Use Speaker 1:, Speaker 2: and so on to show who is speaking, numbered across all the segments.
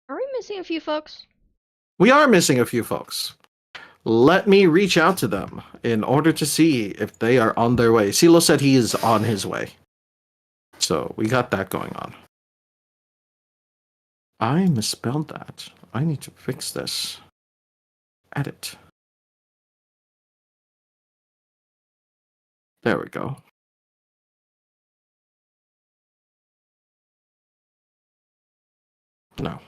Speaker 1: Are we missing a few folks?
Speaker 2: We are missing a few folks. Let me reach out to them in order to see if they are on their way. Silo said he is on his way. So we got that going on. I misspelled that. I need to fix this. Edit. There we go. No.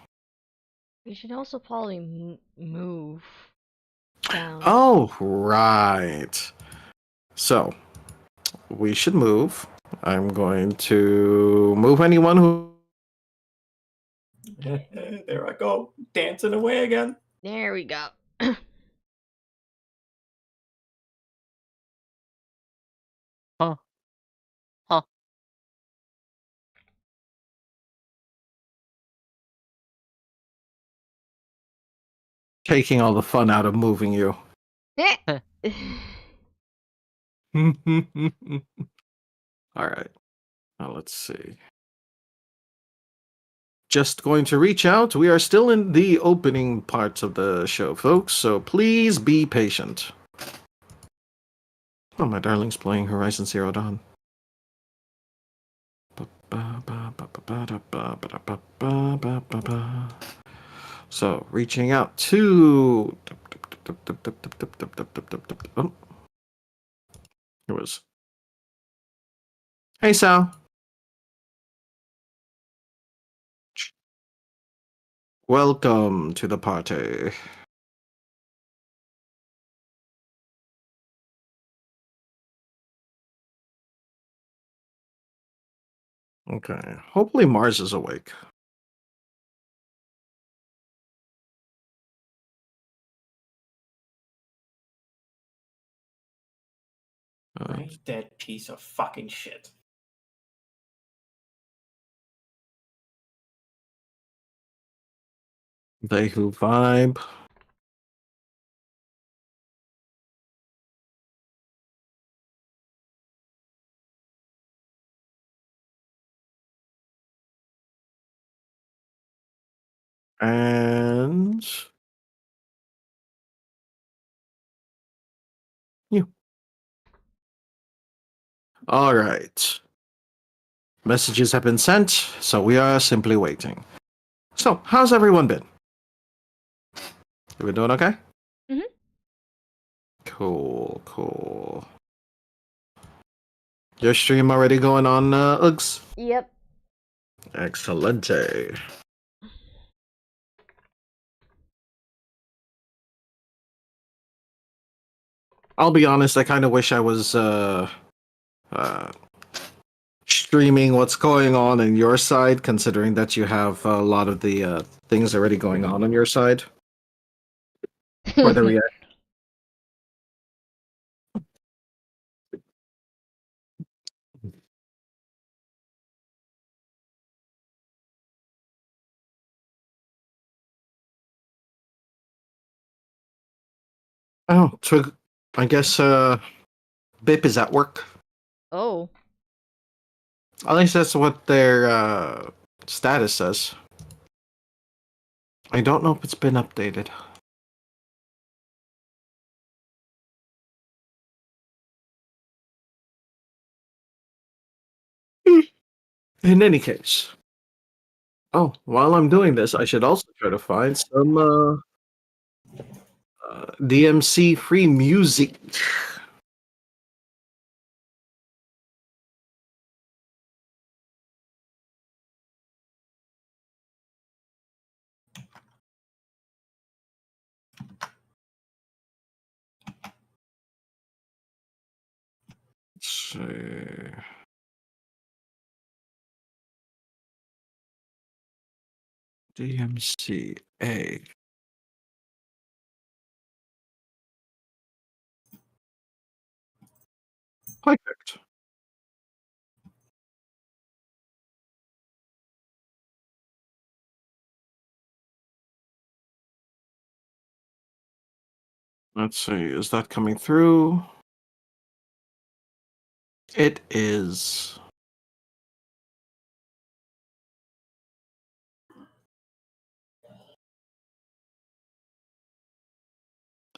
Speaker 1: We should also probably move down.
Speaker 2: Oh, right. So, we should move. I'm going to move anyone who.
Speaker 3: There I go, dancing away again.
Speaker 1: There we go.
Speaker 4: Huh. Huh.
Speaker 2: Taking all the fun out of moving you. All right. Now let's see. Just going to reach out. We are still in the opening parts of the show, folks, so please be patient. Oh, my darling's playing Horizon Zero Dawn. So, reaching out to. Oh. It was. Hey, Sal. Welcome to the party. Okay. Hopefully Mars is awake.
Speaker 3: Dead piece of fucking shit.
Speaker 2: They who vibe. And you. All right. Messages have been sent, so we are simply waiting. So, how's everyone been? You been doing okay?
Speaker 1: Mhm.
Speaker 2: Cool, cool. Your stream already going on, Uggs?
Speaker 1: Yep.
Speaker 2: Excelente. I'll be honest, I kind of wish I was streaming what's going on your side, considering that you have a lot of the things already going on your side. For the react. Oh, so I guess Bip is at work.
Speaker 1: Oh.
Speaker 2: At least that's what their status says. I don't know if it's been updated. In any case. Oh, while I'm doing this, I should also try to find some DMC free music. Let's see. DMCA. Perfect. Let's see, is that coming through? It is.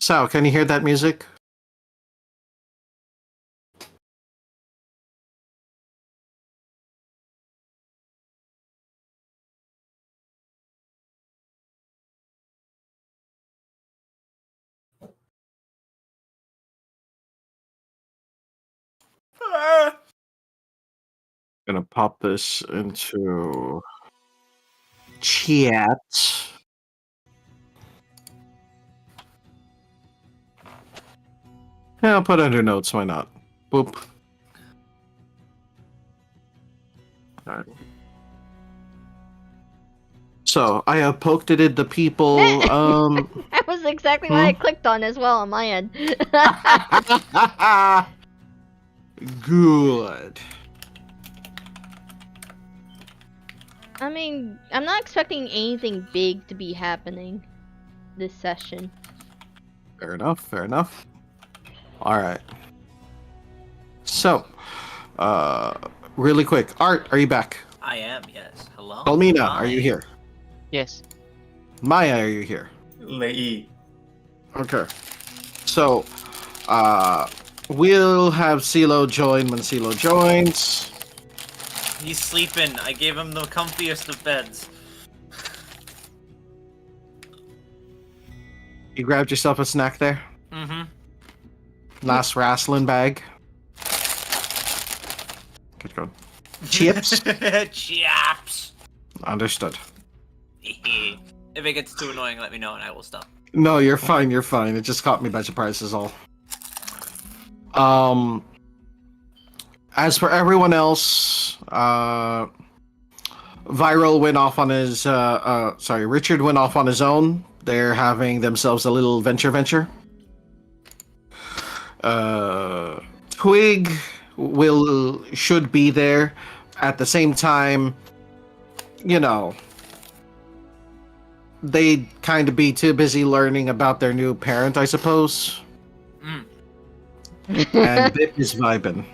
Speaker 2: Sal, can you hear that music? Gonna pop this into chat. Yeah, I'll put under notes. Why not? Boop. Alright. So I have poked it at the people.
Speaker 1: That was exactly what I clicked on as well on my end.
Speaker 2: Good.
Speaker 1: I mean, I'm not expecting anything big to be happening this session.
Speaker 2: Fair enough. Fair enough. All right. So, really quick, Art, are you back?
Speaker 5: I am, yes. Hello?
Speaker 2: Almina,
Speaker 5: Hi.
Speaker 2: are you here?
Speaker 4: Yes.
Speaker 2: Maya, are you here?
Speaker 3: Lei.
Speaker 2: Okay. So, we'll have CeeLo join when CeeLo joins.
Speaker 5: He's sleeping. I gave him the comfiest of beds.
Speaker 2: You grabbed yourself a snack there?
Speaker 5: Mm-hmm.
Speaker 2: Last wrestling bag. Good going. Chips?
Speaker 5: Chaps.
Speaker 2: Understood.
Speaker 5: If it gets too annoying, let me know and I will stop.
Speaker 2: No, you're fine, you're fine. It just caught me by surprise is all. As for everyone else, Viral went off on his, sorry, Richard went off on his own. They're having themselves a little venture. Twig should be there. At the same time, you know, they'd kind of be too busy learning about their new parent, I suppose. And Bip is vibing.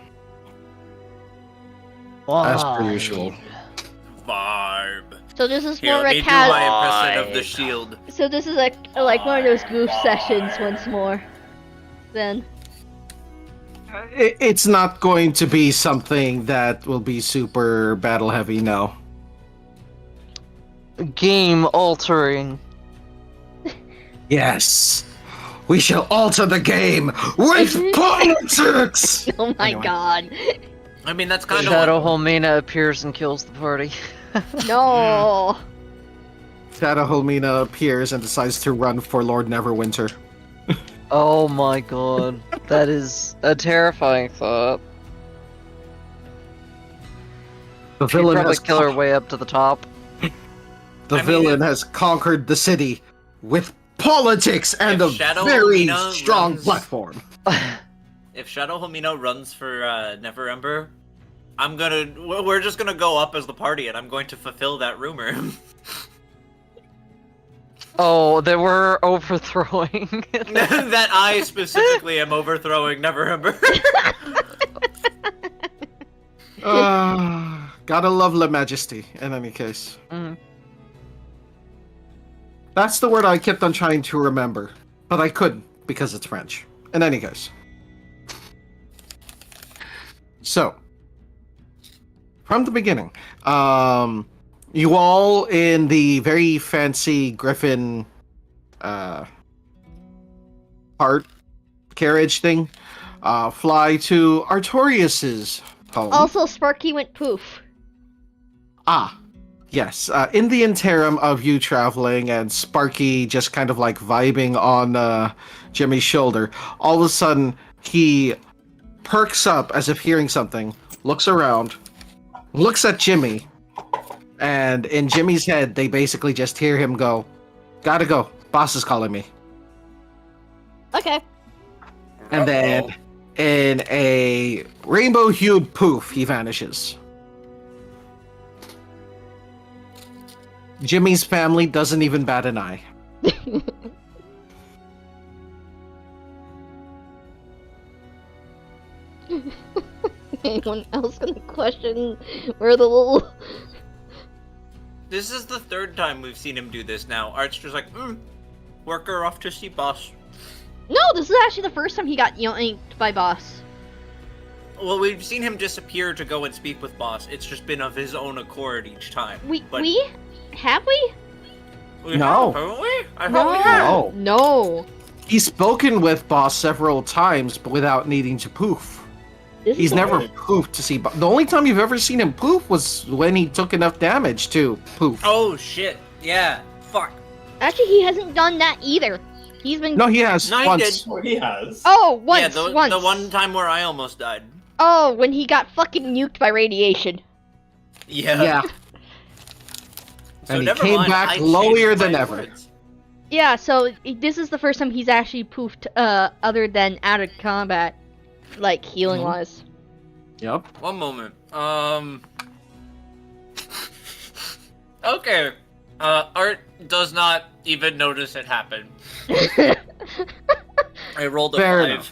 Speaker 2: As per usual.
Speaker 5: Vibe.
Speaker 1: So this is
Speaker 5: Here,
Speaker 1: more
Speaker 5: let
Speaker 1: of
Speaker 5: me
Speaker 1: a
Speaker 5: do my
Speaker 1: casual.
Speaker 5: impression of the shield.
Speaker 1: So this is like one of those goof sessions once more. Then.
Speaker 2: It's not going to be something that will be super battle heavy, no.
Speaker 4: Game altering.
Speaker 2: Yes. We shall alter the game with politics!
Speaker 1: Oh my
Speaker 2: Anyway.
Speaker 1: god.
Speaker 5: I mean, that's kind
Speaker 4: Shadow
Speaker 5: of
Speaker 4: Holmina appears and kills the party.
Speaker 1: No.
Speaker 2: Shadow Helmina appears and decides to run for Lord Neverwinter.
Speaker 4: Oh my god. That is a terrifying thought.
Speaker 2: The
Speaker 4: She'd
Speaker 2: villain
Speaker 4: probably
Speaker 2: has
Speaker 4: kill her way up to the top.
Speaker 2: villain has conquered the city with politics and
Speaker 5: If
Speaker 2: a
Speaker 5: Shadow
Speaker 2: very
Speaker 5: Helmina
Speaker 2: strong
Speaker 5: runs-
Speaker 2: platform.
Speaker 5: if Shadow Homino runs for Neverember, we're just gonna go up as the party and I'm going to fulfill that rumor.
Speaker 4: Oh, they were overthrowing.
Speaker 5: That I specifically am overthrowing Neverember.
Speaker 2: Gotta love La Majesty, in any case.
Speaker 4: Mhm.
Speaker 2: That's the word I kept on trying to remember, but I couldn't because it's French. In any case. So, from the beginning, you all in the very fancy Griffin cart carriage thing fly to Artorius's home.
Speaker 1: Also, Sparky went poof.
Speaker 2: Yes. In the interim of you traveling and Sparky just kind of like vibing on Jimmy's shoulder, all of a sudden he perks up as if hearing something, looks around, looks at Jimmy, and in Jimmy's head, they basically just hear him go, "Gotta go. Boss is calling me."
Speaker 1: Okay.
Speaker 2: And then, in a rainbow-hued poof, he vanishes. Jimmy's family doesn't even bat an eye.
Speaker 1: Anyone else gonna question where the little...
Speaker 5: This is the third time we've seen him do this now. Art's just like, worker off to see boss.
Speaker 1: No, this is actually the first time he got yanked by boss.
Speaker 5: Well, we've seen him disappear to go and speak with boss. It's just been of his own accord each time. But
Speaker 1: We? Have we?
Speaker 5: we
Speaker 2: No.
Speaker 5: have, haven't we? I thought we had.
Speaker 2: No.
Speaker 1: No.
Speaker 2: He's spoken with boss several times, but without needing to poof.
Speaker 1: This
Speaker 2: He's
Speaker 1: is
Speaker 2: never poofed to see. The only time you've ever seen him poof was when he took enough damage to poof.
Speaker 5: Oh shit! Yeah. Fuck.
Speaker 1: Actually, he hasn't done that either. He's been.
Speaker 2: No, he has
Speaker 5: No, he
Speaker 2: once.
Speaker 3: Oh, he has.
Speaker 1: Oh, once.
Speaker 5: Yeah, the
Speaker 1: once.
Speaker 5: one time where I almost died.
Speaker 1: Oh, when he got fucking nuked by radiation.
Speaker 5: Yeah.
Speaker 2: Yeah.
Speaker 5: So
Speaker 2: And he
Speaker 5: never
Speaker 2: came
Speaker 5: mind,
Speaker 2: back
Speaker 5: I
Speaker 2: lower
Speaker 5: changed
Speaker 2: than
Speaker 5: my
Speaker 2: ever.
Speaker 5: words.
Speaker 1: Yeah, so this is the first time he's actually poofed, other than out of combat, like healing wise.
Speaker 2: Yep.
Speaker 5: One moment. Okay. Art does not even notice it happen. I rolled a
Speaker 2: Fair
Speaker 5: 5.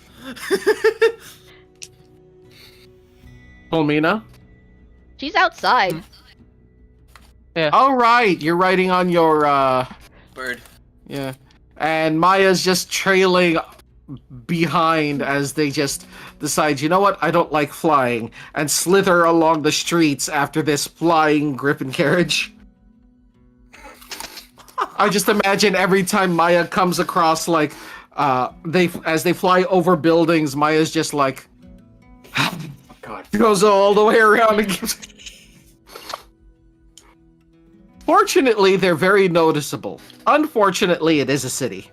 Speaker 2: Polmina?
Speaker 1: She's outside.
Speaker 2: All right, you're riding on your
Speaker 5: Bird.
Speaker 2: yeah, and Maya's just trailing behind as they just decide, you know what, I don't like flying, and slither along the streets after this flying griffin carriage. I just imagine every time Maya comes across, like, as they fly over buildings, Maya's just like,
Speaker 3: God.
Speaker 2: goes all the way around and gives... Fortunately, they're very noticeable. Unfortunately, it is a city.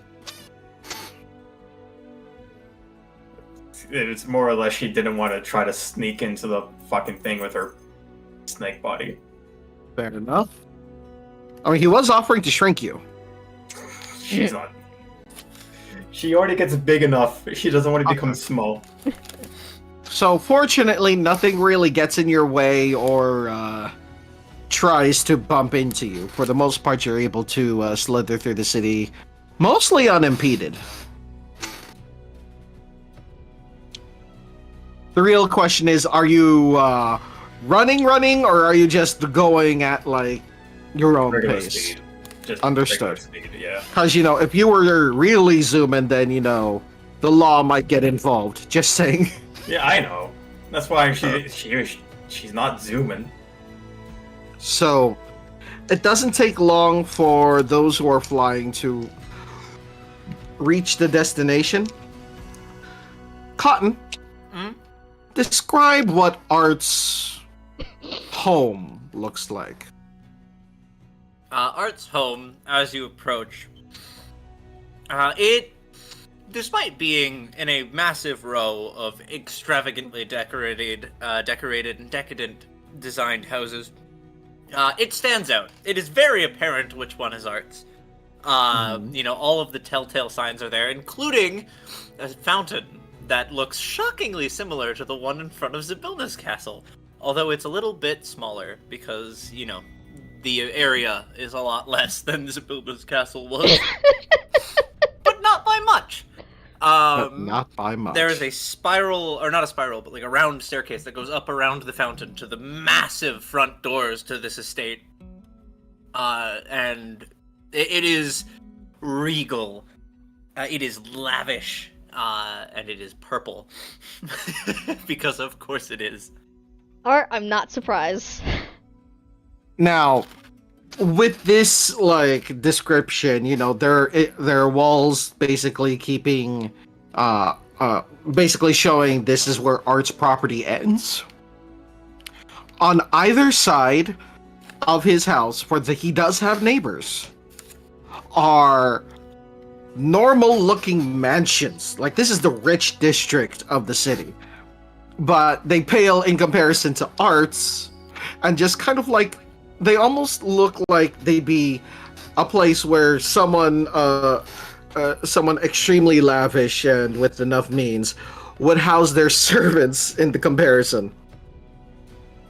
Speaker 3: It's more or less she didn't want to try to sneak into the fucking thing with her snake body.
Speaker 2: Fair enough. I mean, he was offering to shrink you.
Speaker 3: She's not. She already gets big enough. She doesn't want to become small.
Speaker 2: So, fortunately, nothing really gets in your way or tries to bump into you. For the most part, you're able to slither through the city, mostly unimpeded. The real question is, are you running, or are you just going at, like, your own
Speaker 3: Regular
Speaker 2: pace?
Speaker 3: speed. Just
Speaker 2: Understood.
Speaker 3: regular speed, yeah.
Speaker 2: Because, if you were really zooming, then, the law might get involved. Just saying.
Speaker 3: Yeah, I know. That's why she's not zooming.
Speaker 2: So, it doesn't take long for those who are flying to reach the destination. Cotton, describe what Art's home looks like.
Speaker 5: Art's home, as you approach, despite being in a massive row of extravagantly decorated and decadent designed houses, it stands out. It is very apparent which one is Art's. All of the telltale signs are there, including a fountain that looks shockingly similar to the one in front of Zybilna's castle, although it's a little bit smaller because, the area is a lot less than Zybilna's castle was. But not by much.
Speaker 2: Not by much.
Speaker 5: There is a spiral, or not a spiral, but like a round staircase that goes up around the fountain to the massive front doors to this estate. And it is regal. It is lavish. And it is purple. Because of course it is.
Speaker 1: Art, I'm not surprised.
Speaker 2: Now, with this description, there are walls basically keeping, basically showing this is where Art's property ends. On either side of his house, he does have neighbors, are normal-looking mansions. Like, this is the rich district of the city, but they pale in comparison to Art's, and just kind of like. They almost look like they'd be a place where someone extremely lavish and with enough means would house their servants in the comparison.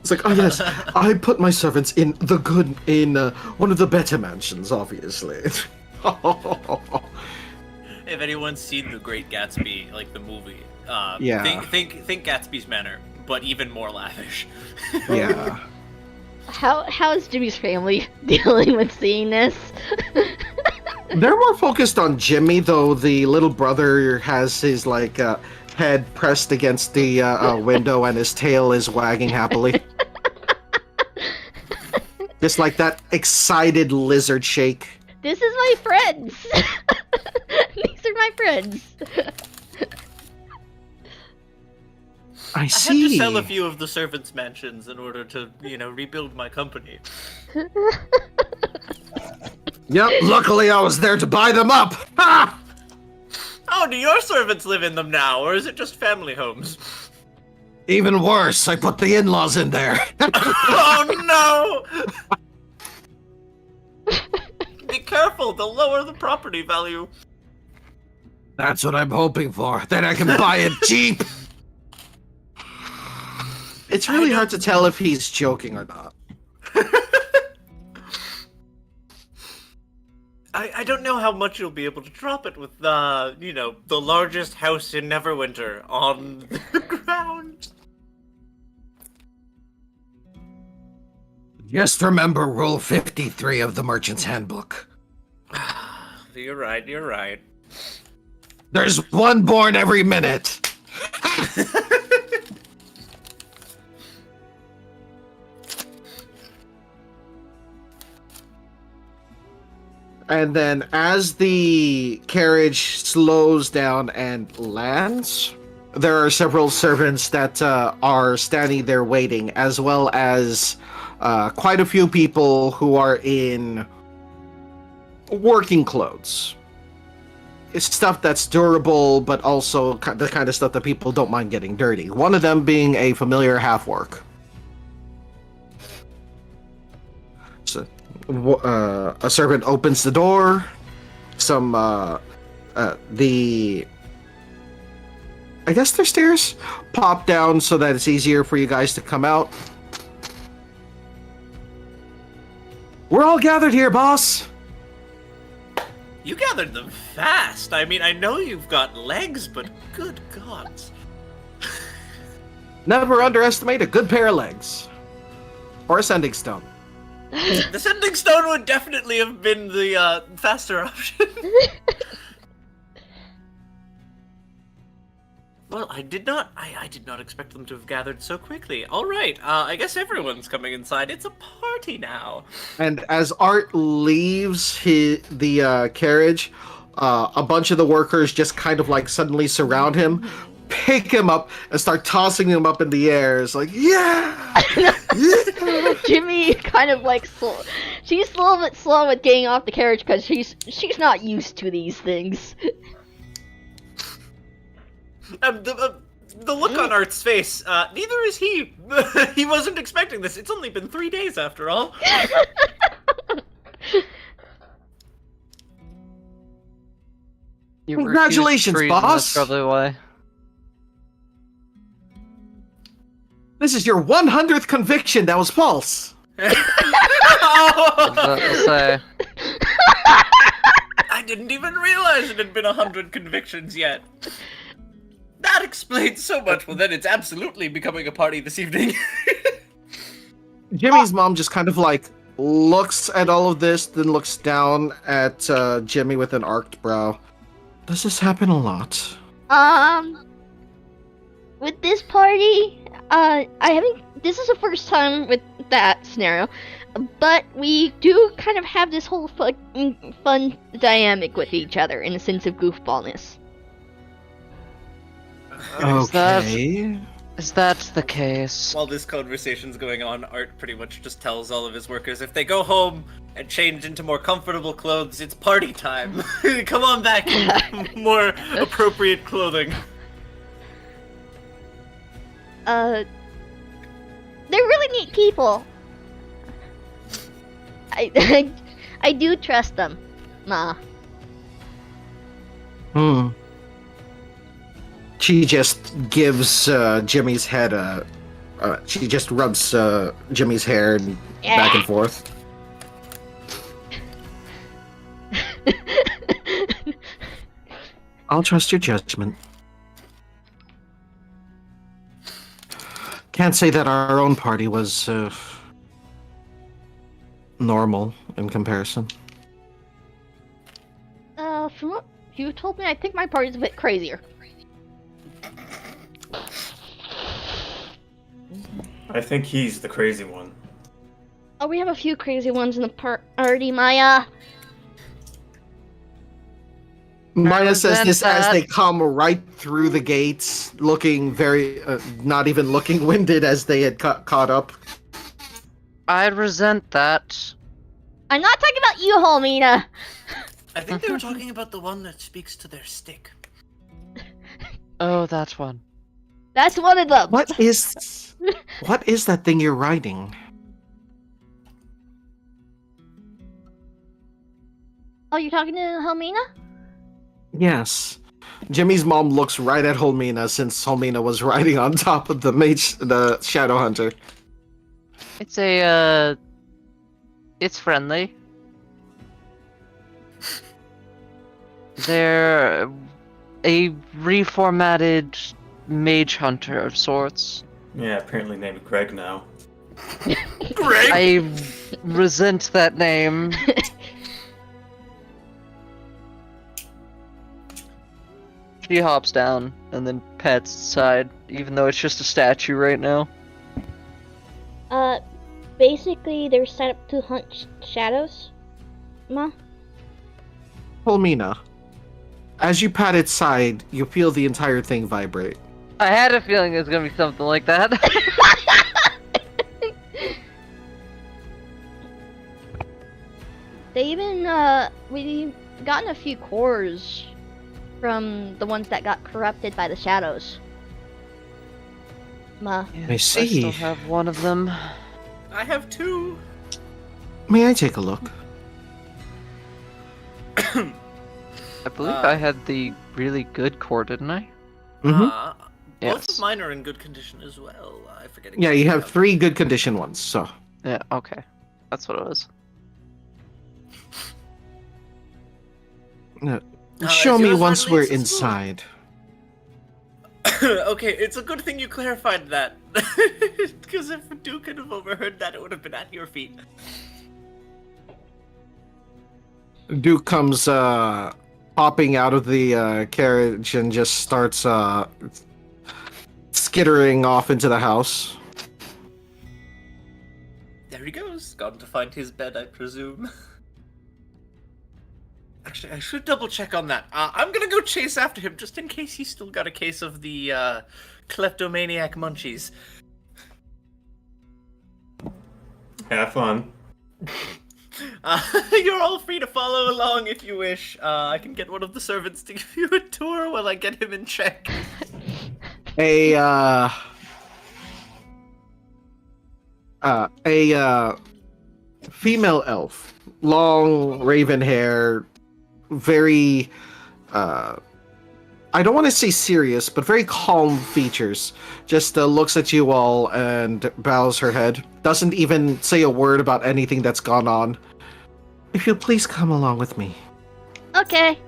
Speaker 2: It's like, oh yes, I put my servants in one of the better mansions, obviously.
Speaker 5: If anyone's seen The Great Gatsby, like the movie,
Speaker 2: Yeah.
Speaker 5: think Gatsby's manor, but even more lavish.
Speaker 2: Yeah.
Speaker 1: How is Jimmy's family dealing with seeing this?
Speaker 2: They're more focused on Jimmy, though the little brother has his head pressed against the window and his tail is wagging happily. Just like that excited lizard shake.
Speaker 1: This is my friends. These are my friends.
Speaker 2: I
Speaker 5: I had
Speaker 2: see.
Speaker 5: to sell a few of the servants' mansions in order to, rebuild my company.
Speaker 2: Yep, luckily I was there to buy them up. Ha!
Speaker 5: Oh, do your servants live in them now, or is it just family homes?
Speaker 2: Even worse, I put the in-laws in there.
Speaker 5: Oh no! Be careful, they'll lower the property value.
Speaker 2: That's what I'm hoping for. Then I can buy it cheap. It's really hard to tell if he's joking or not.
Speaker 5: I don't know how much you'll be able to drop it with, the largest house in Neverwinter on the ground.
Speaker 2: Just remember Rule 53 of the Merchant's Handbook.
Speaker 5: You're right.
Speaker 2: There's one born every minute. And then as the carriage slows down and lands, there are several servants that are standing there waiting, as well as quite a few people who are in working clothes. It's stuff that's durable, but also the kind of stuff that people don't mind getting dirty. One of them being a familiar half-orc. So, a servant opens the door. I guess their stairs pop down so that it's easier for you guys to come out. We're all gathered here, boss.
Speaker 5: You gathered them fast. I mean, I know you've got legs, but good gods.
Speaker 2: Never underestimate a good pair of legs. Or a sending stone.
Speaker 5: The sending stone would definitely have been the faster option. Well, I did not expect them to have gathered so quickly. All right, I guess everyone's coming inside. It's a party now.
Speaker 2: And as Art leaves the carriage, a bunch of the workers just kind of suddenly surround him, pick him up, and start tossing him up in the air. It's like, yeah! Yeah!
Speaker 1: Jimmy kind of she's a little bit slow with getting off the carriage because she's not used to these things.
Speaker 5: The look on Art's face, neither is he. He wasn't expecting this. It's only been 3 days after all.
Speaker 2: Congratulations,
Speaker 4: treason,
Speaker 2: boss!
Speaker 4: That's probably why.
Speaker 2: This is your 100th conviction that was false.
Speaker 4: Say.
Speaker 5: I didn't even realize it had been 100 convictions yet. That explains so much. Well, then it's absolutely becoming a party this evening.
Speaker 2: Jimmy's mom just kind of looks at all of this, then looks down at Jimmy with an arched brow. Does this happen a lot?
Speaker 1: With this party, this is the first time with that scenario, but we do kind of have this whole fun dynamic with each other in a sense of goofballness.
Speaker 2: Okay.
Speaker 4: Is that the case?
Speaker 5: While this conversation's going on, Art pretty much just tells all of his workers, if they go home and change into more comfortable clothes, it's party time. Come on back in more appropriate clothing.
Speaker 1: They're really neat people. I do trust them, Ma.
Speaker 2: She just gives Jimmy's head she just rubs Jimmy's hair back and forth. I'll trust your judgment. Can't say that our own party was normal in comparison.
Speaker 1: from what you told me, I think my party's a bit crazier.
Speaker 3: I think he's the crazy one.
Speaker 1: Oh, we have a few crazy ones in the party, Maya.
Speaker 2: Maya says
Speaker 4: resent
Speaker 2: this as
Speaker 4: that.
Speaker 2: they come right through the gates, looking very, not even looking winded as they had caught up.
Speaker 4: I resent that.
Speaker 1: I'm not talking about you, Holmina.
Speaker 5: I think they were talking about the one that speaks to their stick.
Speaker 4: Oh, that one.
Speaker 1: That's one of them.
Speaker 2: What is that thing you're riding?
Speaker 1: Oh, you're talking to Helmina?
Speaker 2: Yes. Jimmy's mom looks right at Holmina since Holmina was riding on top of the Shadow Hunter.
Speaker 4: It's it's friendly. They're a reformatted mage hunter of sorts.
Speaker 3: Yeah, apparently named Greg now.
Speaker 5: Greg!
Speaker 4: I resent that name. She hops down and then pats its side, even though it's just a statue right now.
Speaker 1: Basically, they're set up to hunt shadows. Ma?
Speaker 2: Holmina, as you pat its side, you feel the entire thing vibrate.
Speaker 4: I had a feeling it was gonna be something like that.
Speaker 1: They even, we've gotten a few cores from the ones that got corrupted by the shadows. Ma.
Speaker 4: Yes,
Speaker 2: I
Speaker 4: I
Speaker 2: see.
Speaker 4: still have one of them.
Speaker 5: I have 2.
Speaker 2: May I take a look?
Speaker 4: I believe I had the really good core, didn't I?
Speaker 5: Both
Speaker 4: Yes.
Speaker 5: of mine are in good condition as well. I forget.
Speaker 2: Yeah, you
Speaker 5: exactly
Speaker 2: have 3 good condition ones, so.
Speaker 4: Yeah, okay. That's what it was.
Speaker 2: Show
Speaker 5: if
Speaker 2: me
Speaker 5: yours
Speaker 2: once
Speaker 5: finally
Speaker 2: we're
Speaker 5: exists,
Speaker 2: inside.
Speaker 5: Okay, it's a good thing you clarified that. Because if Duke could have overheard that, it would have been at your feet.
Speaker 2: Duke comes popping out of the carriage and just starts skittering off into the house.
Speaker 5: There he goes. Gone to find his bed, I presume. Actually, I should double check on that. I'm gonna go chase after him just in case he's still got a case of the kleptomaniac munchies.
Speaker 3: Have fun.
Speaker 5: You're all free to follow along if you wish. I can get one of the servants to give you a tour while I get him in check.
Speaker 2: A female elf, long raven hair, very I don't want to say serious, but very calm features. Just looks at you all and bows her head. Doesn't even say a word about anything that's gone on. If you'll please come along with me.
Speaker 1: Okay.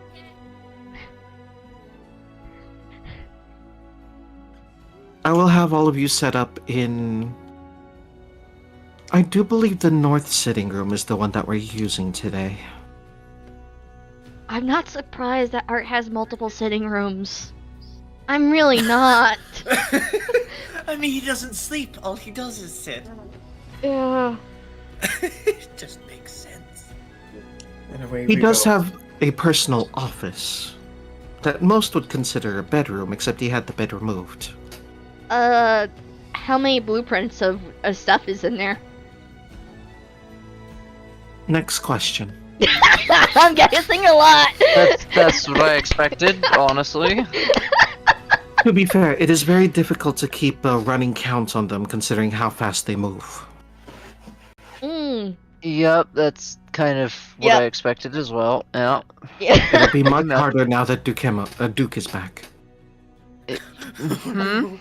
Speaker 2: I will have all of you set up in... I do believe the north sitting room is the one that we're using today.
Speaker 1: I'm not surprised that Art has multiple sitting rooms. I'm really not.
Speaker 5: I mean, he doesn't sleep. All he does is sit.
Speaker 1: Yeah.
Speaker 5: It just makes sense.
Speaker 3: And away
Speaker 2: He
Speaker 3: we
Speaker 2: does
Speaker 3: go.
Speaker 2: have a personal office that most would consider a bedroom, except he had the bed removed.
Speaker 1: How many blueprints of stuff is in there?
Speaker 2: Next question.
Speaker 1: I'm guessing a lot.
Speaker 4: That's what I expected, honestly.
Speaker 2: To be fair, it is very difficult to keep a running count on them considering how fast they move.
Speaker 4: Yep, that's kind of what
Speaker 1: Yep.
Speaker 4: I expected as well. Yeah.
Speaker 1: Yeah.
Speaker 2: It'll be much
Speaker 4: No.
Speaker 2: harder now that Duke is back.
Speaker 4: Hmm?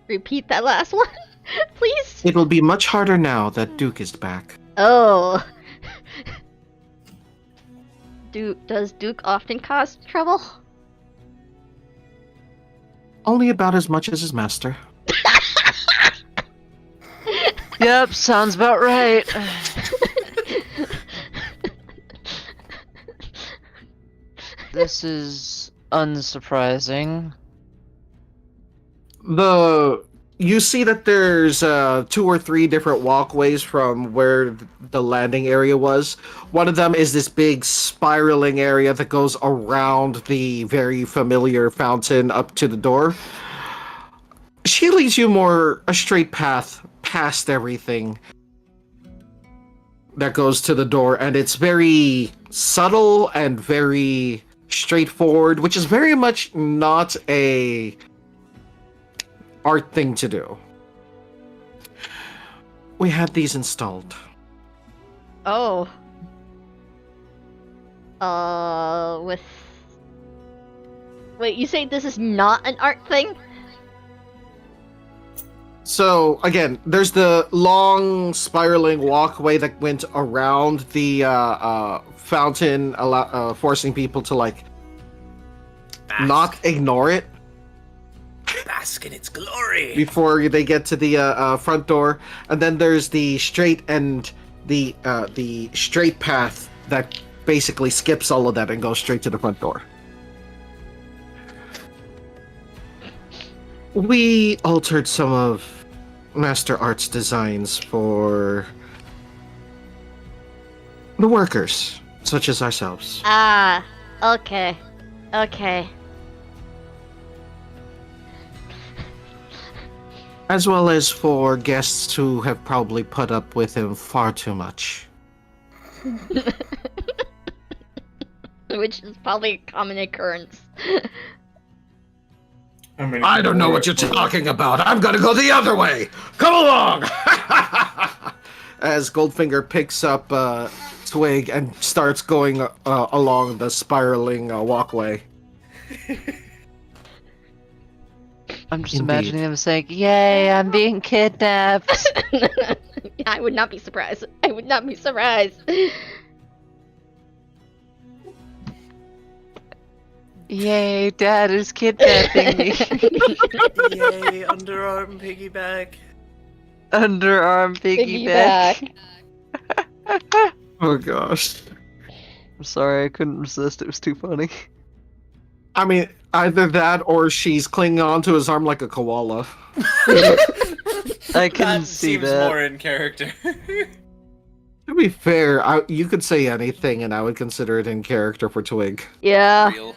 Speaker 1: Repeat that last one, please.
Speaker 2: It'll be much harder now that Duke is back.
Speaker 1: Oh. Does Duke often cause trouble?
Speaker 2: Only about as much as his master.
Speaker 4: Yep, sounds about right. This is unsurprising.
Speaker 2: You see that there's 2 or 3 different walkways from where the landing area was. One of them is this big spiraling area that goes around the very familiar fountain up to the door. She leads you more a straight path past everything that goes to the door, and it's very subtle and very straightforward, which is very much not a art thing to do. We had these installed.
Speaker 1: Oh. With... Wait, you say this is not an art thing?
Speaker 2: So, again, there's the long spiraling walkway that went around the fountain, forcing people to, like, not ignore it
Speaker 5: Bask in its glory.
Speaker 2: before they get to the front door. And then there's the straight the straight path that basically skips all of that and goes straight to the front door. We altered some of Master Art's designs for the workers, such as ourselves.
Speaker 1: Ah, okay. Okay.
Speaker 2: As well as for guests who have probably put up with him far too much.
Speaker 1: Which is probably a common occurrence.
Speaker 2: I don't know what you're talking about. I'm gonna go the other way. Come along! As Goldfinger picks up Twig and starts going along the spiraling walkway.
Speaker 4: I'm just
Speaker 2: Indeed.
Speaker 4: imagining them saying, "Yay, I'm being kidnapped."
Speaker 1: I would not be surprised. I would not be surprised.
Speaker 4: Yay, Dad is kidnapping me.
Speaker 5: Yay, underarm piggyback.
Speaker 4: Underarm piggyback.
Speaker 2: Oh gosh.
Speaker 4: I'm sorry, I couldn't resist. It was too funny.
Speaker 2: I mean, either that or she's clinging onto his arm like a koala.
Speaker 4: I can
Speaker 5: That
Speaker 4: see
Speaker 5: seems
Speaker 4: that.
Speaker 5: more in character.
Speaker 2: To be fair, you could say anything and I would consider it in character for Twig.
Speaker 1: Yeah.
Speaker 5: Real.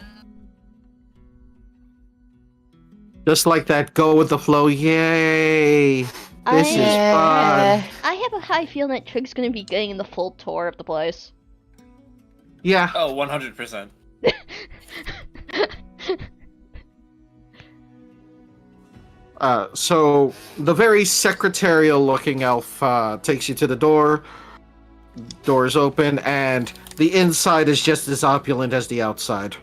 Speaker 2: Just like that, go with the flow, yay! This is fun.
Speaker 1: I have a high feeling that Twig's gonna be getting the full tour of the place.
Speaker 2: Yeah.
Speaker 5: Oh, 100%.
Speaker 2: So the very secretarial-looking elf takes you to the door. Doors open, and the inside is just as opulent as the outside.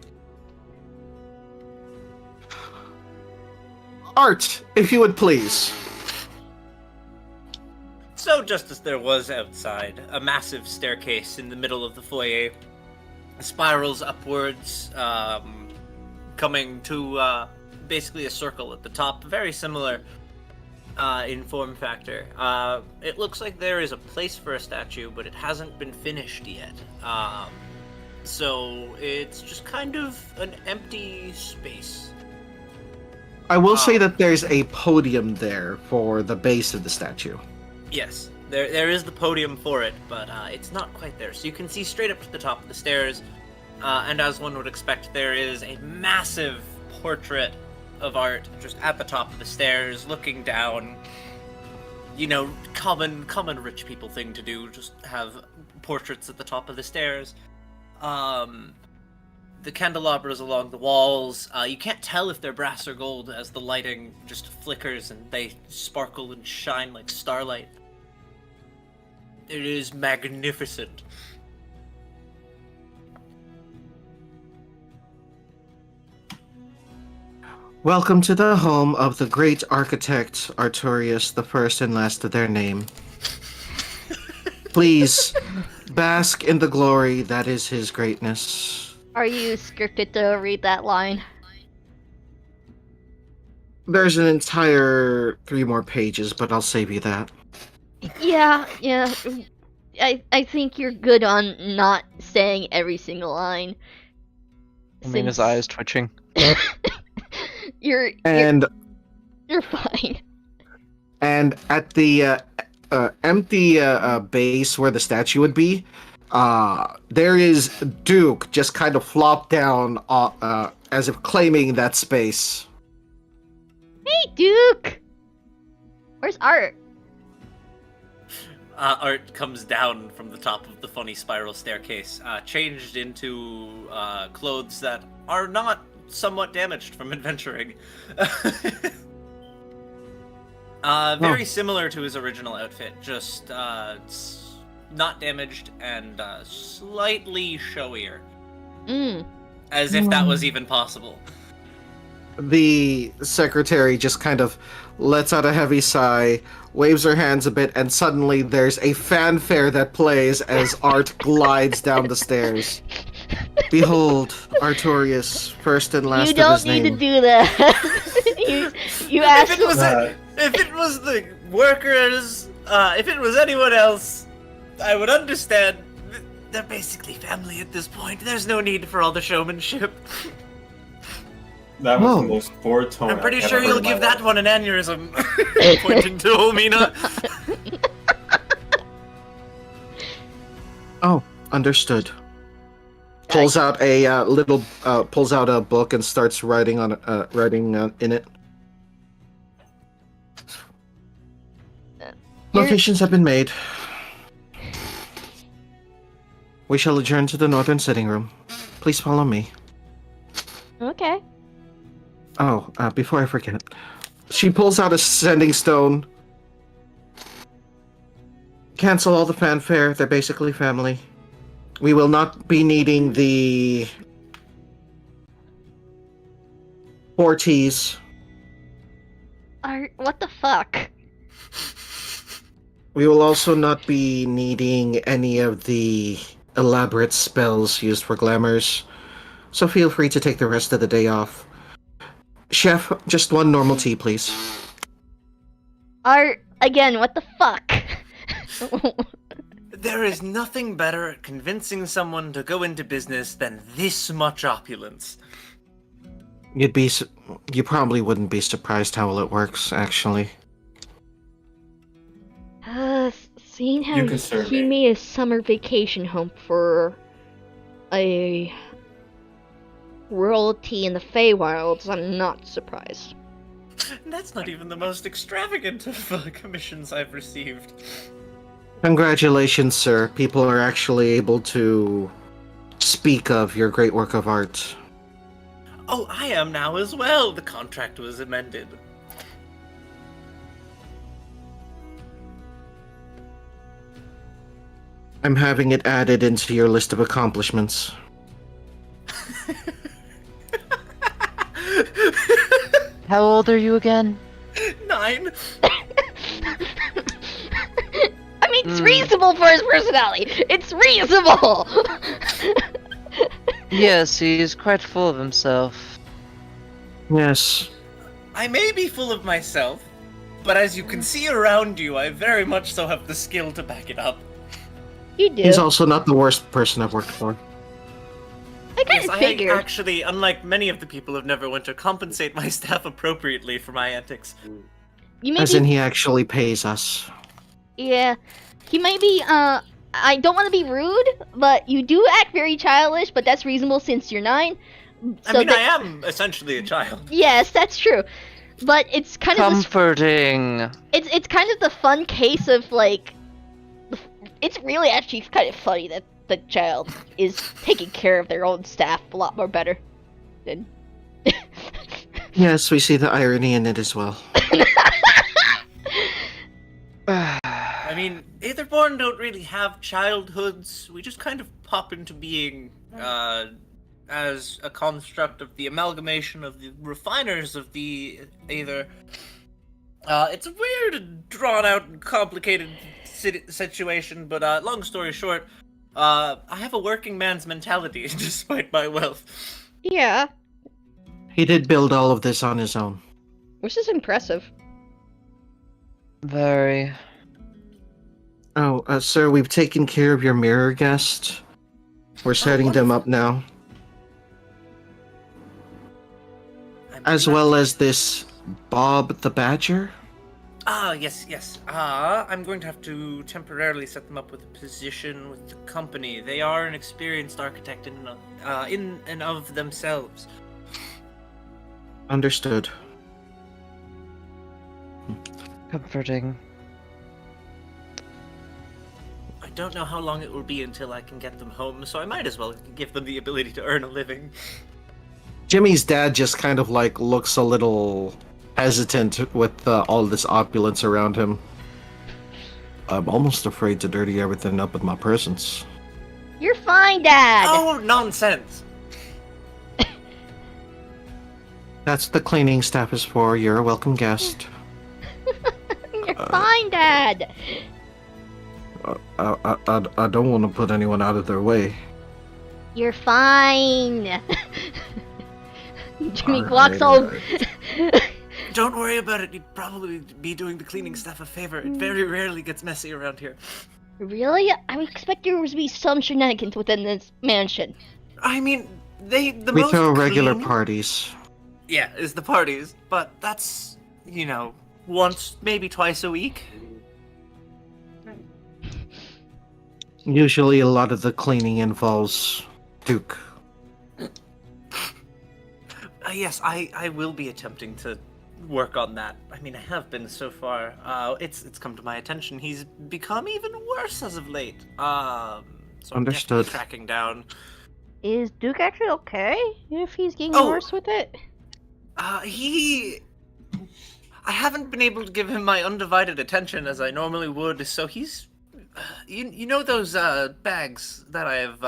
Speaker 2: Art, if you would please.
Speaker 5: So, just as there was outside, a massive staircase in the middle of the foyer spirals upwards, coming to basically a circle at the top, very similar in form factor. It looks like there is a place for a statue, but it hasn't been finished yet. So it's just kind of an empty space.
Speaker 2: I will say that there's a podium there for the base of the statue.
Speaker 5: Yes, there is the podium for it, but it's not quite there. So you can see straight up to the top of the stairs, and as one would expect, there is a massive portrait of art just at the top of the stairs, looking down. You know, common rich people thing to do, just have portraits at the top of the stairs. The candelabras along the walls, you can't tell if they're brass or gold as the lighting just flickers and they sparkle and shine like starlight. It is magnificent.
Speaker 2: Welcome to the home of the great architect Arturius, the first and last of their name. Please, bask in the glory that is his greatness.
Speaker 1: Are you scripted to read that line?
Speaker 2: There's an entire 3 more pages, but I'll save you that.
Speaker 1: Yeah. I think you're good on not saying every single line.
Speaker 4: I mean, his eyes twitching.
Speaker 1: You're
Speaker 2: And
Speaker 1: fine.
Speaker 2: and at the empty base where the statue would be, there is Duke just kind of flopped down, as if claiming that space.
Speaker 1: Hey, Duke. Where's Art?
Speaker 5: Art comes down from the top of the funny spiral staircase, changed into clothes that are not somewhat damaged from adventuring. Very similar to his original outfit, just not damaged and slightly showier. As if that was even possible.
Speaker 2: The secretary just kind of lets out a heavy sigh, waves her hands a bit, and suddenly there's a fanfare that plays as Art glides down the stairs. Behold, Artorias, first and last
Speaker 1: You
Speaker 2: of
Speaker 1: don't
Speaker 2: his
Speaker 1: need
Speaker 2: name.
Speaker 1: to do that. you asked.
Speaker 5: If it was the workers, if it was anyone else, I would understand. They're basically family at this point. There's no need for all the showmanship.
Speaker 3: That was
Speaker 2: Whoa.
Speaker 3: the most forward tone
Speaker 5: I'm pretty
Speaker 3: I've
Speaker 5: sure
Speaker 3: ever
Speaker 5: you'll
Speaker 3: heard in
Speaker 5: give
Speaker 3: my
Speaker 5: that
Speaker 3: life.
Speaker 5: one an aneurysm. Pointing to Omina.
Speaker 2: Oh, understood. Pulls out a pulls out a book and starts writing in it. Locations have been made. We shall adjourn to the northern sitting room. Please follow me.
Speaker 1: Okay.
Speaker 2: Oh, before I forget, she pulls out a sending stone. Cancel all the fanfare. They're basically family. We will not be needing the 4 Ts.
Speaker 1: Art, what the fuck?
Speaker 2: We will also not be needing any of the elaborate spells used for glamours. So feel free to take the rest of the day off. Chef, just 1 normal tea, please.
Speaker 1: Art, again, what the fuck?
Speaker 5: There is nothing better at convincing someone to go into business than this much opulence.
Speaker 2: You probably wouldn't be surprised how well it works, actually.
Speaker 1: Seeing how
Speaker 3: You concern
Speaker 1: he
Speaker 3: me.
Speaker 1: made a summer vacation home for a royalty in the Feywilds, I'm not surprised.
Speaker 5: That's not even the most extravagant of commissions I've received.
Speaker 2: Congratulations, sir. People are actually able to speak of your great work of art.
Speaker 5: Oh, I am now as well. The contract was amended.
Speaker 2: I'm having it added into your list of accomplishments.
Speaker 4: How old are you again?
Speaker 5: 9.
Speaker 1: I mean, it's reasonable for his personality. It's reasonable.
Speaker 4: Yes, he's quite full of himself.
Speaker 2: Yes.
Speaker 5: I may be full of myself, but as you can see around you, I very much so have the skill to back it up.
Speaker 1: You do.
Speaker 2: He's also not the worst person I've worked for.
Speaker 1: I kind
Speaker 5: Yes,
Speaker 1: of
Speaker 5: I
Speaker 1: figured.
Speaker 5: actually, unlike many of the people who've never went to compensate my staff appropriately for my antics.
Speaker 1: You may
Speaker 2: As
Speaker 1: be,
Speaker 2: in, he actually pays us.
Speaker 1: yeah. He might be. I don't want to be rude, but you do act very childish. But that's reasonable since you're 9.
Speaker 5: I mean, I am essentially a child.
Speaker 1: Yes, that's true. But it's kind of this,
Speaker 4: Comforting.
Speaker 1: it's kind of the fun case of like. It's really actually kind of funny that the child is taking care of their own staff a lot more better than.
Speaker 2: Yes, we see the irony in it as well.
Speaker 5: I mean, Aetherborn don't really have childhoods. We just kind of pop into being as a construct of the amalgamation of the refiners of the Aether. It's a weird, drawn-out, and complicated situation, but long story short, I have a working man's mentality despite my wealth.
Speaker 1: Yeah,
Speaker 2: He did build all of this on his own.
Speaker 1: which is impressive.
Speaker 4: Very.
Speaker 2: Oh, sir, we've taken care of your mirror guest. We're setting them up now. As well as this Bob the Badger.
Speaker 5: Ah, yes, yes. I'm going to have to temporarily set them up with a position with the company. They are an experienced architect in and of themselves.
Speaker 2: Understood.
Speaker 4: Comforting.
Speaker 5: I don't know how long it will be until I can get them home, so I might as well give them the ability to earn a living.
Speaker 2: Jimmy's dad just kind of like looks a little hesitant with all this opulence around him. I'm almost afraid to dirty everything up with my presence.
Speaker 1: You're fine, Dad.
Speaker 5: Oh, nonsense!
Speaker 2: That's what the cleaning staff is for. You're a welcome guest.
Speaker 1: You're fine, Dad.
Speaker 2: I don't want to put anyone out of their way.
Speaker 1: You're fine. Jimmy walks
Speaker 2: Alright.
Speaker 5: Don't worry about it. You'd probably be doing the cleaning staff a favor. It very rarely gets messy around here.
Speaker 1: Really? I would expect there to be some shenanigans within this mansion.
Speaker 5: I mean, the
Speaker 2: We
Speaker 5: most
Speaker 2: throw regular
Speaker 5: clean-
Speaker 2: parties.
Speaker 5: Yeah, is the parties, but that's, once, maybe twice a week.
Speaker 2: Usually a lot of the cleaning involves Duke.
Speaker 5: Yes, I will be attempting to work on that. I mean, I have been so far. It's come to my attention. He's become even worse as of late. So I'm
Speaker 2: Understood.
Speaker 5: definitely tracking down.
Speaker 1: Is Duke actually okay if he's getting
Speaker 5: Oh.
Speaker 1: worse with it?
Speaker 5: I haven't been able to give him my undivided attention as I normally would, so he's... You know those bags that I have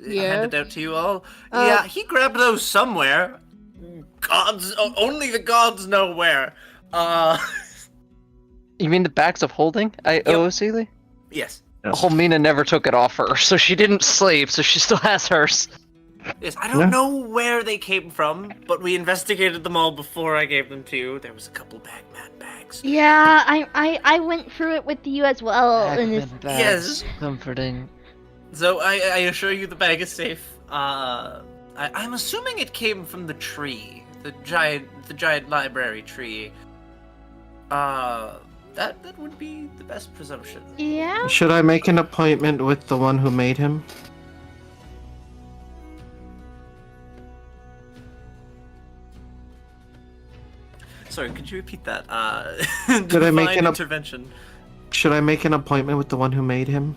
Speaker 5: handed out to you all? Yeah, he grabbed those somewhere. Only the gods know where.
Speaker 4: You mean the bags of holding? Sealy?
Speaker 5: Yes.
Speaker 4: Oh, Mina never took it off her, so she didn't sleep, so she still has hers.
Speaker 5: Yes, I don't know where they came from, but we investigated them all before I gave them to you. There was a couple Bagman bags.
Speaker 1: Yeah, I went through it with you as well. And it's,
Speaker 4: Bagman bags,
Speaker 5: Yes.
Speaker 4: comforting.
Speaker 5: So I assure you the bag is safe. I'm assuming it came from the tree, the giant library tree. That would be the best presumption.
Speaker 1: yeah.
Speaker 2: Should I make an appointment with the one who made him?
Speaker 5: Sorry, could you repeat that?
Speaker 2: Could I make
Speaker 5: divine
Speaker 2: an
Speaker 5: intervention?
Speaker 2: Should I make an appointment with the one who made him?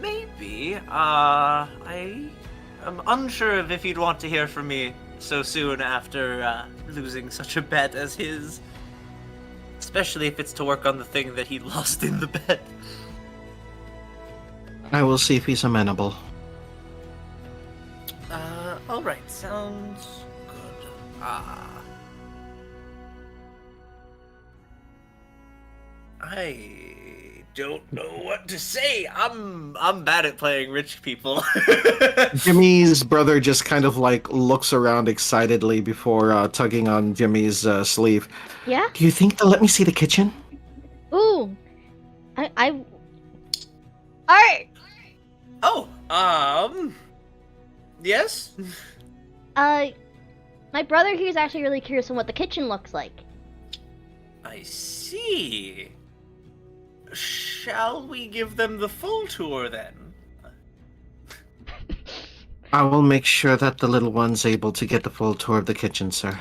Speaker 5: Maybe. I am unsure of if you'd want to hear from me so soon after losing such a bet as his. Especially if it's to work on the thing that he lost in the bet.
Speaker 2: I will see if he's amenable.
Speaker 5: Alright, sounds good. I don't know what to say. I'm bad at playing rich people.
Speaker 2: Jimmy's brother just kind of like looks around excitedly before tugging on Jimmy's sleeve.
Speaker 1: Yeah?
Speaker 2: Do you think they'll let me see the kitchen?
Speaker 1: Ooh. Alright.
Speaker 5: Oh, yes?
Speaker 1: My brother here is actually really curious on what the kitchen looks like.
Speaker 5: I see. Shall we give them the full tour then?
Speaker 2: I will make sure that the little one's able to get the full tour of the kitchen, sir.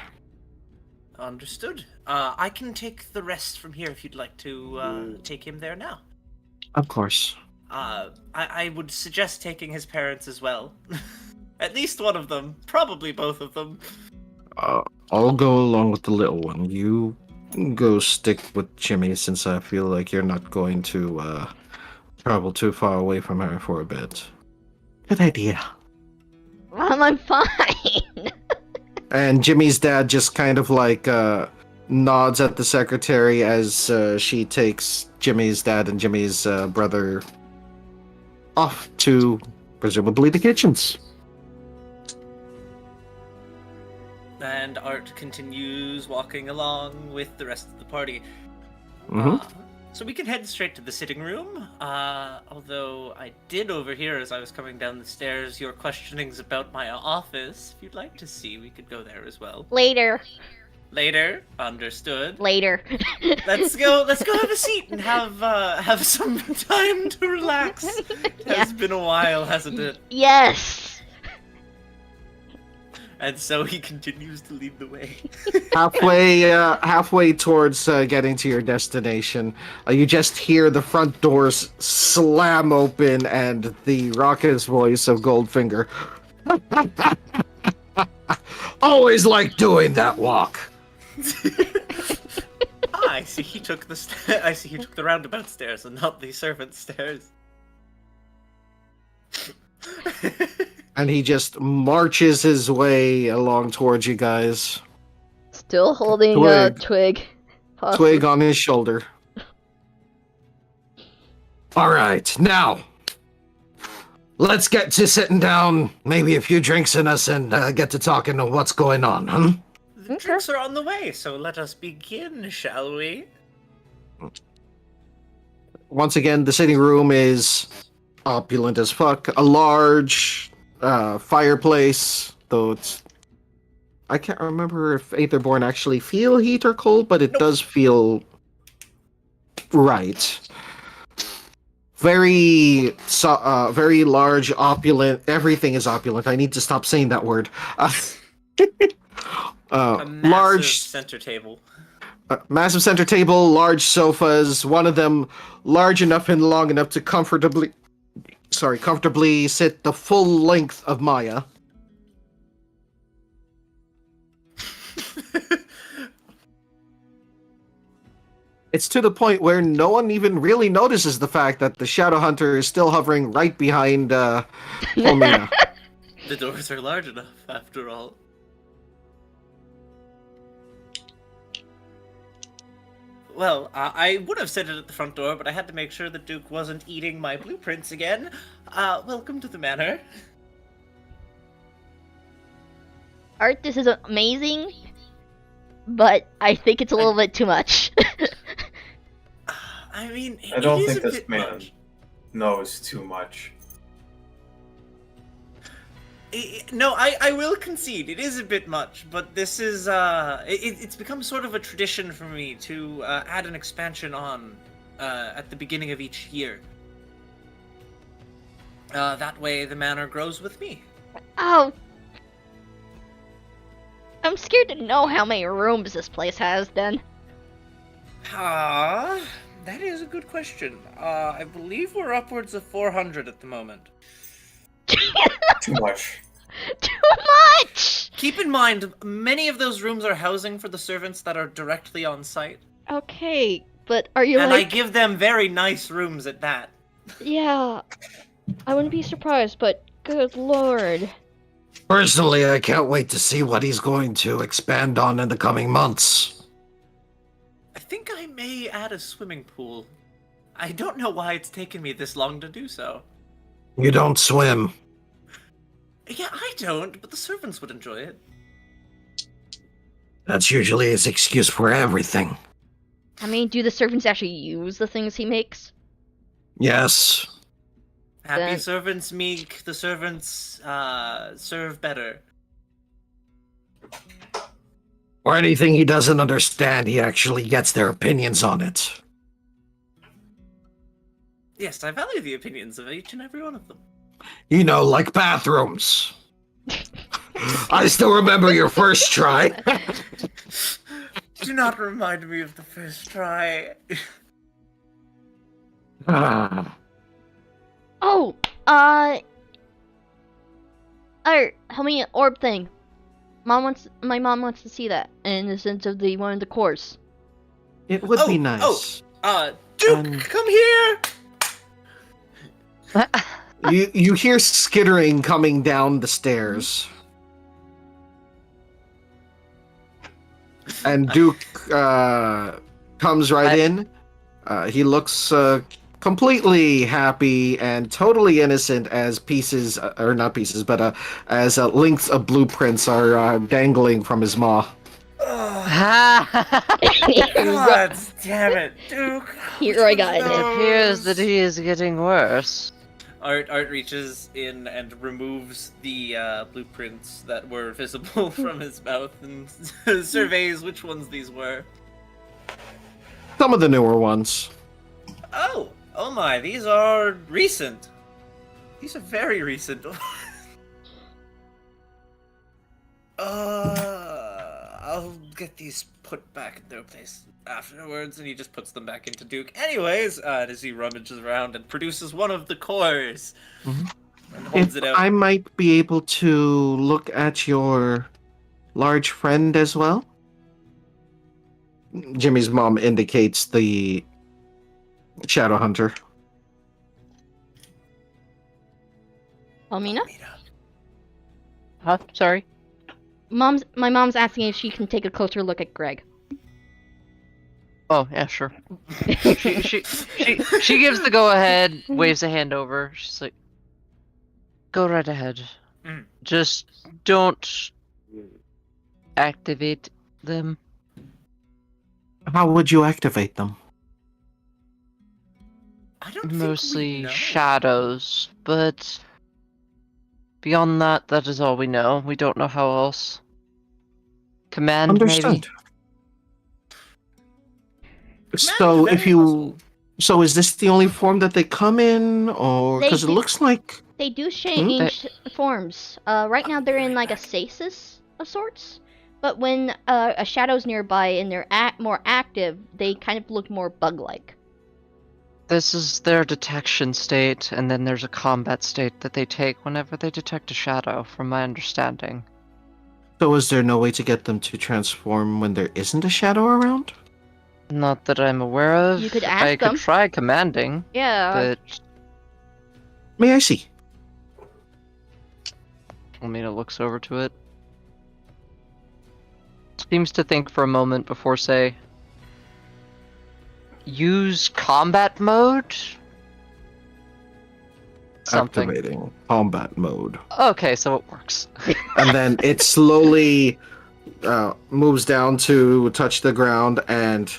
Speaker 5: Understood. I can take the rest from here if you'd like to take him there now.
Speaker 2: Of course.
Speaker 5: I would suggest taking his parents as well. At least one of them. Probably both of them.
Speaker 2: I'll go along with the little one. You go stick with Jimmy since I feel like you're not going to travel too far away from her for a bit. Good idea.
Speaker 1: I'm fine.
Speaker 2: And Jimmy's dad just kind of like nods at the secretary as she takes Jimmy's dad and Jimmy's brother off to presumably the kitchens.
Speaker 5: And Art continues walking along with the rest of the party.
Speaker 2: Mhm.
Speaker 5: So we can head straight to the sitting room. Although I did overhear as I was coming down the stairs your questionings about my office. If you'd like to see, we could go there as well.
Speaker 1: Later.
Speaker 5: Later, understood.
Speaker 1: Later.
Speaker 5: Let's go have a seat and have some time to relax. It has been a while, hasn't it?
Speaker 1: Yes.
Speaker 5: And so he continues to lead the way.
Speaker 2: Halfway towards getting to your destination, you just hear the front doors slam open and the raucous voice of Goldfinger. Always like doing that walk.
Speaker 5: I see he took the roundabout stairs and not the servant stairs.
Speaker 2: And he just marches his way along towards you guys.
Speaker 1: Still holding
Speaker 2: Twig.
Speaker 1: Twig.
Speaker 2: Twig on his shoulder. Alright, now, let's get to sitting down, maybe a few drinks in us, and get to talking to what's going on, huh?
Speaker 5: The drinks are on the way, so let us begin, shall we?
Speaker 2: Once again, the sitting room is opulent as fuck. A large fireplace, though it's... I can't remember if Aetherborn actually feel heat or cold, but it does feel right. Very large, opulent. Everything is opulent. I need to stop saying that word.
Speaker 5: A massive
Speaker 2: large
Speaker 5: center table.
Speaker 2: massive center table, large sofas. One of them large enough and long enough to comfortably sit the full length of Maya. It's to the point where no one even really notices the fact that the Shadow Hunter is still hovering right behind Omina.
Speaker 5: The doors are large enough, after all. Well, I would have said it at the front door, but I had to make sure the Duke wasn't eating my blueprints again. Welcome to the manor.
Speaker 1: Art, this is amazing, but I think it's a little bit too much.
Speaker 5: I mean,
Speaker 3: I don't
Speaker 5: it is
Speaker 3: think
Speaker 5: a
Speaker 3: this
Speaker 5: bit
Speaker 3: man
Speaker 5: much.
Speaker 3: knows too much.
Speaker 5: No, I will concede, it is a bit much, but this is, it's become sort of a tradition for me to add an expansion on at the beginning of each year. That way the manor grows with me.
Speaker 1: Oh. I'm scared to know how many rooms this place has, then.
Speaker 5: That is a good question. I believe we're upwards of 400 at the moment.
Speaker 3: Too much.
Speaker 1: Too much!
Speaker 5: Keep in mind, many of those rooms are housing for the servants that are directly on site.
Speaker 1: Okay, but are you
Speaker 5: And I
Speaker 1: like...
Speaker 5: give them very nice rooms at that.
Speaker 1: Yeah, I wouldn't be surprised, but good lord.
Speaker 2: Personally, I can't wait to see what he's going to expand on in the coming months.
Speaker 5: I think I may add a swimming pool. I don't know why it's taken me this long to do so.
Speaker 2: You don't swim.
Speaker 5: Yeah, I don't, but the servants would enjoy it.
Speaker 2: That's usually his excuse for everything.
Speaker 1: I mean, do the servants actually use the things he makes?
Speaker 2: Yes.
Speaker 5: Happy
Speaker 1: Then-
Speaker 5: servants make the servants serve better.
Speaker 2: Or anything he doesn't understand, he actually gets their opinions on it.
Speaker 5: Yes, I value the opinions of each and every one of them.
Speaker 2: You know, like bathrooms. I still remember your first try.
Speaker 5: Do not remind me of the first try.
Speaker 2: Ah.
Speaker 1: Oh, help me orb thing. My mom wants to see that in the sense of the one of the course.
Speaker 2: It would be nice.
Speaker 5: Duke, come here!
Speaker 2: You hear skittering coming down the stairs. And Duke comes right in. He looks completely happy and totally innocent as pieces, or not pieces, but as lengths of blueprints are dangling from his maw.
Speaker 5: God damn it, Duke.
Speaker 1: Here I got
Speaker 4: It
Speaker 1: it.
Speaker 4: appears that he is getting worse.
Speaker 5: Art reaches in and removes the blueprints that were visible from his mouth and surveys which ones these were.
Speaker 2: Some of the newer ones.
Speaker 5: Oh my, these are recent. These are very recent. I'll get these put back in their place afterwards, and he just puts them back into Duke. Anyways, as he rummages around and produces one of the cores
Speaker 2: Mhm.
Speaker 5: and holds
Speaker 2: If
Speaker 5: it out.
Speaker 2: I might be able to look at your large friend as well. Jimmy's mom indicates the Shadow Hunter.
Speaker 1: Almina?
Speaker 4: Huh? Sorry.
Speaker 1: My mom's asking if she can take a closer look at Greg.
Speaker 4: Oh yeah, sure. she gives the go ahead, waves a hand over. She's like, "Go right ahead.
Speaker 5: Mm.
Speaker 4: Just don't activate them."
Speaker 2: How would you activate them?
Speaker 5: I don't think we
Speaker 4: Mostly
Speaker 5: know.
Speaker 4: shadows, but beyond that, that is all we know. We don't know how else. Command,
Speaker 2: Understood.
Speaker 4: maybe?
Speaker 2: So
Speaker 5: very
Speaker 2: if you,
Speaker 5: possible.
Speaker 2: so is this the only form that they come in, or
Speaker 1: They
Speaker 2: because it
Speaker 1: do-
Speaker 2: looks like
Speaker 1: They do change forms. Right now they're in like a stasis of sorts. But when a shadow's nearby and they're more active, they kind of look more bug-like.
Speaker 4: This is their detection state, and then there's a combat state that they take whenever they detect a shadow, from my understanding.
Speaker 2: So is there no way to get them to transform when there isn't a shadow around?
Speaker 4: Not that I'm aware of.
Speaker 1: You could
Speaker 4: I
Speaker 1: ask them.
Speaker 4: could try commanding,
Speaker 1: Yeah.
Speaker 4: but
Speaker 2: May I see?
Speaker 4: Almina looks over to it. Seems to think for a moment before say, use combat mode? Something.
Speaker 2: Activating combat mode.
Speaker 4: Okay, so it works.
Speaker 2: And then it slowly moves down to touch the ground, and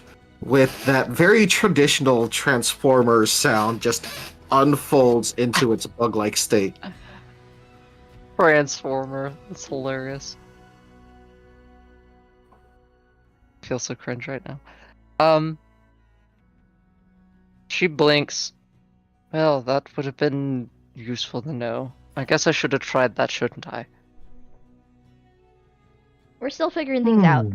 Speaker 2: with that very traditional Transformers sound, just unfolds into its bug-like state.
Speaker 4: Transformer. That's hilarious. I feel so cringe right now. She blinks. Well, that would have been useful to know. I guess I should have tried that, shouldn't I?
Speaker 1: We're still figuring things out.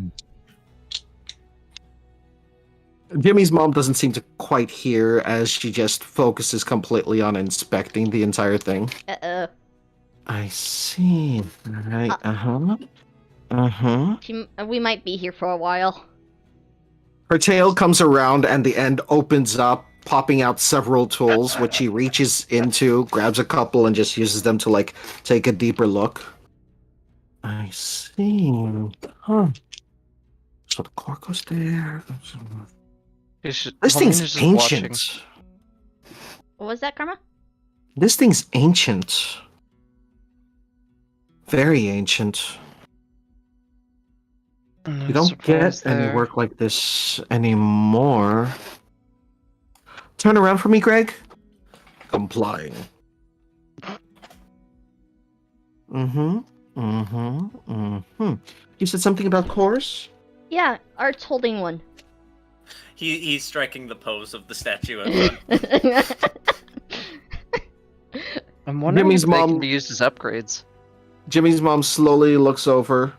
Speaker 2: Jimmy's mom doesn't seem to quite hear, as she just focuses completely on inspecting the entire thing. I see. Right. Uh-huh. Uh-huh.
Speaker 1: We might be here for a while.
Speaker 2: Her tail comes around and the end opens up, popping out several tools, which she reaches into, grabs a couple, and just uses them to, like, take a deeper look. I see. Huh. So the core goes there. This thing's ancient.
Speaker 1: What was that, Karma?
Speaker 2: This thing's ancient. Very ancient. You don't get any work like this anymore. Turn around for me, Greg. Complying. Mm-hmm. Mm-hmm. Mm-hmm. You said something about cores?
Speaker 1: Yeah, Art's holding one.
Speaker 5: He's striking the pose of the statue at front.
Speaker 4: I'm wondering
Speaker 2: Jimmy's
Speaker 4: if they
Speaker 2: mom-
Speaker 4: can be used as upgrades.
Speaker 2: Jimmy's mom slowly looks over,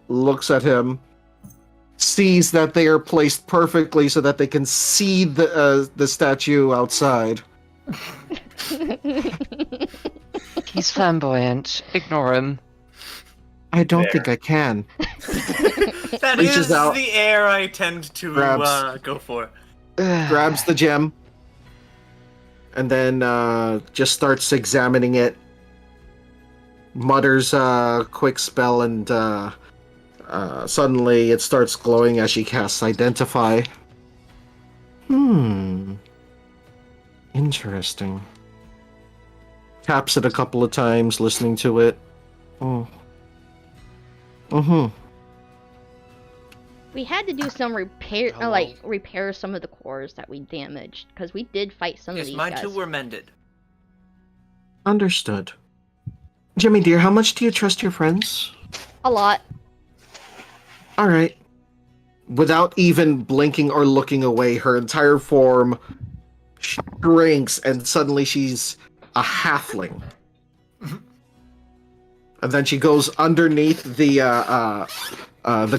Speaker 2: looks at him, sees that they are placed perfectly so that they can see the statue outside.
Speaker 4: He's flamboyant. Ignore him.
Speaker 2: I don't
Speaker 3: There.
Speaker 2: think I can.
Speaker 5: That
Speaker 2: Reaches
Speaker 5: is
Speaker 2: out,
Speaker 5: the air I tend to
Speaker 2: grabs.
Speaker 5: go for.
Speaker 2: Grabs the gem, and then just starts examining it. Mutters a quick spell, and suddenly it starts glowing as she casts Identify. Interesting. Taps it a couple of times, listening to it. Oh. Mm-hmm.
Speaker 1: We had to do some repair, repair some of the cores that we damaged, because we did fight some of
Speaker 5: Yes,
Speaker 1: these
Speaker 5: mine
Speaker 1: guys.
Speaker 5: too were mended.
Speaker 2: Understood. Jimmy dear, how much do you trust your friends?
Speaker 1: A lot.
Speaker 2: All right. Without even blinking or looking away, her entire form shrinks, and suddenly she's a halfling. And then she goes underneath the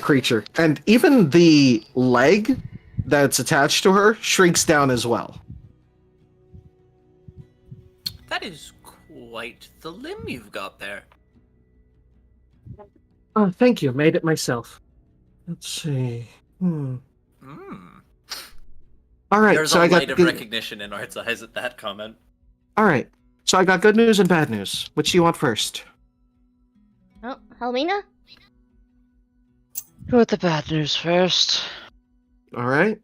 Speaker 2: creature, and even the leg that's attached to her shrinks down as well.
Speaker 5: That is quite the limb you've got there.
Speaker 2: Oh, thank you. Made it myself. Let's see.
Speaker 5: Hmm.
Speaker 2: All right,
Speaker 5: There's
Speaker 2: so
Speaker 5: a
Speaker 2: I got
Speaker 5: light of recognition in Art's eyes at that comment.
Speaker 2: All right, so I got good news and bad news. Which do you want first?
Speaker 1: Oh, Helmina?
Speaker 4: Go with the bad news first.
Speaker 2: All right.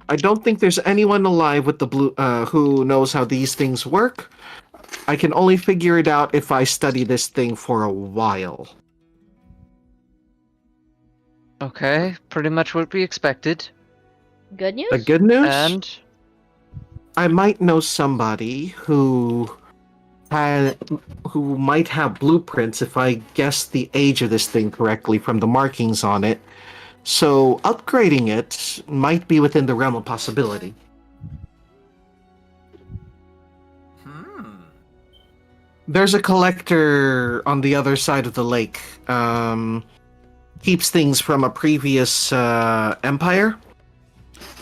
Speaker 2: I don't think there's anyone alive with the blue who knows how these things work. I can only figure it out if I study this thing for a while.
Speaker 4: Okay, pretty much what we expected.
Speaker 1: Good news?
Speaker 2: The good news?
Speaker 4: And
Speaker 2: I might know somebody who might have blueprints if I guess the age of this thing correctly from the markings on it. So upgrading it might be within the realm of possibility. There's a collector on the other side of the lake. Keeps things from a previous empire.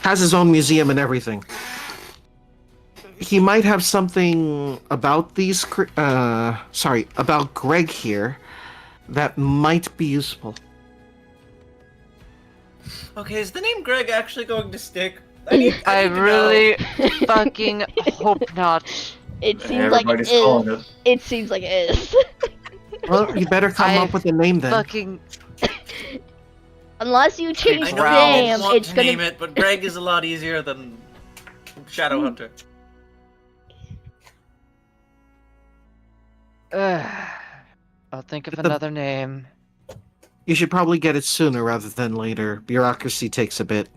Speaker 2: Has his own museum and everything. He might have something about these, about Greg here that might be useful.
Speaker 5: Okay, is the name Greg actually going to stick? I need to know.
Speaker 4: really fucking hope not.
Speaker 1: It seems like it
Speaker 3: Everybody's calling
Speaker 1: is.
Speaker 3: it.
Speaker 1: It seems like it is.
Speaker 2: Well, you better come
Speaker 4: I
Speaker 2: up with a name then.
Speaker 4: Fucking
Speaker 1: Unless you change
Speaker 5: I
Speaker 1: the
Speaker 5: know
Speaker 4: Wow.
Speaker 5: you
Speaker 1: name,
Speaker 5: didn't want
Speaker 1: it's
Speaker 5: to
Speaker 1: gonna.
Speaker 5: name it, but Greg is a lot easier than Shadowhunter.
Speaker 4: I'll think of
Speaker 2: Get the-
Speaker 4: another name.
Speaker 2: You should probably get it sooner rather than later. Bureaucracy takes a bit.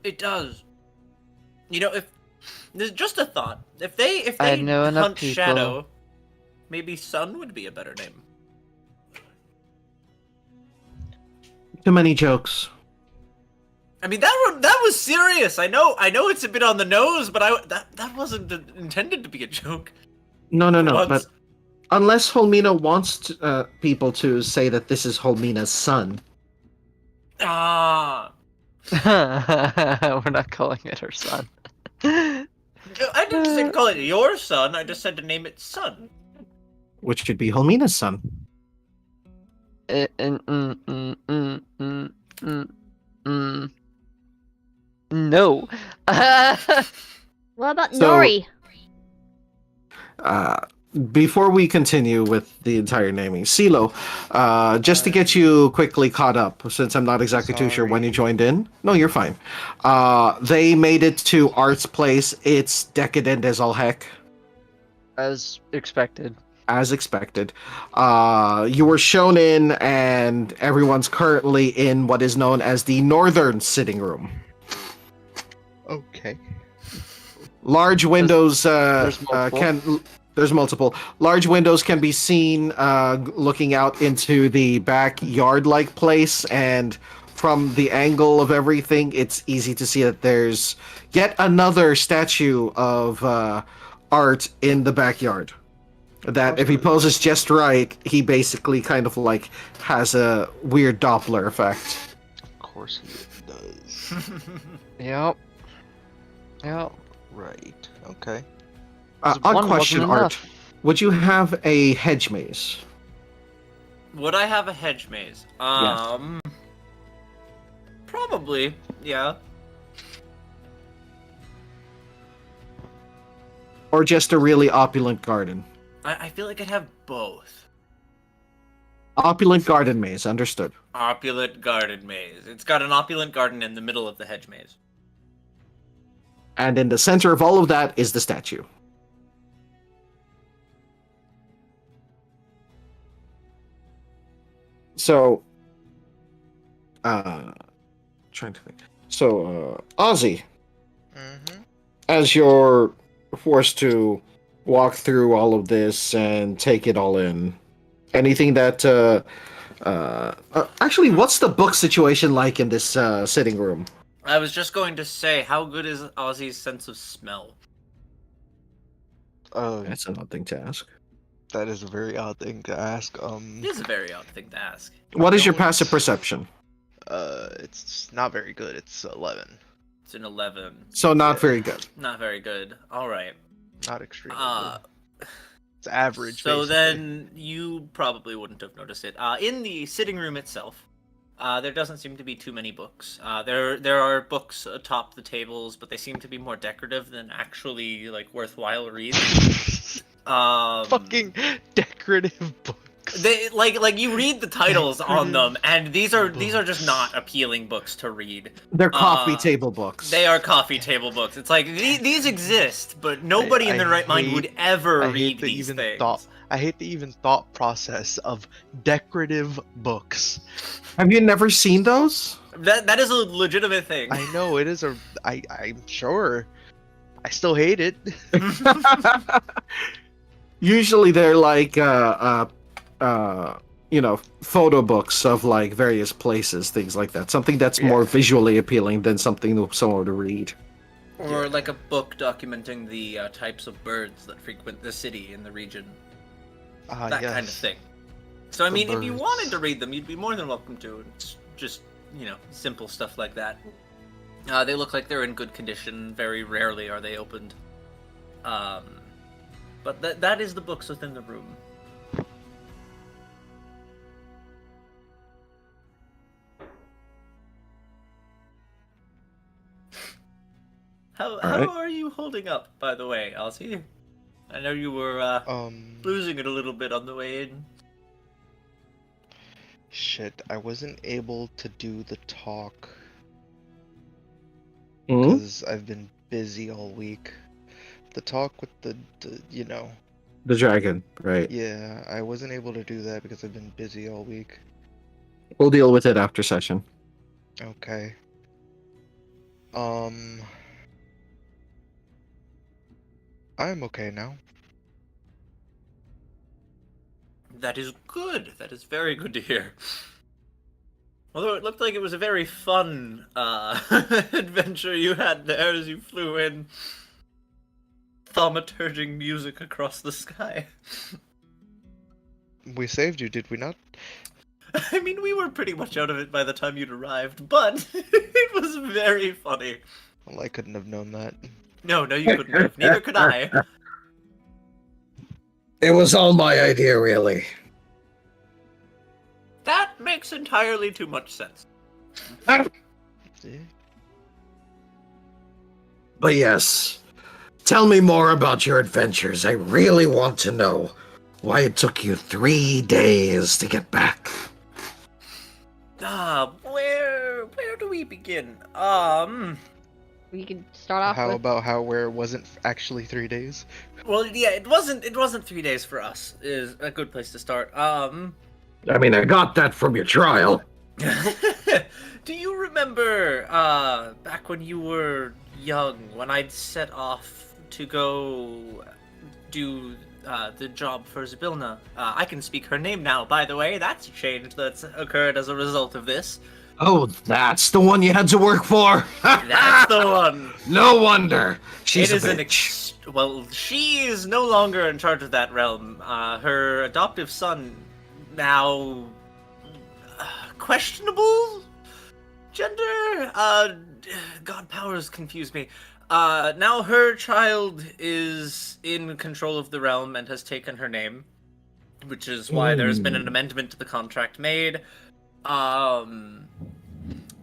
Speaker 5: It does. You know, if there's just a thought, if they
Speaker 4: I know enough
Speaker 5: hunt
Speaker 4: people.
Speaker 5: Shadow, maybe Sun would be a better name.
Speaker 2: Too many jokes.
Speaker 5: I mean that was serious. I know it's a bit on the nose, but that wasn't intended to be a joke.
Speaker 2: No,
Speaker 5: Once.
Speaker 2: but unless Holmina wants people to say that this is Holmina's son.
Speaker 5: Ah,
Speaker 4: We're not calling it her son.
Speaker 5: I didn't say to call it your son. I just said to name it Sun.
Speaker 2: Which should be Holmina's son.
Speaker 4: No.
Speaker 1: What about
Speaker 2: So-
Speaker 1: Nori?
Speaker 2: Before we continue with the entire naming, CeeLo, just to get you quickly caught up, since I'm not exactly too sure when you joined in. No, you're fine. They made it to Art's place. It's decadent as all heck.
Speaker 4: As expected.
Speaker 2: As expected. You were shown in, and everyone's currently in what is known as the Northern Sitting Room.
Speaker 6: Okay.
Speaker 2: Large windows
Speaker 4: there's multiple.
Speaker 2: There's multiple. Large windows can be seen looking out into the backyard-like place, and from the angle of everything, it's easy to see that there's yet another statue of Art in the backyard. That if he poses just right, he basically kind of like has a weird Doppler effect.
Speaker 6: Of course he does.
Speaker 4: Yep. Yep.
Speaker 6: Right. Okay.
Speaker 2: Odd
Speaker 4: One
Speaker 2: question,
Speaker 4: wasn't
Speaker 2: Art.
Speaker 4: enough.
Speaker 2: Would you have a hedge maze?
Speaker 5: Would I have a hedge maze? Probably, yeah.
Speaker 2: Or just a really opulent garden?
Speaker 5: I feel like I'd have both.
Speaker 2: Opulent garden maze, understood.
Speaker 5: Opulent garden maze. It's got an opulent garden in the middle of the hedge maze.
Speaker 2: And in the center of all of that is the statue. So, trying to think. So, Ozzy,
Speaker 6: Mm-hmm.
Speaker 2: as you're forced to walk through all of this and take it all in, anything that actually, what's the book situation like in this sitting room?
Speaker 5: I was just going to say, how good is Ozzy's sense of smell?
Speaker 2: That's an odd thing to ask.
Speaker 6: That is a very odd thing to ask.
Speaker 5: It is a very odd thing to ask.
Speaker 2: What is your
Speaker 6: don't-
Speaker 2: passive perception?
Speaker 6: It's not very good. It's 11.
Speaker 5: It's an 11.
Speaker 2: So not
Speaker 6: Yeah.
Speaker 2: very good.
Speaker 5: Not very good. All right.
Speaker 6: Not extremely
Speaker 5: Uh,
Speaker 6: good. It's average.
Speaker 5: So
Speaker 6: basically.
Speaker 5: then you probably wouldn't have noticed it. In the sitting room itself, there doesn't seem to be too many books. There are books atop the tables, but they seem to be more decorative than actually like worthwhile reads.
Speaker 6: Fucking decorative books.
Speaker 5: They like you read the titles on them, and these are just not appealing books to read.
Speaker 2: They're coffee
Speaker 5: Uh,
Speaker 2: table books.
Speaker 5: They are coffee table books. It's like these exist, but nobody in
Speaker 6: I
Speaker 5: their right mind
Speaker 6: hate-
Speaker 5: would ever
Speaker 6: I
Speaker 5: read
Speaker 6: hate the
Speaker 5: these
Speaker 6: even
Speaker 5: things.
Speaker 6: thought. I hate the even thought process of decorative books.
Speaker 2: Have you never seen those?
Speaker 5: That is a legitimate thing.
Speaker 6: I know it is a. I'm sure. I still hate it.
Speaker 2: Usually they're like photo books of like various places, things like that. Something that's more visually appealing than something someone to read.
Speaker 5: Or like a book documenting the types of birds that frequent the city in the region. That
Speaker 6: Yes.
Speaker 5: kind of thing. So I
Speaker 6: The
Speaker 5: mean, if you
Speaker 6: birds.
Speaker 5: wanted to read them, you'd be more than welcome to. It's just, simple stuff like that. They look like they're in good condition. Very rarely are they opened. But that is the books within the room. How
Speaker 2: Alright.
Speaker 5: are you holding up, by the way, Ozzy? I know you were losing it a little bit on the way in.
Speaker 6: Shit, I wasn't able to do the talk
Speaker 2: Hmm?
Speaker 6: because I've been busy all week. The talk with the
Speaker 2: The dragon, right?
Speaker 6: yeah, I wasn't able to do that because I've been busy all week.
Speaker 2: We'll deal with it after session.
Speaker 6: Okay. I'm okay now.
Speaker 5: That is good. That is very good to hear. Although it looked like it was a very fun adventure you had there as you flew in, thaumaturging music across the sky.
Speaker 6: We saved you, did we not?
Speaker 5: I mean, we were pretty much out of it by the time you'd arrived, but it was very funny.
Speaker 6: Well, I couldn't have known that.
Speaker 5: No, you couldn't have. Neither could I.
Speaker 2: It was all my idea, really.
Speaker 5: That makes entirely too much sense.
Speaker 6: Yeah.
Speaker 2: But yes, tell me more about your adventures. I really want to know why it took you 3 days to get back.
Speaker 5: Where do we begin?
Speaker 1: We can start off
Speaker 6: How
Speaker 1: with.
Speaker 6: about where it wasn't actually 3 days?
Speaker 5: Well, yeah, it wasn't 3 days for us. Is a good place to start.
Speaker 2: I mean, I got that from your trial.
Speaker 5: Do you remember back when you were young, when I'd set off to go do the job for Zabilna? I can speak her name now, by the way. That's a change that's occurred as a result of this.
Speaker 2: Oh, that's the one you had to work for?
Speaker 5: That's the one.
Speaker 2: No wonder. She's
Speaker 5: It is
Speaker 2: a
Speaker 5: an
Speaker 2: bitch.
Speaker 5: well, she is no longer in charge of that realm. Her adoptive son, now questionable gender. God powers confuse me. Now her child is in control of the realm and has taken her name, which is why there's been an amendment to the contract made.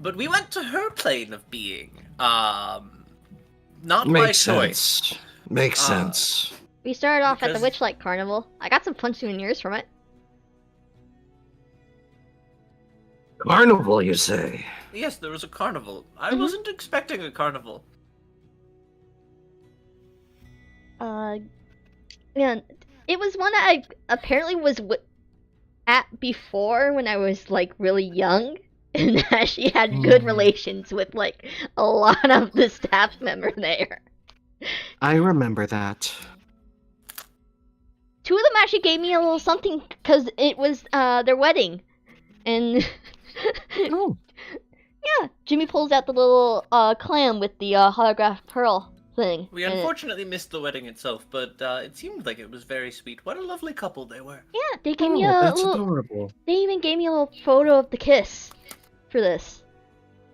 Speaker 5: But we went to her plane of being. Not by
Speaker 2: Makes
Speaker 5: choice.
Speaker 2: sense. Makes sense.
Speaker 1: We started off at the
Speaker 5: because-
Speaker 1: Witchlight Carnival. I got some fun souvenirs from it.
Speaker 2: Carnival, you say?
Speaker 5: Yes, there was a carnival. I
Speaker 1: Mhm.
Speaker 5: wasn't expecting a carnival.
Speaker 1: Yeah, it was one I apparently was at before when I was like really young, and that she had good relations with like a lot of the staff member there.
Speaker 2: I remember that.
Speaker 1: Two of them actually gave me a little something because it was their wedding, and
Speaker 2: Oh.
Speaker 1: yeah, Jimmy pulls out the little clam with the holograph pearl thing.
Speaker 5: We
Speaker 1: and
Speaker 5: unfortunately missed the wedding itself, but it seemed like it was very sweet. What a lovely couple they were.
Speaker 1: yeah, they gave me
Speaker 2: Oh,
Speaker 1: a
Speaker 2: that's
Speaker 1: little.
Speaker 2: adorable.
Speaker 1: They even gave me a little photo of the kiss for this.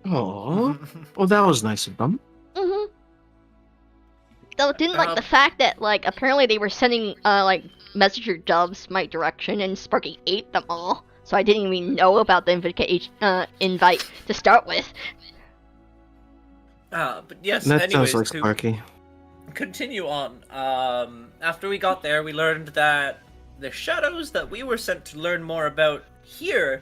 Speaker 2: Oh, well, that was nice of them.
Speaker 1: Mhm. Though didn't like the fact that like apparently they were sending like messenger doves my direction and Sparky ate them all, so I didn't even know about the invite to start with.
Speaker 5: But yes,
Speaker 2: That
Speaker 5: anyways,
Speaker 2: sounds like
Speaker 5: to
Speaker 2: Sparky.
Speaker 5: continue on. After we got there, we learned that the shadows that we were sent to learn more about here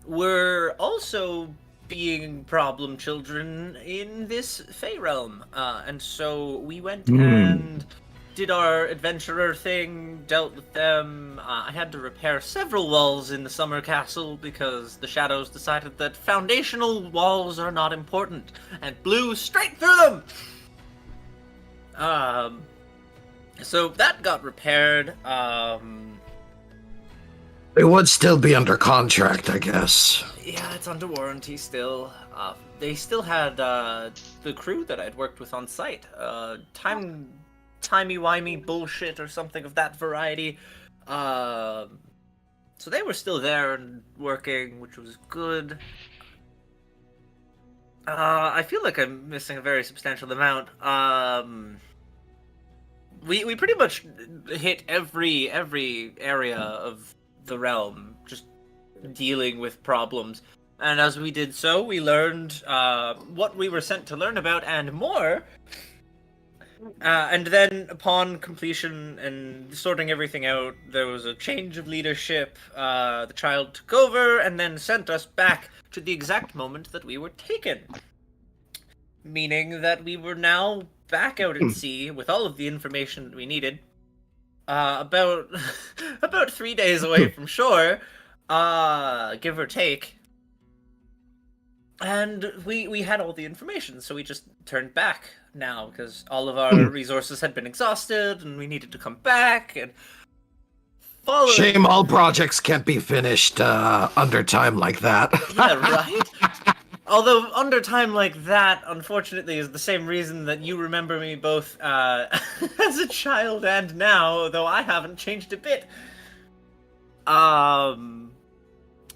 Speaker 5: were also being problem children in this Fey realm. And so we went and did our adventurer thing, dealt with them. I had to repair several walls in the summer castle because the shadows decided that foundational walls are not important and blew straight through them. So that got repaired.
Speaker 2: It would still be under contract, I guess.
Speaker 5: Yeah, it's under warranty still. They still had the crew that I'd worked with on site. Timey-wimey bullshit or something of that variety. So they were still there and working, which was good. I feel like I'm missing a very substantial amount. We pretty much hit every area of the realm, just dealing with problems. And as we did so, we learned what we were sent to learn about and more. And then, upon completion and sorting everything out, there was a change of leadership. The child took over and then sent us back to the exact moment that we were taken. Meaning that we were now back out at sea with all of the information that we needed. About 3 days away from shore, give or take. And we had all the information, so we just turned back now because all of our resources had been exhausted, and we needed to come back and follow.
Speaker 2: Shame all projects can't be finished under time like that.
Speaker 5: Yeah, right. Although under time like that, unfortunately, is the same reason that you remember me both as a child and now, though I haven't changed a bit.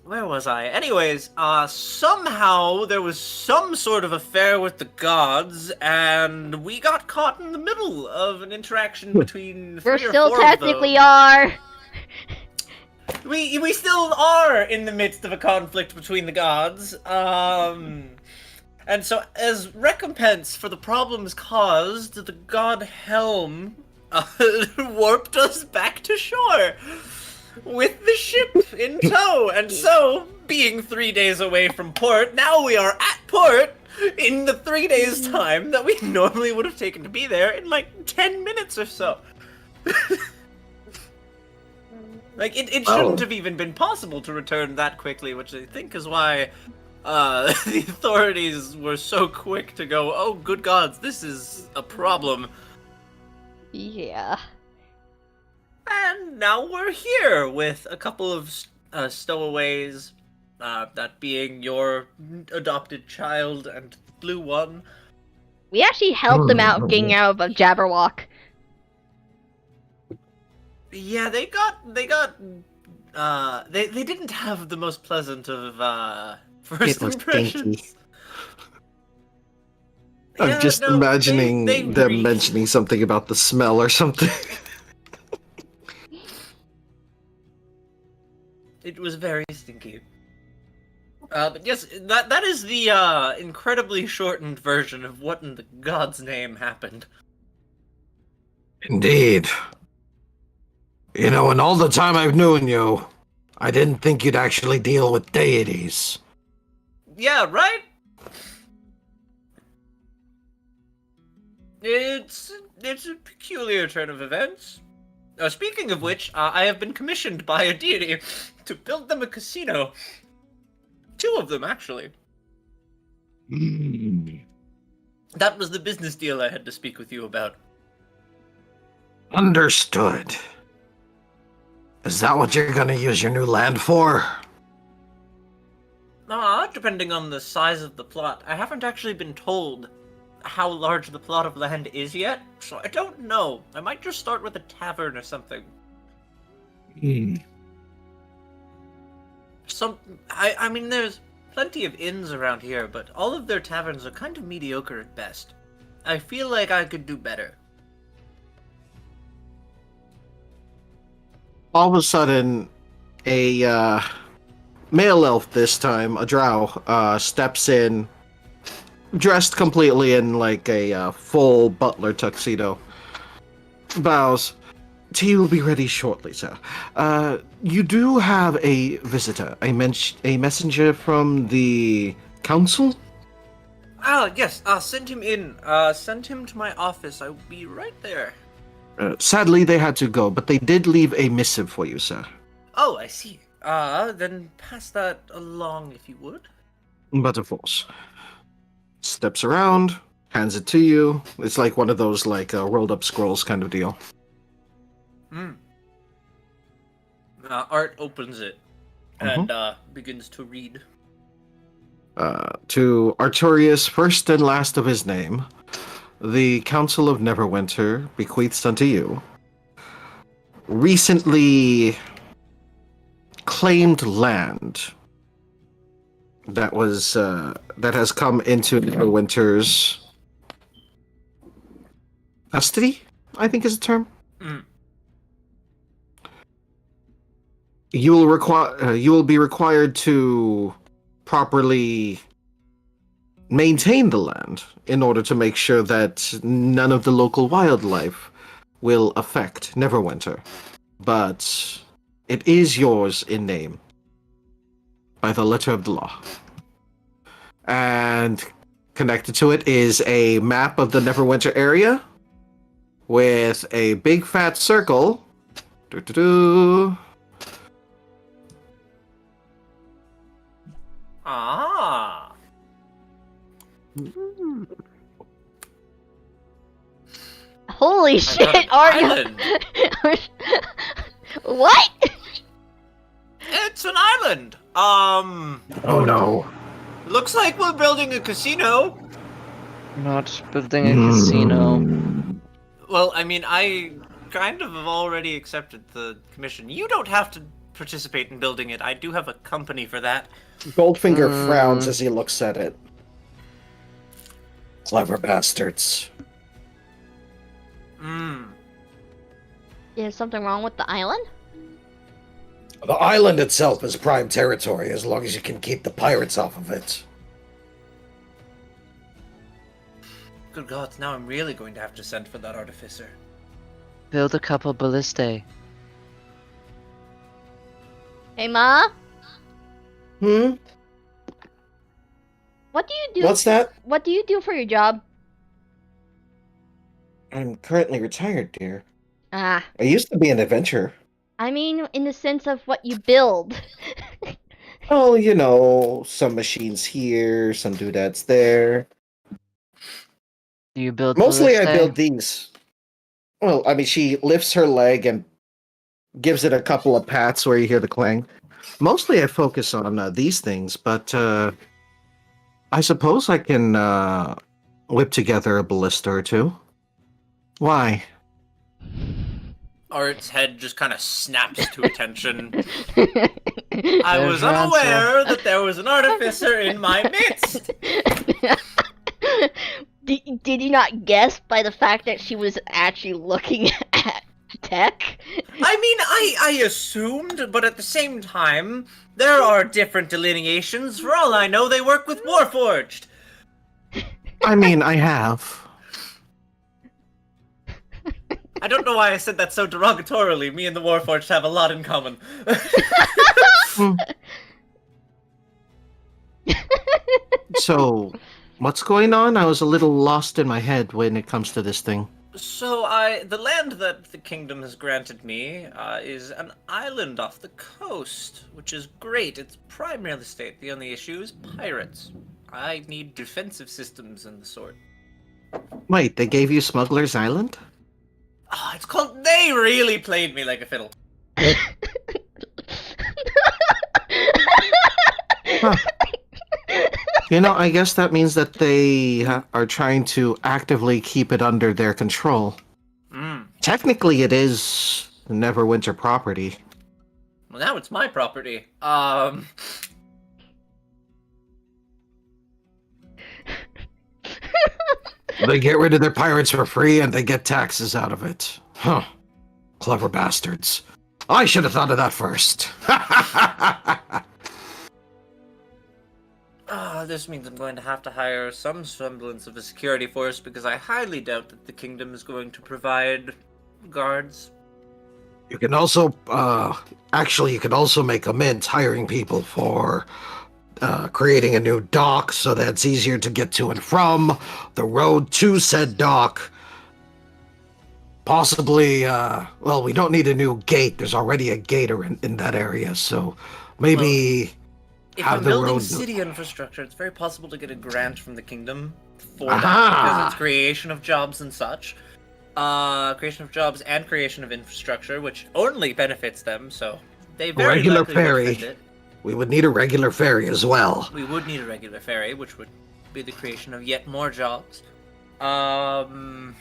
Speaker 5: Where was I? Anyways, somehow there was some sort of affair with the gods, and we got caught in the middle of an interaction between
Speaker 1: We
Speaker 5: three or
Speaker 1: still
Speaker 5: four
Speaker 1: technically
Speaker 5: of them.
Speaker 1: are.
Speaker 5: We still are in the midst of a conflict between the gods. And so as recompense for the problems caused, the god Helm warped us back to shore with the ship in tow. And so, being 3 days away from port, now we are at port in the 3 days time that we normally would have taken to be there in like 10 minutes or so. Like, it shouldn't have even been possible to return that quickly, which I think is why the authorities were so quick to go, oh, good gods, this is a problem.
Speaker 1: Yeah.
Speaker 5: And now we're here with a couple of stowaways, that being your adopted child and blue one.
Speaker 1: We actually helped them out getting out of a Jabberwock.
Speaker 5: Yeah, they didn't have the most pleasant of first
Speaker 2: It was
Speaker 5: impressions.
Speaker 2: stinky. I'm just imagining
Speaker 5: they
Speaker 2: them
Speaker 5: reeked.
Speaker 2: mentioning something about the smell or something.
Speaker 5: It was very stinky. But yes, that is the incredibly shortened version of what in the god's name happened.
Speaker 2: Indeed. You know, in all the time I've known you, I didn't think you'd actually deal with deities.
Speaker 5: Yeah, right? It's a peculiar turn of events. Speaking of which, I have been commissioned by a deity to build them a casino. 2 of them, actually. That was the business deal I had to speak with you about.
Speaker 2: Understood. Is that what you're gonna use your new land for?
Speaker 5: Depending on the size of the plot. I haven't actually been told how large the plot of land is yet, so I don't know. I might just start with a tavern or something. I mean, there's plenty of inns around here, but all of their taverns are kind of mediocre at best. I feel like I could do better.
Speaker 2: All of a sudden, a male elf this time, a drow, steps in, dressed completely in like a full butler tuxedo. Bows. Tea will be ready shortly, sir. You do have a visitor, a messenger from the council?
Speaker 5: Yes, send him in. Send him to my office. I'll be right there.
Speaker 2: Sadly, they had to go, but they did leave a missive for you, sir.
Speaker 5: Oh, I see. Then pass that along if you would.
Speaker 2: But of course. Steps around, hands it to you. It's like one of those, like, rolled up scrolls kind of deal.
Speaker 5: Art opens it and begins to read.
Speaker 2: To Artorius, first and last of his name, the Council of Neverwinter bequeaths unto you recently claimed land that was that has come into Neverwinter's custody, I think is the term. You will be required to properly maintain the land in order to make sure that none of the local wildlife will affect Neverwinter. But it is yours in name by the letter of the law. And connected to it is a map of the Neverwinter area with a big fat circle. Doo-doo-doo.
Speaker 1: Holy shit, Arya! What?
Speaker 5: It's an island.
Speaker 2: Oh no.
Speaker 5: Looks like we're building a casino.
Speaker 4: Not building a casino.
Speaker 5: Well, I mean, I kind of have already accepted the commission. You don't have to participate in building it. I do have a company for that.
Speaker 2: Goldfinger frowns as he looks at it. Clever bastards.
Speaker 1: Is something wrong with the island?
Speaker 7: The island itself is prime territory as long as you can keep the pirates off of it.
Speaker 5: Good God, now I'm really going to have to send for that artificer.
Speaker 4: Build a couple ballistae.
Speaker 1: Hey, Ma?
Speaker 2: Hmm?
Speaker 1: What do you do?
Speaker 2: What's that?
Speaker 1: What do you do for your job?
Speaker 2: I'm currently retired, dear.
Speaker 1: Ah,
Speaker 2: I used to be an adventurer.
Speaker 1: I mean, in the sense of what you build.
Speaker 2: Oh, you know, some machines here, some doodads there.
Speaker 4: Do you build
Speaker 2: Mostly I
Speaker 4: ballistae?
Speaker 2: build these. Well, I mean, she lifts her leg and gives it a couple of pats where you hear the clang. Mostly I focus on these things, but I suppose I can whip together a ballista or two. Why?
Speaker 5: Art's head just kind of snaps to attention. I
Speaker 4: There's
Speaker 5: was
Speaker 4: your
Speaker 5: unaware that there was an artificer in my midst.
Speaker 1: Did you not guess by the fact that she was actually looking at tech?
Speaker 5: I mean, I assumed, but at the same time, there are different delineations. For all I know, they work with Warforged.
Speaker 2: I mean, I have.
Speaker 5: I don't know why I said that so derogatorily. Me and the Warforged have a lot in common.
Speaker 2: So, what's going on? I was a little lost in my head when it comes to this thing.
Speaker 5: So the land that the kingdom has granted me is an island off the coast, which is great. It's prime real estate. The only issue is pirates. I need defensive systems and the sort.
Speaker 2: Wait, they gave you Smuggler's Island?
Speaker 5: Oh, it's called. They really played me like a fiddle.
Speaker 2: Huh. You know, I guess that means that they are trying to actively keep it under their control. Technically, it is Neverwinter property.
Speaker 5: Well, now it's my property.
Speaker 7: They get rid of their pirates for free and they get taxes out of it. Huh. Clever bastards. I should have thought of that first.
Speaker 5: This means I'm going to have to hire some semblance of a security force because I highly doubt that the kingdom is going to provide guards.
Speaker 7: You can also, actually, you can also make a mint hiring people for creating a new dock so that it's easier to get to and from, the road to said dock. Possibly, well, we don't need a new gate. There's already a gator in that area, so maybe
Speaker 5: If
Speaker 7: have
Speaker 5: I'm
Speaker 7: the
Speaker 5: building
Speaker 7: road.
Speaker 5: city infrastructure, it's very possible to get a grant from the kingdom for that because it's creation of jobs and such. Creation of jobs and creation of infrastructure, which only benefits them, so they very
Speaker 7: Regular
Speaker 5: likely would
Speaker 7: ferry.
Speaker 5: defend it.
Speaker 7: We would need a regular ferry as well.
Speaker 5: We would need a regular ferry, which would be the creation of yet more jobs.
Speaker 7: I'll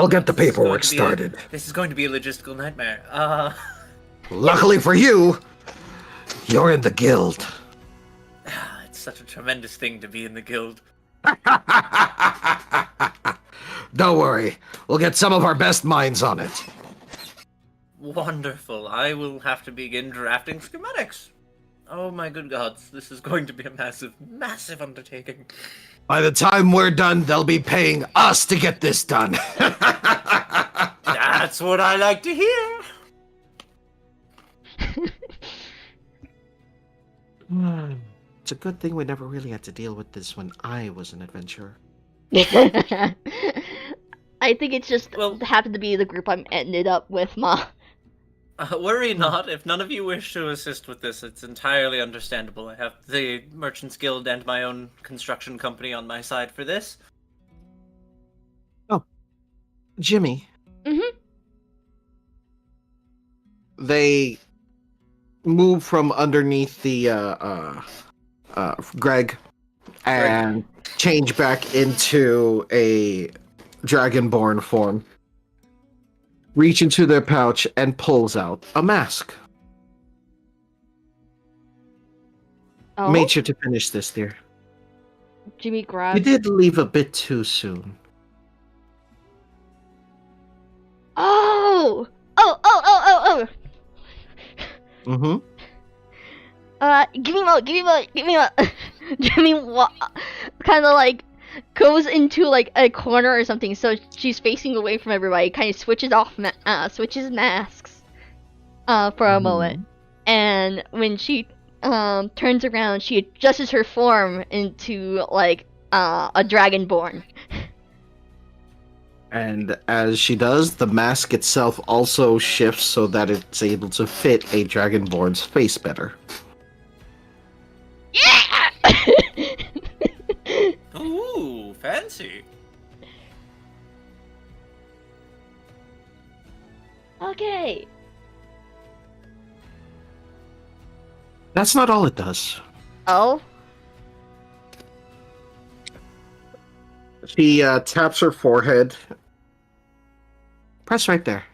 Speaker 7: get the
Speaker 5: This is going
Speaker 7: paperwork
Speaker 5: to be
Speaker 7: started.
Speaker 5: This is going to be a logistical nightmare.
Speaker 7: Luckily for you, you're in the guild.
Speaker 5: It's such a tremendous thing to be in the guild.
Speaker 7: Don't worry, we'll get some of our best minds on it.
Speaker 5: Wonderful. I will have to begin drafting schematics. Oh my good gods, this is going to be a massive, massive undertaking.
Speaker 7: By the time we're done, they'll be paying us to get this done.
Speaker 5: That's what I like to hear.
Speaker 2: It's a good thing we never really had to deal with this when I was an adventurer.
Speaker 1: I think it's just
Speaker 5: Well-
Speaker 1: happened to be the group I'm ended up with, Ma.
Speaker 5: Worry not. If none of you wish to assist with this, it's entirely understandable. I have the Merchants Guild and my own construction company on my side for this.
Speaker 2: Jimmy.
Speaker 1: Mhm.
Speaker 2: They move from underneath the Greg and change back into a dragonborn form. Reach into their pouch and pulls out a mask.
Speaker 1: Oh,
Speaker 2: Made sure to finish this, dear.
Speaker 1: Jimmy
Speaker 2: You
Speaker 1: grabs.
Speaker 2: did leave a bit too soon.
Speaker 1: Oh!
Speaker 2: Mm-hmm.
Speaker 1: Give me more. Jimmy kind of like goes into like a corner or something, so she's facing away from everybody. Kind of switches switches masks, for a moment, and when she turns around, she adjusts her form into like a dragonborn.
Speaker 2: And as she does, the mask itself also shifts so that it's able to fit a dragonborn's face better.
Speaker 1: Yeah!
Speaker 5: Ooh, fancy.
Speaker 1: Okay.
Speaker 2: That's not all it does.
Speaker 1: Oh.
Speaker 2: She taps her forehead. Press right there.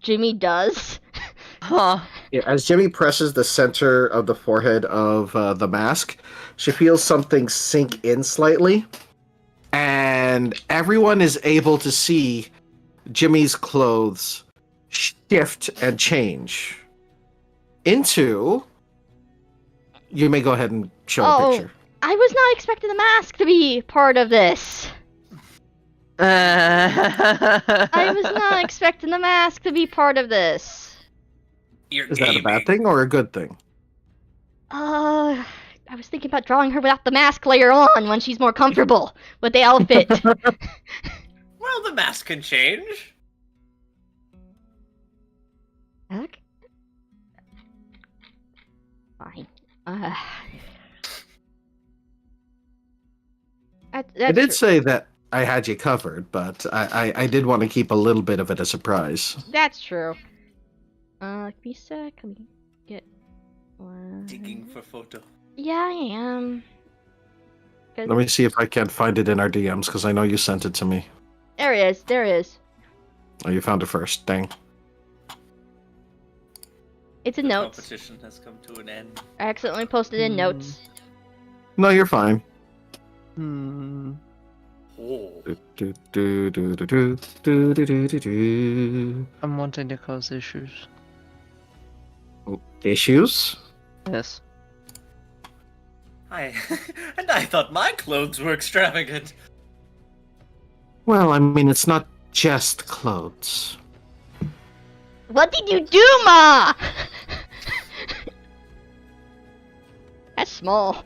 Speaker 1: Jimmy does.
Speaker 4: Huh.
Speaker 2: Yeah, as Jimmy presses the center of the forehead of the mask, she feels something sink in slightly. And everyone is able to see Jimmy's clothes shift and change into... You may go ahead and show a picture.
Speaker 1: I was not expecting the mask to be part of this. I was not expecting the mask to be part of this.
Speaker 5: You're
Speaker 2: Is that a
Speaker 5: gaming.
Speaker 2: bad thing or a good thing?
Speaker 1: I I was thinking about drawing her without the mask later on when she's more comfortable with the outfit.
Speaker 5: Well, the mask can change.
Speaker 1: Okay. Fine.
Speaker 2: I did say that I had you covered, but I did want to keep a little bit of it a surprise.
Speaker 1: That's true. Give me a sec. Let me get one.
Speaker 5: Digging for photo.
Speaker 1: Yeah, I am.
Speaker 2: Let me see if I can find it in our DMs, because I know you sent it to me.
Speaker 1: There it is. There it is.
Speaker 2: Oh, you found it first. Dang.
Speaker 1: It's in notes.
Speaker 5: Competition has come to an end.
Speaker 1: I accidentally posted in notes.
Speaker 2: No, you're fine.
Speaker 4: Hmm.
Speaker 5: Oh.
Speaker 4: I'm wanting to cause issues.
Speaker 2: Issues?
Speaker 4: Yes.
Speaker 5: And I thought my clothes were extravagant.
Speaker 2: Well, I mean, it's not just clothes.
Speaker 1: What did you do, Ma? That's small.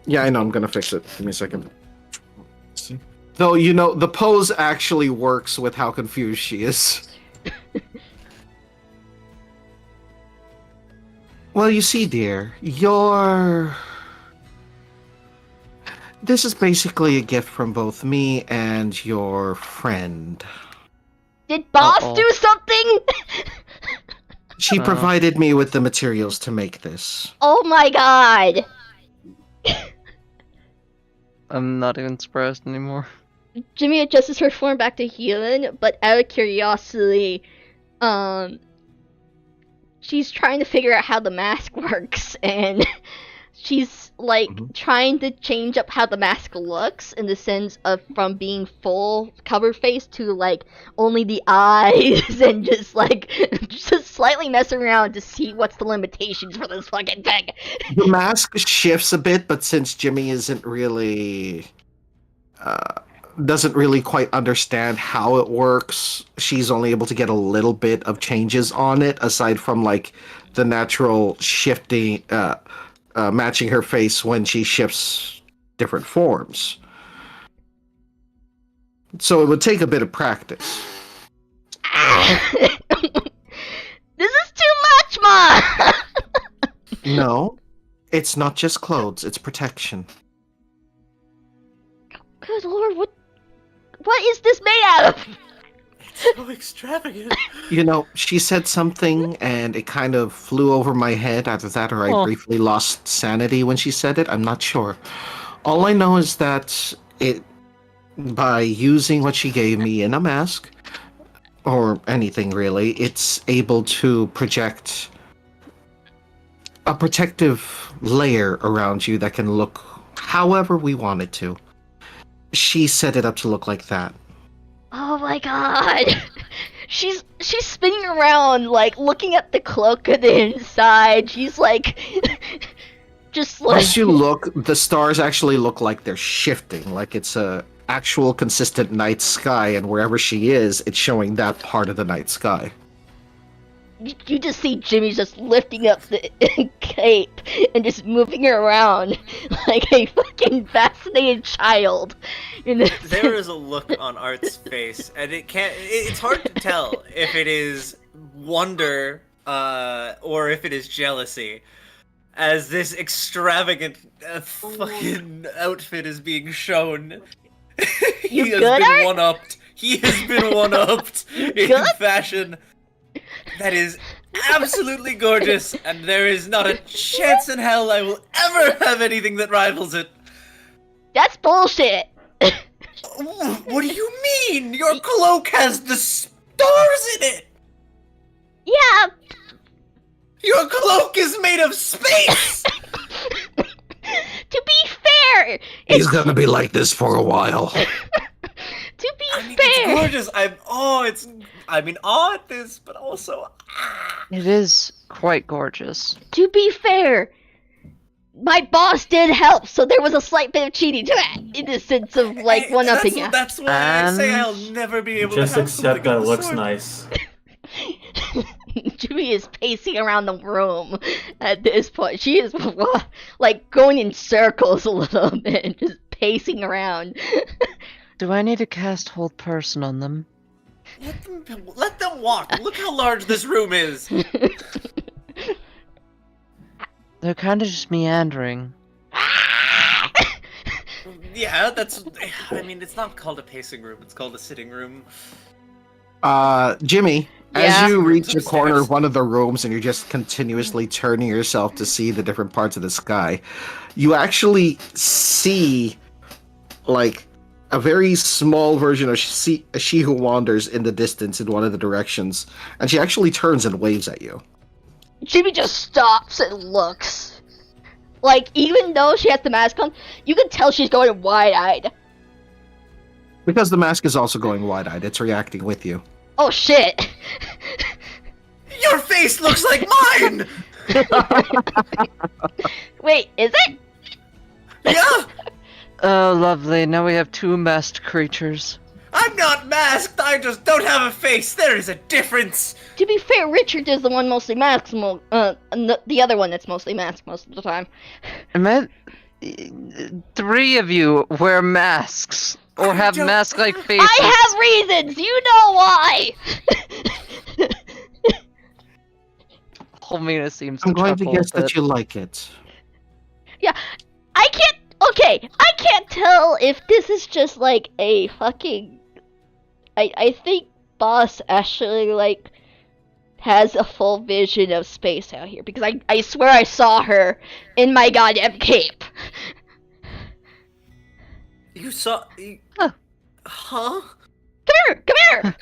Speaker 2: Yeah, I know. I'm gonna fix it. Give me a second. See? Though, you know, the pose actually works with how confused she is. Well, you see, dear, this is basically a gift from both me and your friend.
Speaker 1: Did Boss
Speaker 4: Uh-oh.
Speaker 1: do something?
Speaker 2: She provided me with the materials to make this.
Speaker 1: Oh my god.
Speaker 4: I'm not even surprised anymore.
Speaker 1: Jimmy adjusts her form back to human, but out of curiosity, she's trying to figure out how the mask works, and she's like trying to change up how the mask looks in the sense of from being full cover face to like only the eyes and just like just slightly messing around to see what's the limitations for this fucking thing.
Speaker 2: The mask shifts a bit, but since Jimmy isn't really doesn't really quite understand how it works, she's only able to get a little bit of changes on it aside from like the natural shifting matching her face when she shifts different forms. So it would take a bit of practice.
Speaker 1: This is too much, Ma.
Speaker 2: No, it's not just clothes, it's protection.
Speaker 1: Good lord, what is this made out of?
Speaker 5: So extravagant.
Speaker 2: You know, she said something and it kind of flew over my head. Either that or I briefly lost sanity when she said it. I'm not sure. All I know is that by using what she gave me in a mask, or anything really, it's able to project a protective layer around you that can look however we want it to. She set it up to look like that.
Speaker 1: Oh my god. She's spinning around, like, looking at the cloak on the inside. She's like, just like...
Speaker 2: As you look, the stars actually look like they're shifting, like it's a actual consistent night sky, and wherever she is, it's showing that part of the night sky.
Speaker 1: You just see Jimmy just lifting up the cape and just moving her around like a fucking fascinated child.
Speaker 5: There is a look on Art's face, and it's hard to tell if it is wonder or if it is jealousy, as this extravagant fucking outfit is being shown. He has been one-upped. He has been one-upped in fashion. That is absolutely gorgeous, and there is not a chance in hell I will ever have anything that rivals it.
Speaker 1: That's bullshit.
Speaker 5: What do you mean? Your cloak has the stars in it!
Speaker 1: Yeah.
Speaker 5: Your cloak is made of space!
Speaker 1: To be fair,
Speaker 7: He's gonna be like this for a while.
Speaker 1: To be fair,
Speaker 5: it's gorgeous. I'm in awe at this, but also
Speaker 4: It is quite gorgeous.
Speaker 1: To be fair, my boss did help, so there was a slight bit of cheating to that, in the sense of like one-upping you.
Speaker 5: That's why I say I'll never be able
Speaker 3: Just
Speaker 5: to have
Speaker 3: accept
Speaker 5: something
Speaker 3: that
Speaker 5: of
Speaker 3: it
Speaker 5: the
Speaker 3: looks
Speaker 5: sort.
Speaker 3: nice.
Speaker 1: Jimmy is pacing around the room at this point. She is like going in circles a little bit, just pacing around.
Speaker 4: Do I need to cast Hold Person on them?
Speaker 5: Let them walk. Look how large this room is.
Speaker 4: They're kind of just meandering.
Speaker 5: Yeah, that's. I mean, it's not called a pacing room. It's called a sitting room.
Speaker 2: Jimmy,
Speaker 1: Yeah?
Speaker 2: as you reach the
Speaker 5: Upstairs.
Speaker 2: corner of one of the rooms and you're just continuously turning yourself to see the different parts of the sky, you actually see, like, a very small version of she who wanders in the distance in one of the directions, and she actually turns and waves at you.
Speaker 1: Jimmy just stops and looks. Like, even though she has the mask on, you can tell she's going wide-eyed.
Speaker 2: Because the mask is also going wide-eyed, it's reacting with you.
Speaker 1: Oh shit!
Speaker 5: Your face looks like mine.
Speaker 1: Wait, is it?
Speaker 5: Yeah,
Speaker 4: Oh, lovely. Now we have two masked creatures.
Speaker 5: I'm not masked. I just don't have a face. There is a difference.
Speaker 1: To be fair, Richard is the one mostly masked, the other one that's mostly masked most of the time.
Speaker 4: Three of you wear masks. Or
Speaker 5: I
Speaker 4: have
Speaker 5: don't-
Speaker 4: mask-like faces.
Speaker 1: I have reasons! You know why!
Speaker 4: Homina seems to
Speaker 2: I'm going to
Speaker 4: chuckle
Speaker 2: guess
Speaker 4: a bit.
Speaker 2: that you like it.
Speaker 1: I can't. Okay, I can't tell if this is just like a fucking. I think Boss actually like has a full vision of space out here because I swear I saw her in my goddamn cape.
Speaker 5: You saw?
Speaker 4: Huh.
Speaker 5: Huh?
Speaker 1: Come here!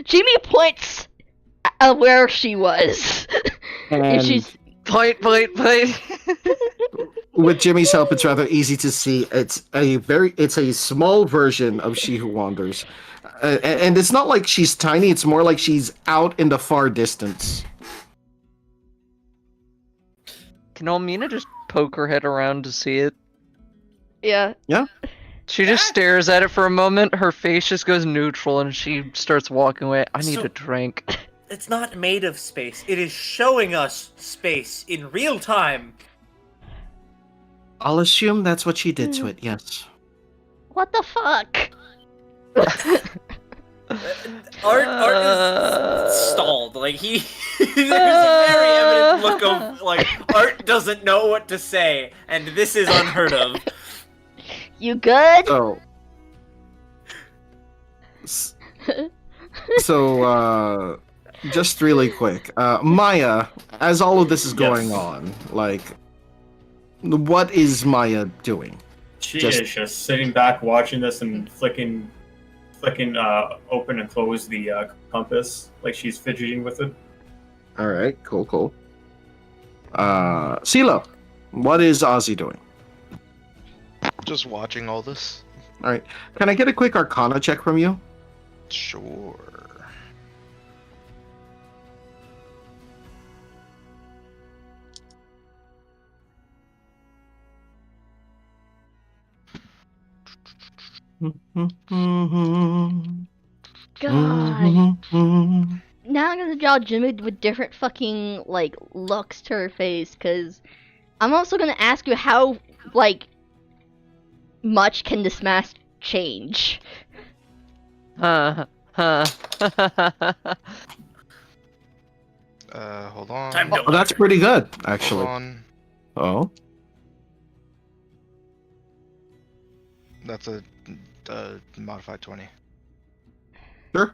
Speaker 1: Jimmy points at where she was.
Speaker 2: And
Speaker 1: If she's
Speaker 4: Point.
Speaker 2: with Jimmy's help, it's rather easy to see. It's a small version of She Who Wanders, and it's not like she's tiny. It's more like she's out in the far distance.
Speaker 4: Can Omina just poke her head around to see it?
Speaker 1: yeah.
Speaker 4: She just stares at it for a moment, her face just goes neutral, and she starts walking away. I need
Speaker 5: So-
Speaker 4: a drink.
Speaker 5: It's not made of space. It is showing us space in real time.
Speaker 2: I'll assume that's what she did to it. Yes.
Speaker 1: What the fuck?
Speaker 5: Art is stalled. Like there's a very evident look of like Art doesn't know what to say, and this is unheard of.
Speaker 1: You good?
Speaker 2: So. So, just really quick, Maya, as all of this is going
Speaker 3: Yes.
Speaker 2: on, like, what is Maya doing?
Speaker 3: She
Speaker 2: Just-
Speaker 3: is just sitting back watching this and flicking open and close the compass like she's fidgeting with it.
Speaker 2: All right, cool. CeeLo, what is Ozzy doing?
Speaker 6: Just watching all this.
Speaker 2: All right, can I get a quick Arcana check from you?
Speaker 6: Sure.
Speaker 1: God. Now I'm gonna draw Jimmy with different fucking like looks to her face, cause I'm also gonna ask you how like much can this mask change?
Speaker 4: Huh.
Speaker 6: Hold on.
Speaker 5: Time to
Speaker 2: Oh, that's pretty good,
Speaker 6: Hold
Speaker 2: actually.
Speaker 6: on.
Speaker 2: Oh,
Speaker 6: That's a modified 20.
Speaker 2: sure.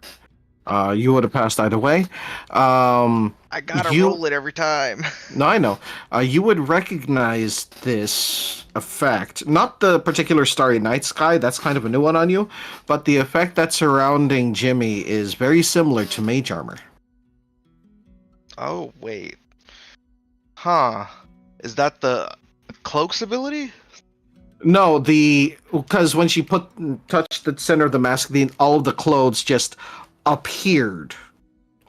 Speaker 2: You would have passed either way.
Speaker 6: I gotta
Speaker 2: You-
Speaker 6: roll it every time.
Speaker 2: No, I know. You would recognize this effect. Not the particular Starry Night Sky, that's kind of a new one on you, but the effect that's surrounding Jimmy is very similar to Mage Armor.
Speaker 6: Oh, wait. Huh. Is that the cloak's ability?
Speaker 2: No, because when she touched the center of the mask, all of the clothes just appeared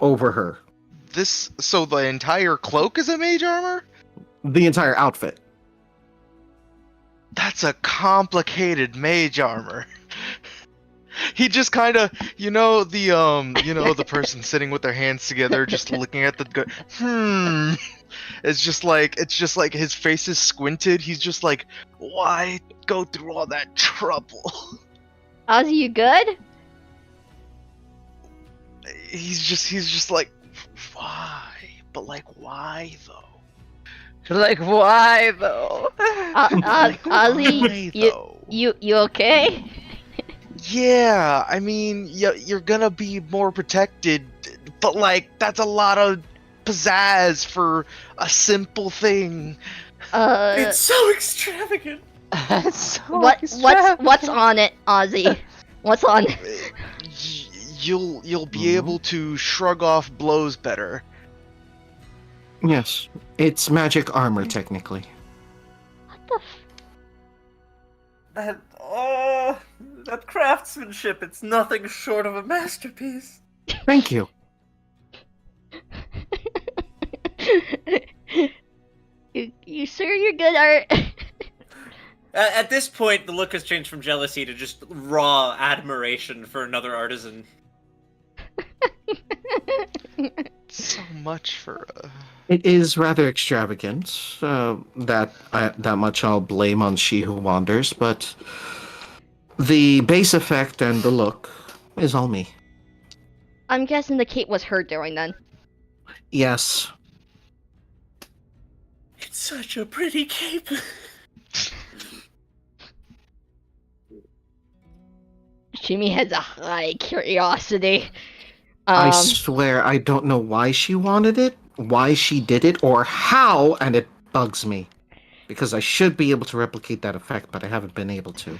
Speaker 2: over her.
Speaker 6: So the entire cloak is a mage armor?
Speaker 2: The entire outfit.
Speaker 6: That's a complicated mage armor. he just kind of, the person sitting with their hands together, just looking at the It's just like his face is squinted. He's just like, why go through all that trouble?
Speaker 1: Ozzy, you good?
Speaker 6: He's just like, why? But like, why though?
Speaker 4: Like, why though?
Speaker 6: Like,
Speaker 1: Ozzy,
Speaker 6: why, though?
Speaker 1: you okay?
Speaker 6: Yeah, I mean, you're gonna be more protected, but like, that's a lot of pizzazz for a simple thing.
Speaker 5: It's so extravagant.
Speaker 1: What's on it, Ozzy? What's on it?
Speaker 6: You'll be able to shrug off blows better.
Speaker 2: Yes, it's magic armor technically.
Speaker 1: What the
Speaker 5: That craftsmanship, it's nothing short of a masterpiece.
Speaker 2: Thank you.
Speaker 1: You sure you're good, Art?
Speaker 5: At this point, the look has changed from jealousy to just raw admiration for another artisan.
Speaker 6: So much for
Speaker 2: It is rather extravagant. That much I'll blame on She Who Wanders, but the base effect and the look is all me.
Speaker 1: I'm guessing the cape was her doing then.
Speaker 2: Yes.
Speaker 5: It's such a pretty cape.
Speaker 1: Jimmy has a high curiosity.
Speaker 2: I swear I don't know why she wanted it, why she did it, or how, and it bugs me. Because I should be able to replicate that effect, but I haven't been able to.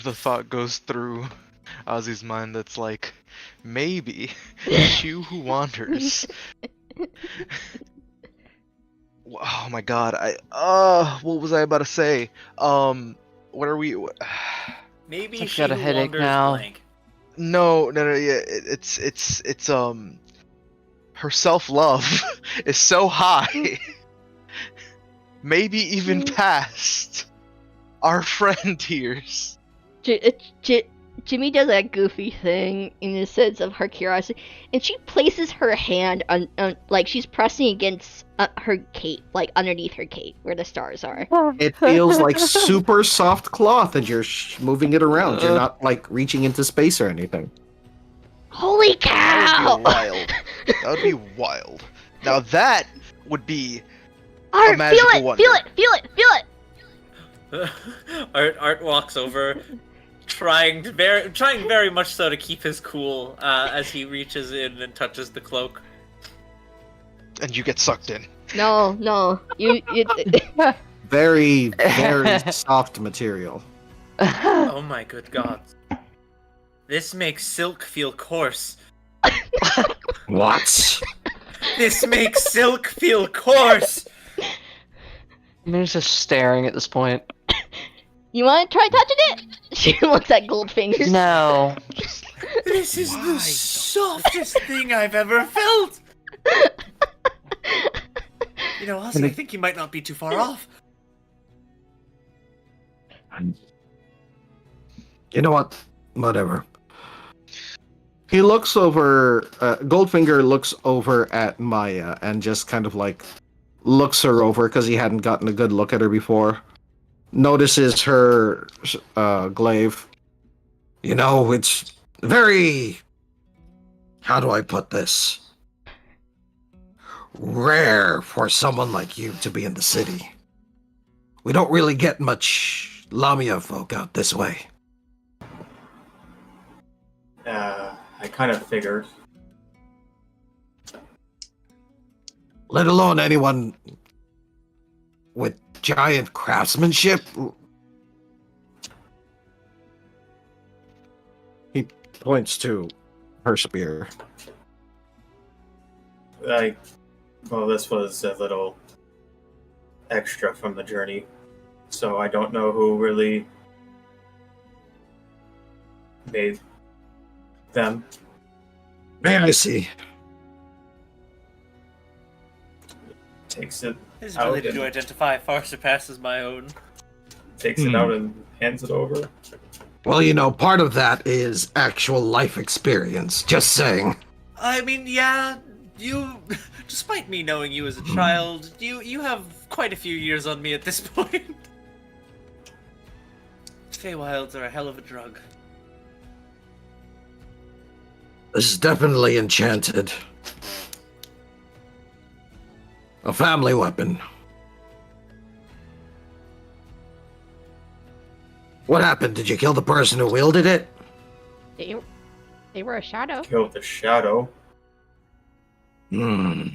Speaker 6: the thought goes through Ozzy's mind that's like, maybe She Who Wanders. Oh my god, what was I about to say? What are we?
Speaker 5: Maybe
Speaker 4: I've
Speaker 5: she
Speaker 4: got a
Speaker 5: who
Speaker 4: headache
Speaker 5: wanders
Speaker 4: now.
Speaker 5: blank.
Speaker 6: No, yeah, it's her self-love is so high. Maybe even past our friend here's.
Speaker 1: Jimmy does that goofy thing in the sense of her curiosity, and she places her hand on like she's pressing against her cape, like underneath her cape where the stars are.
Speaker 2: It feels like super soft cloth, and you're moving it around. You're not like reaching into space or anything.
Speaker 1: Holy
Speaker 6: That
Speaker 1: cow!
Speaker 6: would be wild. That would be wild. Now that would be
Speaker 1: Art,
Speaker 6: magical
Speaker 1: feel it,
Speaker 6: wonder.
Speaker 1: feel it.
Speaker 5: Art walks over, trying very much so to keep his cool as he reaches in and touches the cloak.
Speaker 6: and you get sucked in.
Speaker 1: No, you
Speaker 2: Very, very soft material.
Speaker 5: Oh my good god. This makes silk feel coarse.
Speaker 7: What?
Speaker 5: This makes silk feel coarse!
Speaker 4: I'm just staring at this point.
Speaker 1: You want to try touching it? She looks at Goldfingers.
Speaker 4: No.
Speaker 5: This is
Speaker 6: Why,
Speaker 5: the
Speaker 6: though?
Speaker 5: softest thing I've ever felt! You know, Ozzy, I think you might not be too far off.
Speaker 7: You know what? Whatever.
Speaker 2: He looks over, Goldfinger looks over at Maya and just kind of like looks her over because he hadn't gotten a good look at her before. Notices her glaive.
Speaker 7: You know, it's very... How do I put this? Rare for someone like you to be in the city. We don't really get much Lamia folk out this way.
Speaker 3: I kind of figured.
Speaker 7: Let alone anyone with giant craftsmanship.
Speaker 2: He points to her spear.
Speaker 3: Well, this was a little extra from the journey, so I don't know who really made them.
Speaker 7: May I see?
Speaker 3: Takes it
Speaker 5: His
Speaker 3: out
Speaker 5: ability to
Speaker 3: and
Speaker 5: identify far surpasses my own.
Speaker 3: takes it out and hands it over.
Speaker 7: Well, part of that is actual life experience. Just saying.
Speaker 5: I mean, yeah, you, despite me knowing you as a child, you have quite a few years on me at this point. Feywilds are a hell of a drug.
Speaker 7: This is definitely enchanted. A family weapon. What happened? Did you kill the person who wielded it?
Speaker 1: They were a shadow.
Speaker 3: Killed the shadow.
Speaker 7: Hmm.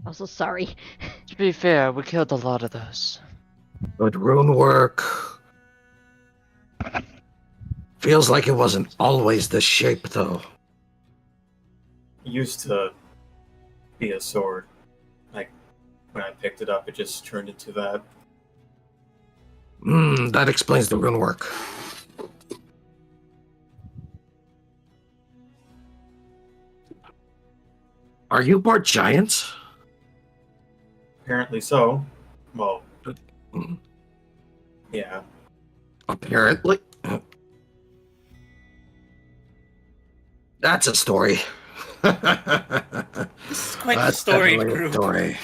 Speaker 1: I'm so sorry.
Speaker 4: To be fair, we killed a lot of those.
Speaker 7: Good rune work. Feels like it wasn't always this shape, though.
Speaker 3: It used to be a sword. Like, when I picked it up, it just turned into that.
Speaker 7: That explains the rune work. Are you part giant?
Speaker 3: Apparently so. Well,
Speaker 7: Hmm.
Speaker 3: yeah.
Speaker 7: Apparently. That's a story.
Speaker 5: This is quite the
Speaker 7: That's
Speaker 5: story
Speaker 7: definitely a
Speaker 5: group.
Speaker 7: story.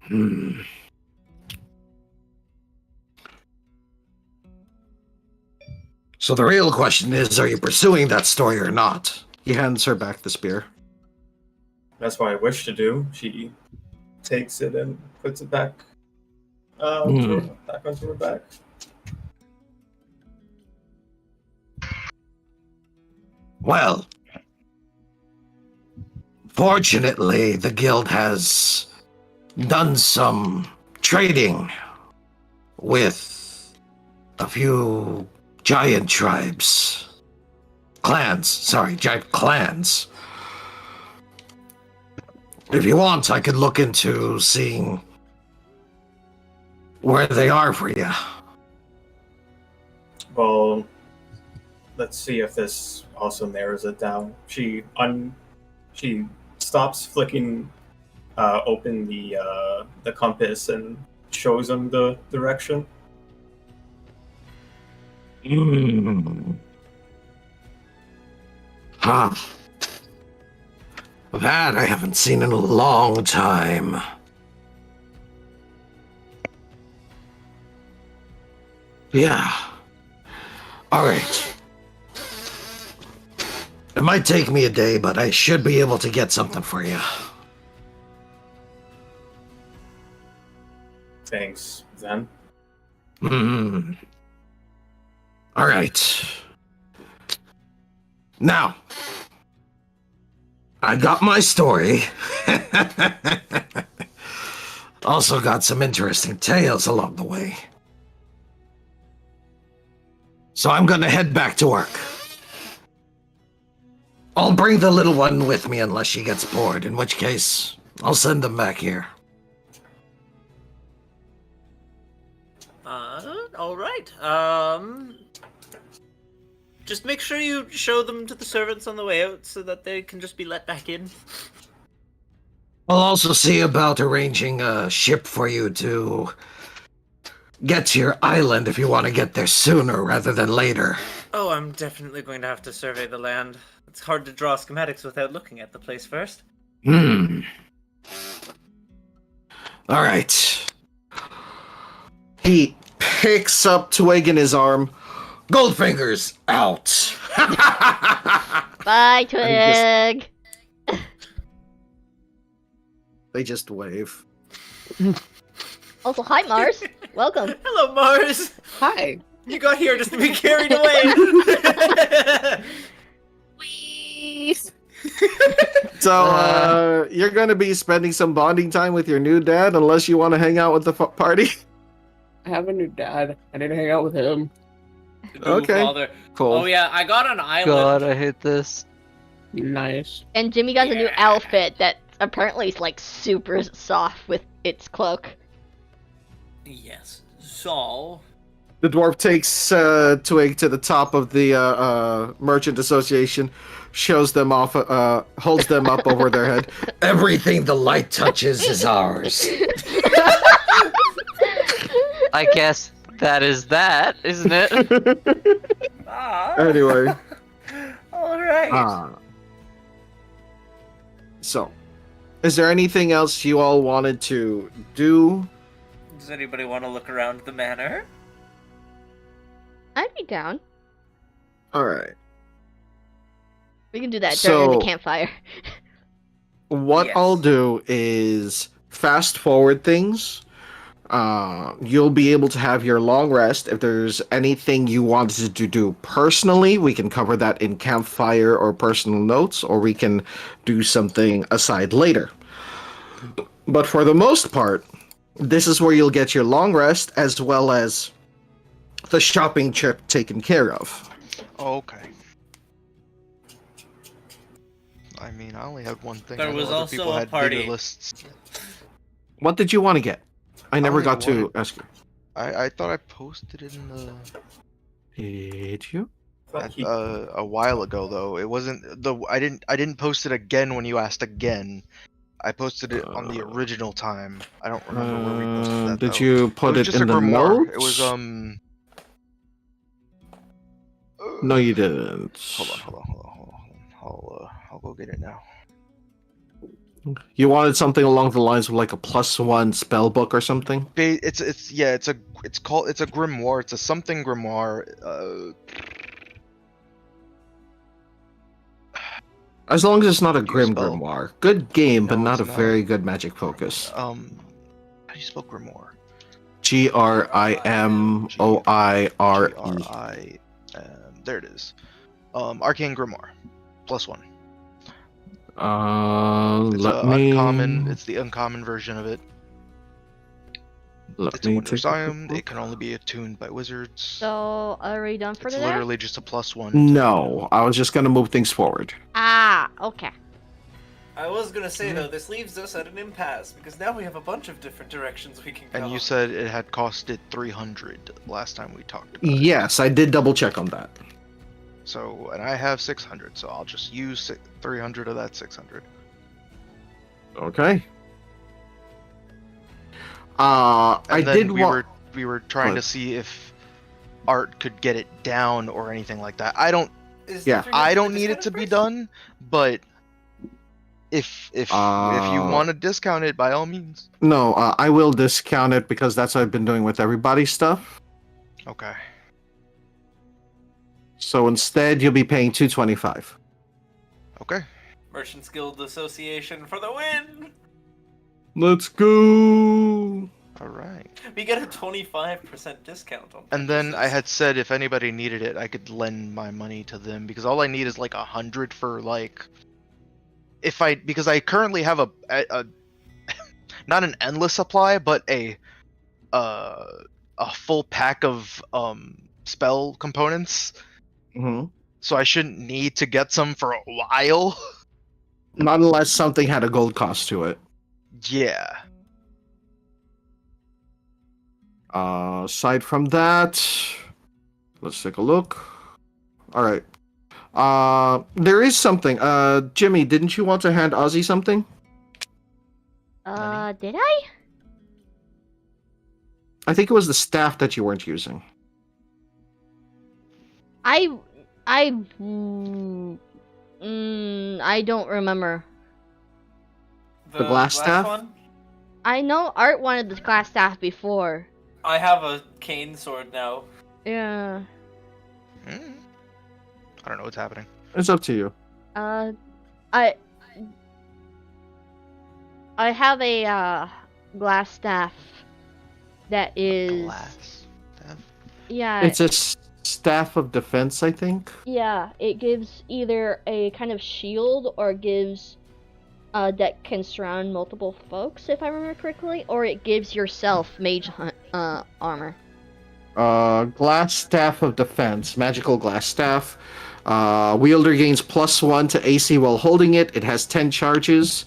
Speaker 7: Hmm. So the real question is, are you pursuing that story or not?
Speaker 2: He hands her back the spear.
Speaker 3: That's what I wish to do. She takes it and puts it back, back onto her back.
Speaker 7: Well, fortunately, the guild has done some trading with a few giant tribes. Giant clans. If you want, I could look into seeing where they are for you.
Speaker 3: Well, let's see if this also narrows it down. She stops flicking open the compass and shows him the direction.
Speaker 7: Huh. That I haven't seen in a long time. Yeah. Alright. It might take me a day, but I should be able to get something for you.
Speaker 3: Thanks, Zen.
Speaker 7: Alright. Now, I got my story. Also got some interesting tales along the way. So I'm gonna head back to work. I'll bring the little one with me unless she gets bored, in which case, I'll send them back here.
Speaker 5: Alright. Just make sure you show them to the servants on the way out so that they can just be let back in.
Speaker 7: I'll also see about arranging a ship for you to get to your island if you want to get there sooner rather than later.
Speaker 5: Oh, I'm definitely going to have to survey the land. It's hard to draw schematics without looking at the place first.
Speaker 7: Alright.
Speaker 2: He picks up Twig in his arm.
Speaker 7: Goldfinger's out.
Speaker 1: Bye, Twig.
Speaker 2: They just wave.
Speaker 1: Also, hi, Mars. Welcome.
Speaker 5: Hello, Mars!
Speaker 8: Hi.
Speaker 5: You got here just to be carried away!
Speaker 8: Please.
Speaker 2: So, you're going to be spending some bonding time with your new dad unless you want to hang out with the party?
Speaker 8: I have a new dad. I need to hang out with him.
Speaker 2: Okay.
Speaker 5: Father.
Speaker 2: Cool.
Speaker 5: Oh yeah, I got an island.
Speaker 4: God, I hate this.
Speaker 8: Nice.
Speaker 1: And Jimmy got a new
Speaker 5: Yeah.
Speaker 1: outfit that apparently is like super soft with its cloak.
Speaker 5: Yes. So,
Speaker 2: The dwarf takes Twig to the top of the merchant association, shows them off, holds them up over their head.
Speaker 7: Everything the light touches is ours.
Speaker 4: I guess that is that, isn't it?
Speaker 2: Anyway.
Speaker 5: All right.
Speaker 2: So, is there anything else you all wanted to do?
Speaker 5: Does anybody want to look around the manor?
Speaker 1: I'd be down.
Speaker 2: Alright.
Speaker 1: We can do that during
Speaker 2: So-
Speaker 1: the campfire.
Speaker 2: What
Speaker 5: Yes.
Speaker 2: I'll do is fast forward things. You'll be able to have your long rest. If there's anything you wanted to do personally, we can cover that in campfire or personal notes, or we can do something aside later. But for the most part, this is where you'll get your long rest as well as the shopping trip taken care of.
Speaker 6: Okay. I mean, I only had one thing.
Speaker 5: There
Speaker 6: I know
Speaker 5: was
Speaker 6: other
Speaker 5: also
Speaker 6: people
Speaker 5: a
Speaker 6: had
Speaker 5: party.
Speaker 6: bigger lists.
Speaker 2: What did you want to get? I never
Speaker 6: only
Speaker 2: got to
Speaker 6: wanted-
Speaker 2: ask you.
Speaker 6: I thought I posted it in the
Speaker 2: Did you?
Speaker 6: a while ago though. It wasn't the I didn't post it again when you asked again. I posted it on the original time. I don't remember where we posted that.
Speaker 2: Did
Speaker 6: though.
Speaker 2: you put
Speaker 6: it
Speaker 2: it
Speaker 6: was just
Speaker 2: in
Speaker 6: a
Speaker 2: the
Speaker 6: grimoire.
Speaker 2: notes?
Speaker 6: It was
Speaker 2: No, you didn't.
Speaker 6: Hold on. I'll go get it now.
Speaker 2: You wanted something along the lines of like a +1 spell book or something?
Speaker 6: It's a grimoire. It's a something grimoire.
Speaker 2: As long as it's not a
Speaker 6: You
Speaker 2: grim
Speaker 6: spell-
Speaker 2: grimoire. Good game, but
Speaker 6: No,
Speaker 2: not a
Speaker 6: it's not.
Speaker 2: very good magic focus.
Speaker 6: How do you spell grimoire?
Speaker 2: GRIMOIRE.
Speaker 6: There it is. Arcane grimoire, +1. It's
Speaker 2: Let
Speaker 6: a
Speaker 2: me.
Speaker 6: uncommon. It's the uncommon version of it.
Speaker 2: Let
Speaker 6: It's a
Speaker 2: me
Speaker 6: wondrous
Speaker 2: take a
Speaker 6: item.
Speaker 2: quick
Speaker 6: It can only be attuned by wizards.
Speaker 1: So, are we done for
Speaker 6: It's
Speaker 1: today?
Speaker 6: literally just a +1.
Speaker 2: look. No, I was just gonna move things forward.
Speaker 1: Ah, okay.
Speaker 5: I was gonna say though, this leaves us at an impasse because now we have a bunch of different directions we can go.
Speaker 6: And you said it had costed 300 last time we talked about it.
Speaker 2: Yes, I did double check on that.
Speaker 6: So, and I have 600, so I'll just use 300 of that 600.
Speaker 2: Okay. I
Speaker 6: And then
Speaker 2: did
Speaker 6: we
Speaker 2: want.
Speaker 6: we were trying to
Speaker 2: What?
Speaker 6: see if Art could get it down or anything like that. I don't
Speaker 2: Yeah.
Speaker 6: I don't need it to be done, but if you want to discount it, by all means.
Speaker 2: No, I will discount it because that's what I've been doing with everybody's stuff.
Speaker 6: Okay.
Speaker 2: So instead, you'll be paying $225.
Speaker 6: Okay.
Speaker 5: Merchants Guild Association for the win!
Speaker 2: Let's go.
Speaker 6: All right.
Speaker 5: We get a 25% discount on.
Speaker 6: And then I
Speaker 5: purchases.
Speaker 6: had said if anybody needed it, I could lend my money to them because all I need is like 100 for like because I currently have a not an endless supply, but a full pack of spell components.
Speaker 2: Hmm.
Speaker 6: So I shouldn't need to get some for a while.
Speaker 2: Not unless something had a gold cost to it.
Speaker 6: Yeah.
Speaker 2: Aside from that, let's take a look. All right. There is something. Jimmy, didn't you want to hand Ozzy something?
Speaker 1: Did I?
Speaker 2: I think it was the staff that you weren't using.
Speaker 1: I don't remember.
Speaker 2: The glass staff?
Speaker 5: one?
Speaker 1: I know Art wanted the glass staff before.
Speaker 5: I have a cane sword now.
Speaker 1: Yeah.
Speaker 6: I don't know what's happening.
Speaker 2: It's up to you.
Speaker 1: I have a glass staff that is
Speaker 6: Glass.
Speaker 1: yeah,
Speaker 2: It's a staff of defense, I think.
Speaker 1: yeah, it gives either a kind of shield or it gives that can surround multiple folks if I remember correctly, or it gives yourself mage armor.
Speaker 2: Glass staff of defense, magical glass staff. Wielder gains +1 to AC while holding it. It has 10 charges.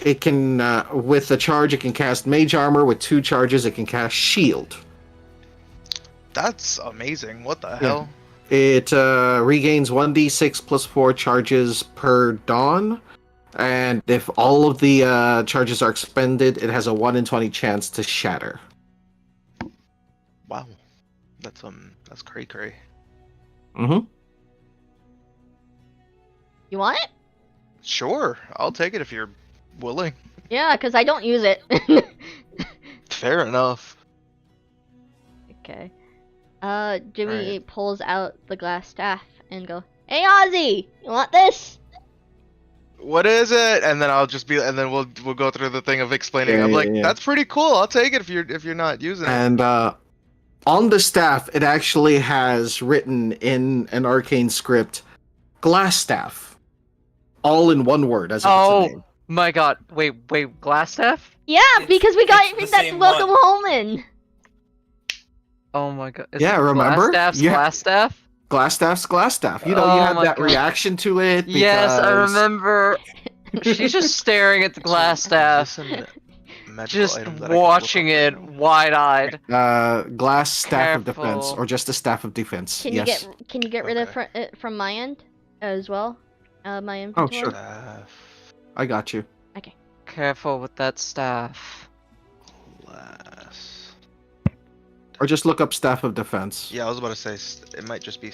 Speaker 2: It can, with a charge, it can cast mage armor. With 2 charges, it can cast shield.
Speaker 6: That's amazing. What the hell?
Speaker 2: It regains 1d6 plus 4 charges per dawn, and if all of the charges are expended, it has a 1 in 20 chance to shatter.
Speaker 6: Wow. That's cray cray.
Speaker 2: Mm-hmm.
Speaker 1: You want it?
Speaker 6: Sure, I'll take it if you're willing.
Speaker 1: Yeah, because I don't use it.
Speaker 6: Fair enough.
Speaker 1: Okay. Jimmy
Speaker 6: Alright.
Speaker 1: pulls out the glass staff and go, "Hey, Ozzy, you want this?"
Speaker 6: What is it? And then I'll just be, and then we'll go through the thing of explaining.
Speaker 2: Yeah,
Speaker 6: I'm
Speaker 2: yeah,
Speaker 6: like,
Speaker 2: yeah.
Speaker 6: that's pretty cool. I'll take it if you're not using it.
Speaker 2: And on the staff, it actually has written in an arcane script, "glass staff," all in one word as if it's a name.
Speaker 4: Oh my god! Wait, glass staff?
Speaker 1: Yeah,
Speaker 5: It's-
Speaker 1: because we got
Speaker 5: it's the
Speaker 1: it. That's
Speaker 5: same
Speaker 1: welcome
Speaker 5: one.
Speaker 1: home in.
Speaker 4: Oh my god! Is
Speaker 2: Yeah,
Speaker 4: it
Speaker 2: remember?
Speaker 4: Glass staff's
Speaker 2: Yeah.
Speaker 4: glass staff?
Speaker 2: Glass staff's glass staff. You know,
Speaker 4: Oh
Speaker 2: you had
Speaker 4: my
Speaker 2: that
Speaker 4: God.
Speaker 2: reaction to it.
Speaker 4: Yes, I
Speaker 2: because-
Speaker 4: remember. She's just staring at the glass
Speaker 6: Is
Speaker 4: staff,
Speaker 6: this a magical
Speaker 4: just
Speaker 6: item that I can look
Speaker 4: watching
Speaker 6: up
Speaker 4: it
Speaker 6: right now?
Speaker 4: wide-eyed.
Speaker 2: Glass staff of defense,
Speaker 4: Careful.
Speaker 2: or just a staff of defense.
Speaker 1: Can
Speaker 2: Yes.
Speaker 1: you get rid of
Speaker 6: Okay.
Speaker 1: it from my end as well? My
Speaker 2: Oh,
Speaker 1: inventory.
Speaker 2: sure. I got you.
Speaker 4: Careful with that staff.
Speaker 6: Glass.
Speaker 2: Or just look up staff of defense.
Speaker 6: Yeah, I was about to say it might just be.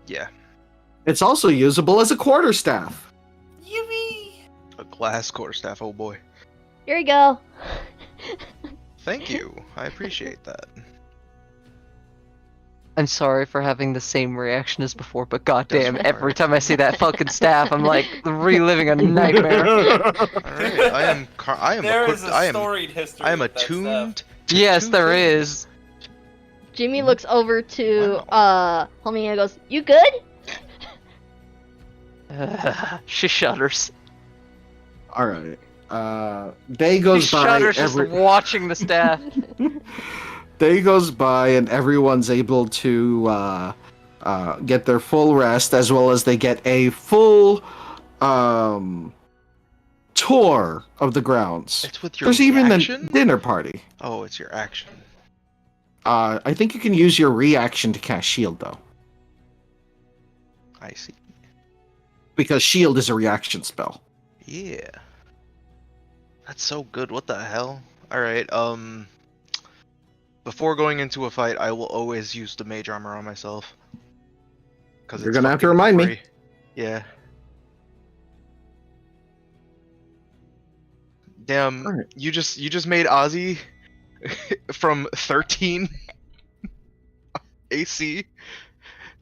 Speaker 6: Yeah,
Speaker 2: It's also usable as a quarterstaff.
Speaker 5: Yippee!
Speaker 6: a glass quarterstaff. Oh boy.
Speaker 1: Here you go.
Speaker 6: Thank you. I appreciate that.
Speaker 4: I'm sorry for having the same reaction as before, but goddamn,
Speaker 6: That's
Speaker 4: every
Speaker 6: alright.
Speaker 4: time I see that fucking staff, I'm like reliving a nightmare.
Speaker 6: All right, I am. I am
Speaker 5: There
Speaker 6: equipped.
Speaker 5: is a
Speaker 6: I am.
Speaker 5: storied history.
Speaker 6: I am
Speaker 5: with that
Speaker 6: attuned.
Speaker 4: Yes,
Speaker 6: to
Speaker 4: there
Speaker 6: things.
Speaker 4: is.
Speaker 1: Jimmy looks over to
Speaker 6: Wow.
Speaker 1: homie and goes, "You good?"
Speaker 4: She shudders.
Speaker 2: All right. Day goes
Speaker 4: She
Speaker 2: by.
Speaker 4: shudders just watching the staff.
Speaker 2: Day goes by, and everyone's able to get their full rest, as well as they get a full tour of the grounds.
Speaker 6: It's with your
Speaker 2: There's even a
Speaker 6: reaction?
Speaker 2: dinner party.
Speaker 6: Oh, it's your action.
Speaker 2: I think you can use your reaction to cast shield, though,
Speaker 6: I see.
Speaker 2: because shield is a reaction spell.
Speaker 6: Yeah. That's so good. What the hell? All right. Before going into a fight, I will always use the mage armor on myself. Cause
Speaker 2: You're
Speaker 6: it's
Speaker 2: gonna have to
Speaker 6: fucking
Speaker 2: remind me.
Speaker 6: free. Yeah. Damn.
Speaker 2: Alright.
Speaker 6: You just made Ozzy from 13 AC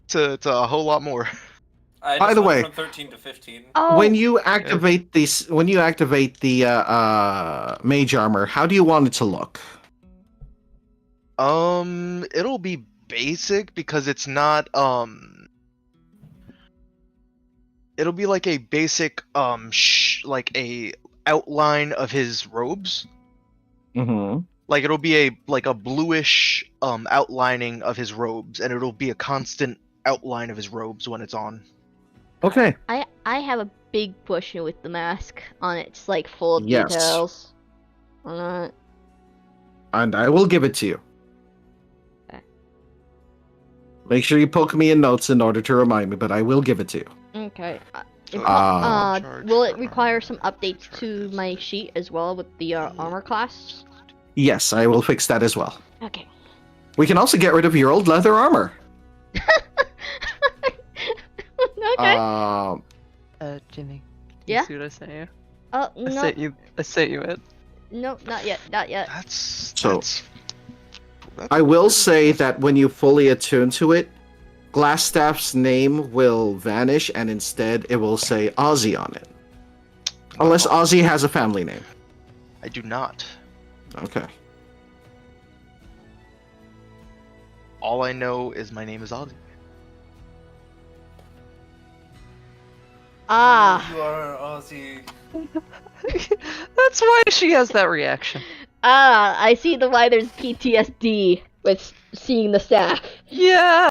Speaker 6: to a whole lot more.
Speaker 5: I
Speaker 2: By
Speaker 5: just
Speaker 2: the
Speaker 5: went
Speaker 2: way-
Speaker 5: from 13 to 15.
Speaker 1: Oh,
Speaker 2: When you activate the mage armor, how do you want it to look?
Speaker 6: It'll be basic because it's not it'll be like a basic like a outline of his robes.
Speaker 2: Mm-hmm.
Speaker 6: Like it'll be a bluish outlining of his robes, and it'll be a constant outline of his robes when it's on.
Speaker 2: Okay.
Speaker 1: I have a big bush with the mask on it. It's like full of
Speaker 2: Yes.
Speaker 1: details. On it.
Speaker 2: And I will give it to you.
Speaker 1: Okay.
Speaker 2: Make sure you poke me in notes in order to remind me, but I will give it to you.
Speaker 1: Okay.
Speaker 6: Charge
Speaker 1: Will it
Speaker 6: for
Speaker 1: require
Speaker 6: armor,
Speaker 1: some updates to my sheet as well with the armor class?
Speaker 2: Yes, I will fix that as well.
Speaker 1: Okay.
Speaker 2: We can also get rid of your old leather armor.
Speaker 1: Okay.
Speaker 4: Jimmy.
Speaker 1: Yeah?
Speaker 4: You see what I sent you?
Speaker 1: Oh
Speaker 4: I
Speaker 1: no,
Speaker 4: sent you it.
Speaker 1: no, not yet, not yet.
Speaker 6: That's
Speaker 2: So-
Speaker 6: that's
Speaker 2: I will say that when you fully attune to it, Glassstaff's name will vanish, and instead it will say Ozzy on it. Unless Ozzy has a family name.
Speaker 6: I do not.
Speaker 2: Okay.
Speaker 6: All I know is my name is Ozzy.
Speaker 1: Ah,
Speaker 5: You are Ozzy.
Speaker 4: That's why she has that reaction.
Speaker 1: I see the why there's PTSD with seeing the staff.
Speaker 4: Yeah.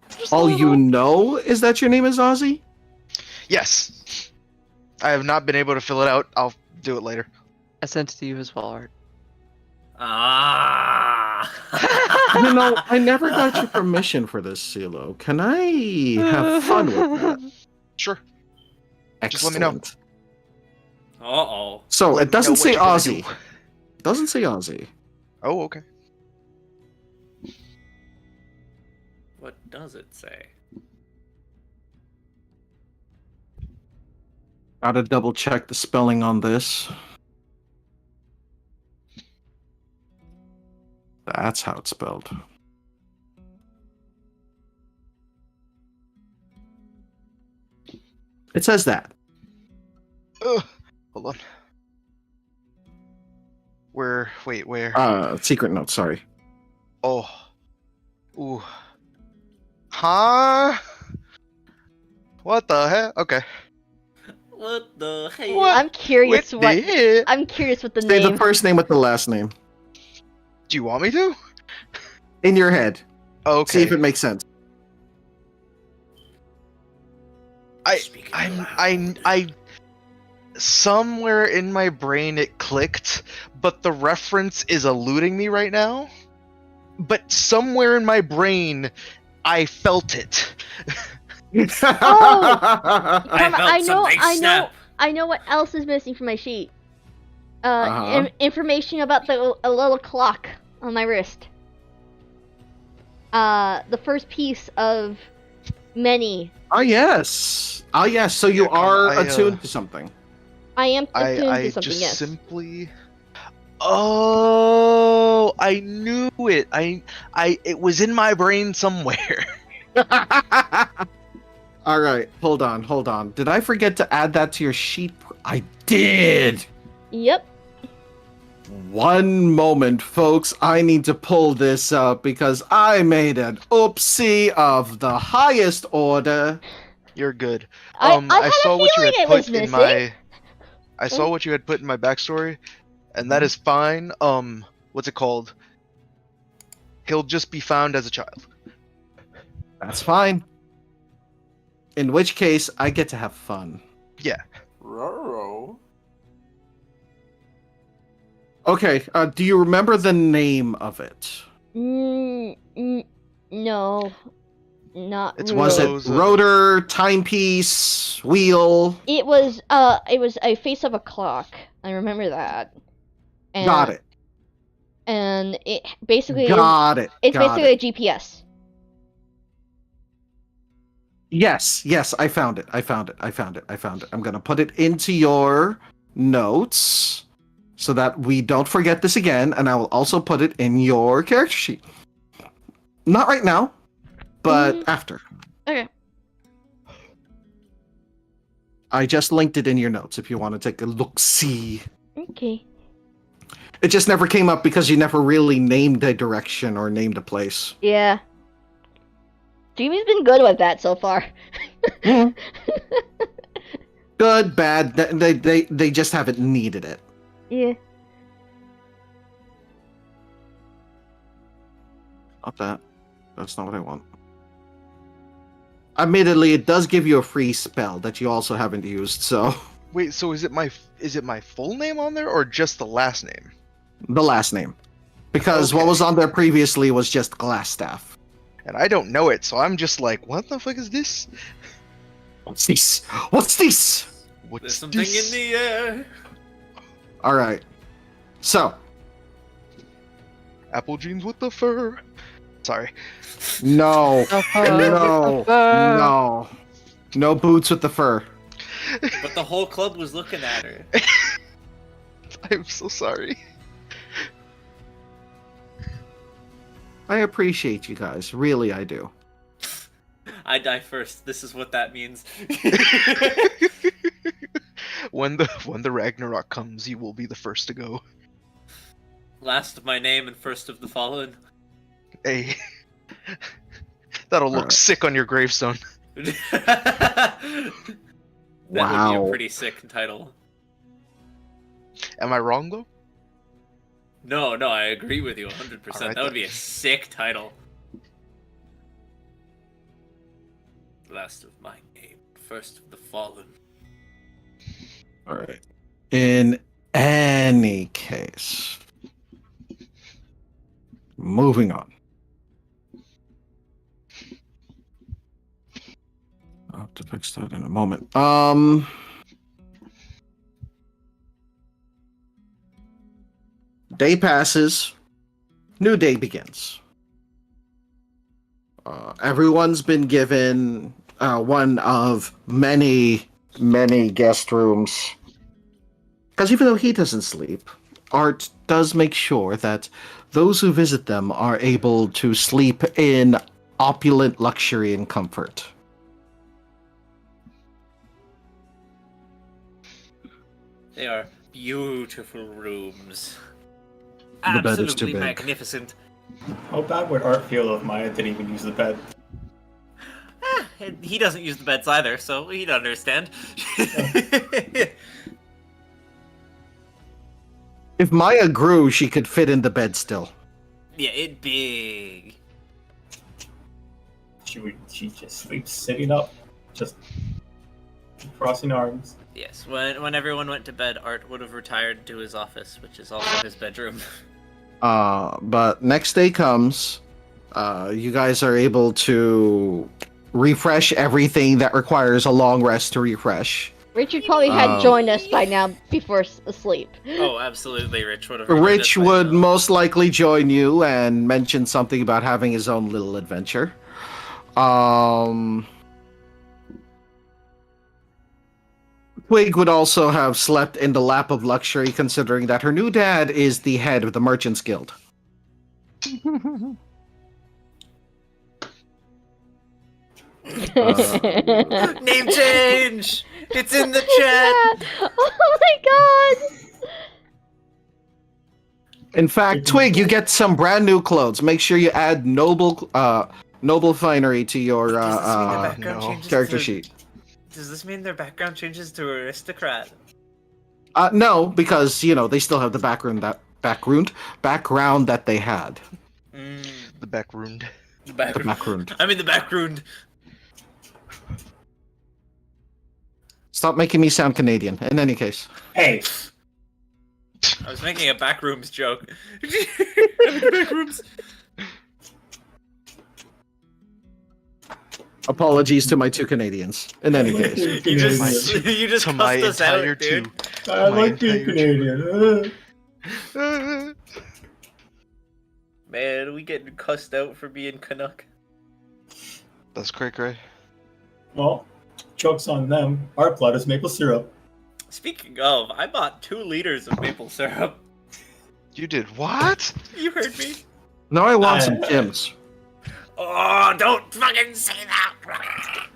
Speaker 4: Just a
Speaker 2: All
Speaker 4: little.
Speaker 2: you know is that your name is Ozzy?
Speaker 6: Yes. I have not been able to fill it out. I'll do it later.
Speaker 4: I sent it to you as well, Art.
Speaker 5: Ah.
Speaker 2: You know, I never got your permission for this, CeeLo. Can I have fun with that?
Speaker 6: Sure.
Speaker 2: Excellent.
Speaker 6: Just let me know.
Speaker 5: Uh-oh.
Speaker 2: So
Speaker 6: Let
Speaker 2: it
Speaker 6: me know
Speaker 2: doesn't
Speaker 6: what
Speaker 2: say
Speaker 6: you're gonna
Speaker 2: Aussie.
Speaker 6: do.
Speaker 2: It doesn't say Aussie.
Speaker 6: Oh, okay.
Speaker 5: What does it say?
Speaker 2: Gotta double check the spelling on this. That's how it's spelled. It says that.
Speaker 6: Ugh. Hold on. Where? Wait, where?
Speaker 2: Secret note, sorry.
Speaker 6: Oh. Ooh. Huh? What the heck? Okay.
Speaker 5: What the hell?
Speaker 6: What?
Speaker 1: I'm curious
Speaker 6: With
Speaker 1: what.
Speaker 6: the-
Speaker 1: I'm curious what the
Speaker 2: Say
Speaker 1: name.
Speaker 2: the first name with the last name.
Speaker 6: Do you want me to?
Speaker 2: In your head.
Speaker 6: Okay.
Speaker 2: See if it makes sense.
Speaker 5: Speaking
Speaker 6: I somewhere in my brain it clicked, but the reference is eluding me right now. But somewhere in my brain, I felt it.
Speaker 5: I
Speaker 1: Karma,
Speaker 5: felt something snap.
Speaker 1: I know what else is missing from my sheet.
Speaker 2: Uh-huh.
Speaker 1: Information about a little clock on my wrist. The first piece of many.
Speaker 2: Ah, yes. Ah, yes. So you
Speaker 6: Yeah, come
Speaker 2: are
Speaker 6: on,
Speaker 2: attuned to something.
Speaker 1: I am attuned
Speaker 6: I
Speaker 1: to something.
Speaker 6: just
Speaker 1: Yes.
Speaker 6: simply. Oh, I knew it. It was in my brain somewhere.
Speaker 2: All right. Hold on. Did I forget to add that to your sheet? I did.
Speaker 1: Yep.
Speaker 2: One moment, folks. I need to pull this up because I made an oopsie of the highest order.
Speaker 6: You're good.
Speaker 1: I had a
Speaker 6: saw what you
Speaker 1: feeling
Speaker 6: had
Speaker 1: it was
Speaker 6: put in
Speaker 1: missing.
Speaker 6: my. I saw what you had put in my backstory, and that is fine. What's it called? He'll just be found as a child.
Speaker 2: That's fine. In which case, I get to have fun.
Speaker 6: Yeah.
Speaker 9: Roro.
Speaker 2: Okay. Do you remember the name of it?
Speaker 1: No, not
Speaker 6: It's
Speaker 1: really.
Speaker 6: one
Speaker 2: Was
Speaker 6: of
Speaker 2: it
Speaker 6: those,
Speaker 2: rotor, timepiece, wheel?
Speaker 1: It was a face of a clock. I remember that. And,
Speaker 2: Got it.
Speaker 1: And it basically
Speaker 2: Got it.
Speaker 1: it's
Speaker 2: Got
Speaker 1: basically
Speaker 2: it.
Speaker 1: a GPS.
Speaker 2: Yes, I found it. I found it. I'm gonna put it into your notes so that we don't forget this again, and I will also put it in your character sheet. Not right now, but after.
Speaker 1: Okay.
Speaker 2: I just linked it in your notes if you want to take a look-see.
Speaker 1: Okay.
Speaker 2: It just never came up because you never really named a direction or named a place.
Speaker 1: Yeah. Jimmy's been good with that so far.
Speaker 2: Good, bad, they just haven't needed it.
Speaker 1: Yeah.
Speaker 2: Not that. That's not what I want. Admittedly, it does give you a free spell that you also haven't used, so...
Speaker 6: Wait, so is it my full name on there or just the last name?
Speaker 2: The last name. Because what
Speaker 6: Okay.
Speaker 2: was on there previously was just Glassstaff.
Speaker 6: And I don't know it, so I'm just like, what the fuck is this?
Speaker 2: What's this? What's this?
Speaker 6: What's
Speaker 5: There's something
Speaker 6: this?
Speaker 5: in the air.
Speaker 2: Alright. So,
Speaker 6: Apple jeans with the fur. Sorry.
Speaker 2: no. No. No boots with the fur.
Speaker 5: But the whole club was looking at her.
Speaker 6: I'm so sorry.
Speaker 2: I appreciate you guys. Really, I do.
Speaker 5: I die first. This is what that means.
Speaker 6: When the Ragnarok comes, you will be the first to go.
Speaker 5: Last of my name and first of the fallen.
Speaker 6: Hey. That'll look
Speaker 2: Alright.
Speaker 6: sick on your gravestone.
Speaker 5: That would be
Speaker 2: Wow.
Speaker 5: a pretty sick title.
Speaker 6: Am I wrong though?
Speaker 5: No, I agree with you 100%.
Speaker 6: Alright,
Speaker 5: That would
Speaker 6: then.
Speaker 5: be a sick title. Last of my name, first of the fallen.
Speaker 2: Alright. In any case, moving on. I'll have to fix that in a moment. Day passes. New day begins. Everyone's been given one of many guest rooms. Because even though he doesn't sleep, Art does make sure that those who visit them are able to sleep in opulent luxury and comfort.
Speaker 5: They are beautiful rooms.
Speaker 2: The bed is too
Speaker 5: Absolutely
Speaker 2: big.
Speaker 5: magnificent.
Speaker 3: How bad would Art feel if Maya didn't even use the bed?
Speaker 5: He doesn't use the beds either, so he'd understand.
Speaker 2: If Maya grew, she could fit in the bed still.
Speaker 5: Yeah, it big.
Speaker 3: She just sleeps sitting up, just crossing arms.
Speaker 5: Yes, when everyone went to bed, Art would have retired to his office, which is also his bedroom.
Speaker 2: But next day comes, you guys are able to refresh everything that requires a long rest to refresh.
Speaker 1: Richard probably had joined us by now before asleep.
Speaker 5: Oh, absolutely, Rich would have.
Speaker 2: Rich would most likely join you and mention something about having his own little adventure. Twig would also have slept in the lap of luxury, considering that her new dad is the head of the Merchants Guild.
Speaker 5: Name change! It's in the chat!
Speaker 1: Oh my god!
Speaker 2: In fact, Twig, you get some brand new clothes. Make sure you add noble finery to your
Speaker 5: Does this mean their background changes
Speaker 2: character
Speaker 5: to-
Speaker 2: sheet.
Speaker 5: Does this mean their background changes to aristocrat?
Speaker 2: No, because they still have the background that they had.
Speaker 6: The background.
Speaker 5: The
Speaker 2: The
Speaker 5: background.
Speaker 2: background.
Speaker 5: I'm in the background.
Speaker 2: Stop making me sound Canadian. In any case,
Speaker 3: Hey,
Speaker 5: I was making a backrooms joke. I'm in the backrooms.
Speaker 2: apologies to my two Canadians. In any case,
Speaker 5: You just
Speaker 6: To my
Speaker 5: cussed us out,
Speaker 6: entire
Speaker 5: dude.
Speaker 3: I
Speaker 6: My
Speaker 3: like being
Speaker 6: entire
Speaker 3: Canadian.
Speaker 5: Man, we getting cussed out for being Canuck.
Speaker 6: That's cray.
Speaker 3: Well, joke's on them. Our blood is maple syrup.
Speaker 5: Speaking of, I bought 2 liters of maple syrup.
Speaker 6: You did what?
Speaker 5: You heard me.
Speaker 2: now I want some Tims.
Speaker 5: Oh, don't fucking say that.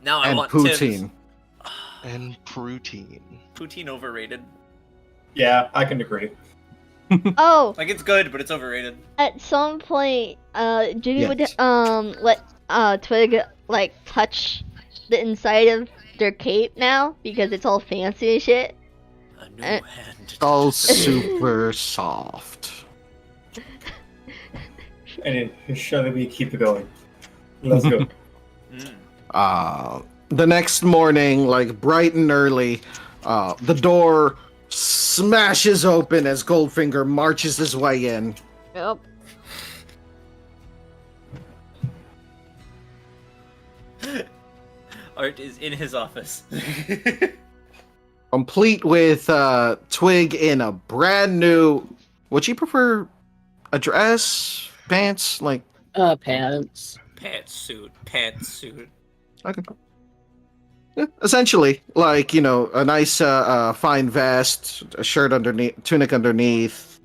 Speaker 5: Now I
Speaker 2: And
Speaker 5: want
Speaker 2: poutine.
Speaker 5: Tim's.
Speaker 6: And protein.
Speaker 5: Poutine overrated.
Speaker 3: Yeah, I can agree.
Speaker 1: Oh,
Speaker 5: Like it's good, but it's overrated.
Speaker 1: at some point, Jimmy would
Speaker 2: Yes.
Speaker 1: let Twig touch the inside of their cape now because it's all fancy and shit.
Speaker 5: A new
Speaker 1: Eh.
Speaker 5: hand.
Speaker 2: All super soft.
Speaker 3: And then shall we keep it going? Let's go.
Speaker 5: Mm.
Speaker 2: The next morning, bright and early, the door smashes open as Goldfinger marches his way in.
Speaker 1: Yep.
Speaker 5: Art is in his office.
Speaker 2: Complete with Twig in a brand new. Would you prefer a dress, pants,
Speaker 8: Pants.
Speaker 5: Pantsuit.
Speaker 2: Okay. Yeah, essentially, a nice fine vest, a shirt underneath, tunic underneath,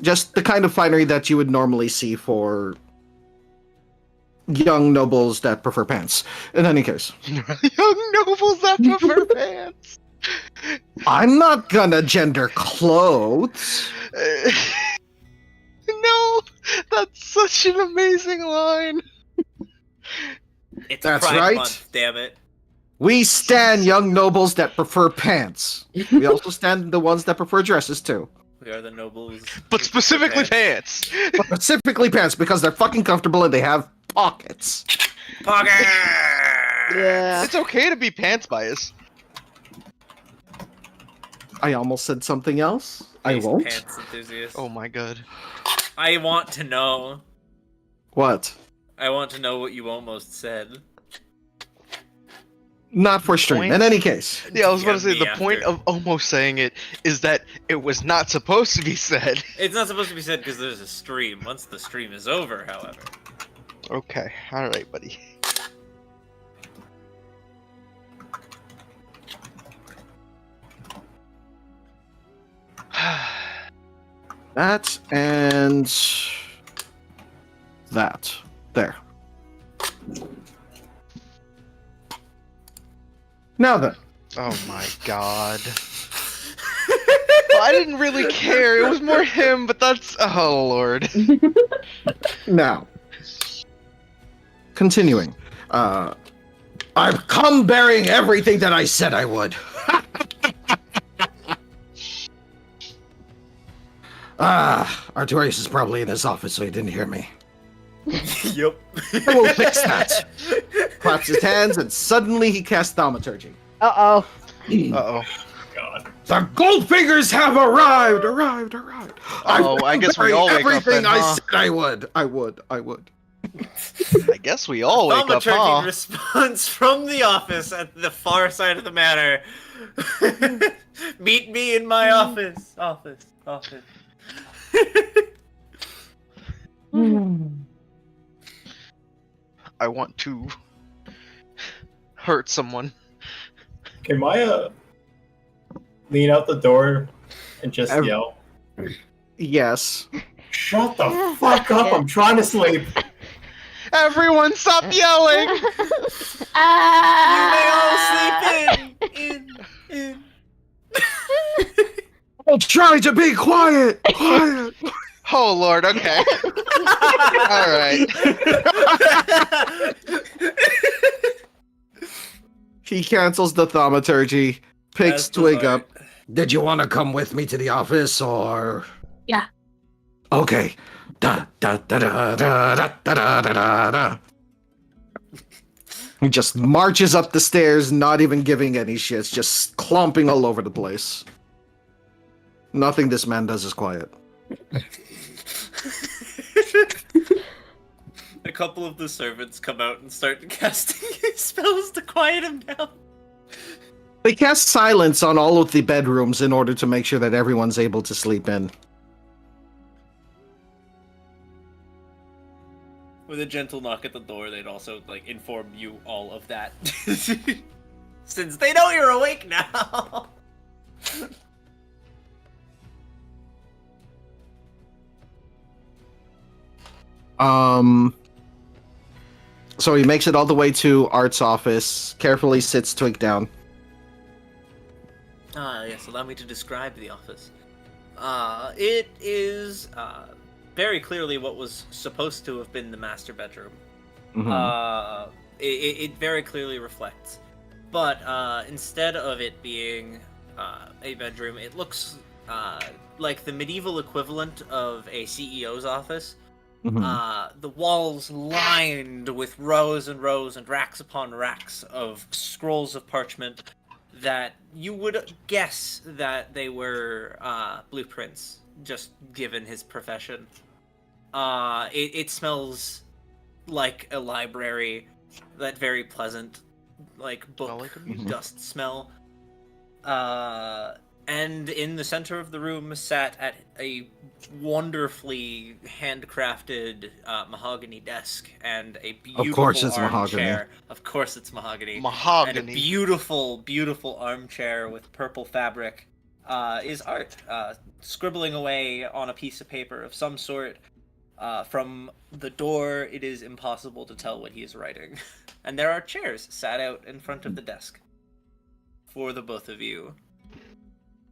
Speaker 2: just the kind of finery that you would normally see for young nobles that prefer pants. In any case,
Speaker 6: Young nobles that prefer pants.
Speaker 2: I'm not gonna gender clothes.
Speaker 6: No, that's such an amazing line.
Speaker 5: It's
Speaker 2: That's
Speaker 5: Pride
Speaker 2: right.
Speaker 5: Month, damn it.
Speaker 2: We stand young nobles that prefer pants. We also stand the ones that prefer dresses too.
Speaker 5: We are the nobles.
Speaker 6: But
Speaker 5: who
Speaker 6: specifically
Speaker 5: prefer
Speaker 6: pants.
Speaker 2: But specifically pants because they're fucking comfortable and they have pockets.
Speaker 5: Pocket!
Speaker 1: Yeah.
Speaker 6: It's okay to be pants biased.
Speaker 2: I almost said something else. I
Speaker 5: Face
Speaker 2: won't.
Speaker 5: Pants enthusiast.
Speaker 6: Oh my god.
Speaker 5: I want to know.
Speaker 2: What?
Speaker 5: I want to know what you almost said.
Speaker 2: Not for stream.
Speaker 6: Point-
Speaker 2: In any case.
Speaker 6: Yeah, I was about to say
Speaker 5: DM me
Speaker 6: the point
Speaker 5: after.
Speaker 6: of almost saying it is that it was not supposed to be said.
Speaker 5: It's not supposed to be said because there's a stream. Once the stream is over, however.
Speaker 6: Okay, alright, buddy.
Speaker 2: That and that. There. Now then.
Speaker 6: Oh my god. Well, I didn't really care. It was more him, but that's. Oh lord.
Speaker 2: Now. Continuing.
Speaker 7: I've come bearing everything that I said I would. Artorius is probably in his office, so he didn't hear me.
Speaker 5: Yup.
Speaker 2: I will fix that. Claps his hands, and suddenly he casts Thaumaturgy.
Speaker 1: Uh-oh.
Speaker 6: Uh-oh.
Speaker 3: God.
Speaker 7: The Goldfingers have arrived!
Speaker 6: Oh, I guess we all wake up
Speaker 7: everything
Speaker 6: then,
Speaker 7: I
Speaker 6: huh?
Speaker 7: said I would.
Speaker 2: I would.
Speaker 6: I guess we all wake up,
Speaker 5: Thaumaturgy
Speaker 6: huh?
Speaker 5: response from the office at the far side of the manor. Meet me in my office. Office.
Speaker 6: I want to hurt someone.
Speaker 3: Can Maya lean out the door and just
Speaker 2: Ev-
Speaker 3: yell?
Speaker 2: Yes.
Speaker 3: Shut the fuck up! I'm trying to sleep.
Speaker 6: Everyone stop yelling!
Speaker 5: You may all sleep in.
Speaker 2: I'll try to be quiet. Quiet.
Speaker 6: Oh lord, okay. Alright.
Speaker 2: He cancels the Thaumaturgy, picks Twig up.
Speaker 7: Did you want to come with me to the office, or?
Speaker 8: Yeah.
Speaker 7: Okay. Da da da da da da da da da da.
Speaker 2: He just marches up the stairs, not even giving any shits, just clomping all over the place. Nothing this man does is quiet.
Speaker 5: A couple of the servants come out and start casting spells to quiet him down.
Speaker 2: They cast silence on all of the bedrooms in order to make sure that everyone's able to sleep in.
Speaker 5: With a gentle knock at the door, they'd also inform you all of that. Since they know you're awake now.
Speaker 2: So he makes it all the way to Art's office, carefully sits Twig down.
Speaker 5: Yes, allow me to describe the office. It is very clearly what was supposed to have been the master bedroom.
Speaker 2: Mhm.
Speaker 5: It very clearly reflects. But instead of it being a bedroom, it looks like the medieval equivalent of a CEO's office.
Speaker 2: Mhm.
Speaker 5: The walls lined with rows and rows and racks upon racks of scrolls of parchment that you would guess that they were blueprints, just given his profession. It smells like a library, that very pleasant, book
Speaker 6: like a
Speaker 2: museum.
Speaker 5: dust smell. And in the center of the room sat at a wonderfully handcrafted mahogany desk and a beautiful
Speaker 2: course it's mahogany.
Speaker 5: armchair. Of course it's mahogany. And a
Speaker 6: Mahogany.
Speaker 5: beautiful, beautiful armchair with purple fabric is Art, scribbling away on a piece of paper of some sort. From the door, it is impossible to tell what he is writing. And there are chairs sat out in front of the desk for the both of you.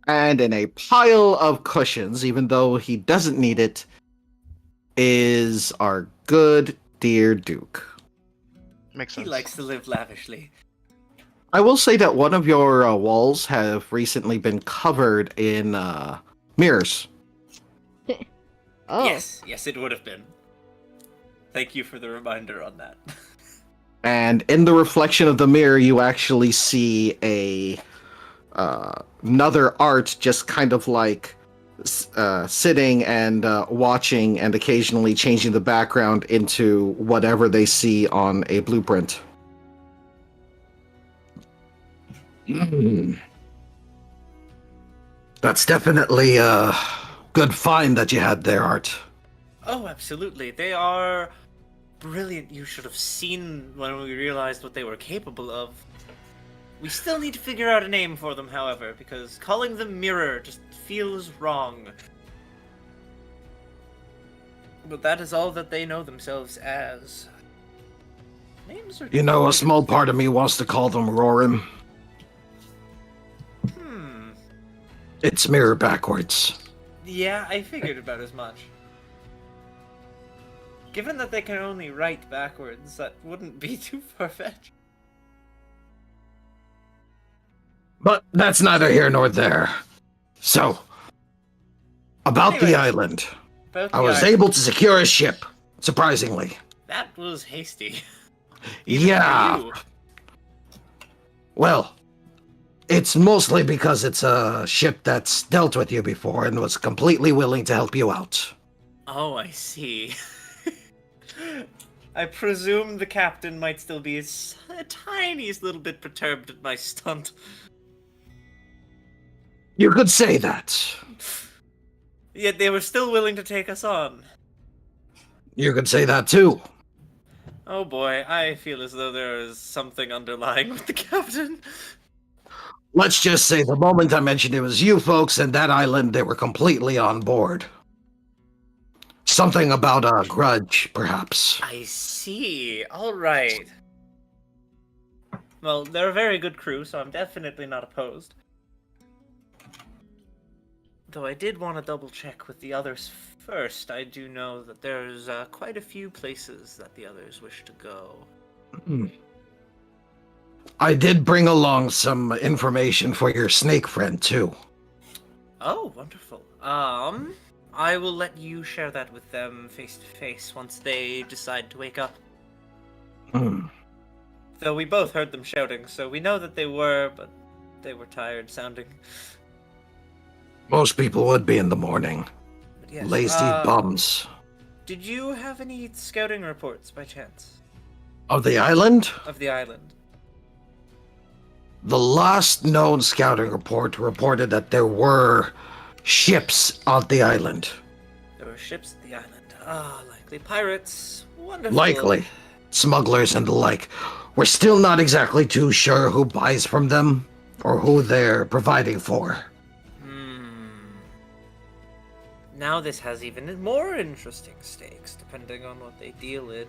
Speaker 2: And in a pile of cushions, even though he doesn't need it, is our good dear Duke.
Speaker 6: Makes
Speaker 5: He
Speaker 6: sense.
Speaker 5: likes to live lavishly.
Speaker 2: I will say that one of your walls have recently been covered in mirrors.
Speaker 1: Oh.
Speaker 5: Yes, it would have been. Thank you for the reminder on that.
Speaker 2: And in the reflection of the mirror, you actually see another Art just kind of sitting and watching and occasionally changing the background into whatever they see on a blueprint.
Speaker 7: That's definitely a good find that you had there, Art.
Speaker 5: Oh, absolutely. They are brilliant. You should have seen when we realized what they were capable of. We still need to figure out a name for them, however, because calling them Mirror just feels wrong. But that is all that they know themselves as. Names are...
Speaker 7: You know, a small part of me wants to call them Roarin'. It's mirror backwards.
Speaker 5: Yeah, I figured about as much. Given that they can only write backwards, that wouldn't be too far-fetched.
Speaker 7: But that's neither here nor there. So, about
Speaker 5: Anyway,
Speaker 7: the island.
Speaker 5: About
Speaker 7: I
Speaker 5: the
Speaker 7: was
Speaker 5: island.
Speaker 7: able to secure a ship, surprisingly.
Speaker 5: That was hasty.
Speaker 7: Yeah.
Speaker 5: For you.
Speaker 7: Well, it's mostly because it's a ship that's dealt with you before and was completely willing to help you out.
Speaker 5: Oh, I see. I presume the captain might still be a tiniest little bit perturbed at my stunt.
Speaker 7: You could say that.
Speaker 5: Yet they were still willing to take us on.
Speaker 7: You could say that too.
Speaker 5: Oh boy, I feel as though there is something underlying with the captain.
Speaker 7: Let's just say the moment I mentioned it was you folks and that island, they were completely on board. Something about a grudge, perhaps.
Speaker 5: I see. Alright. Well, they're a very good crew, so I'm definitely not opposed. Though I did want to double check with the others first. I do know that there's quite a few places that the others wish to go.
Speaker 7: I did bring along some information for your snake friend, too.
Speaker 5: Oh, wonderful. I will let you share that with them face to face once they decide to wake up. Though we both heard them shouting, so we know that they were, but they were tired sounding.
Speaker 7: Most people would be in the morning.
Speaker 5: But yes,
Speaker 7: Lazy bums.
Speaker 5: Did you have any scouting reports by chance?
Speaker 7: Of the island?
Speaker 5: Of the island?
Speaker 7: The last known scouting report reported that there were ships on the island.
Speaker 5: There were ships at the island. Ah, likely pirates. Wonderful.
Speaker 7: Likely. Smugglers and the like. We're still not exactly too sure who buys from them, or who they're providing for.
Speaker 5: Now this has even more interesting stakes, depending on what they deal in.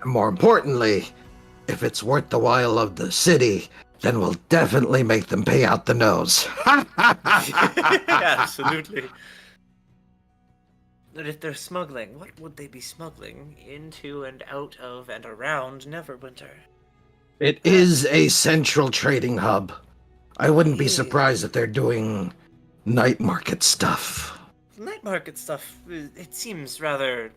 Speaker 7: And more importantly, if it's worth the while of the city, then we'll definitely make them pay out the nose.
Speaker 5: Absolutely. But if they're smuggling, what would they be smuggling into and out of and around Neverwinter?
Speaker 7: It is a central trading hub. I wouldn't be surprised if they're doing night market stuff.
Speaker 5: Night market stuff, it seems rather,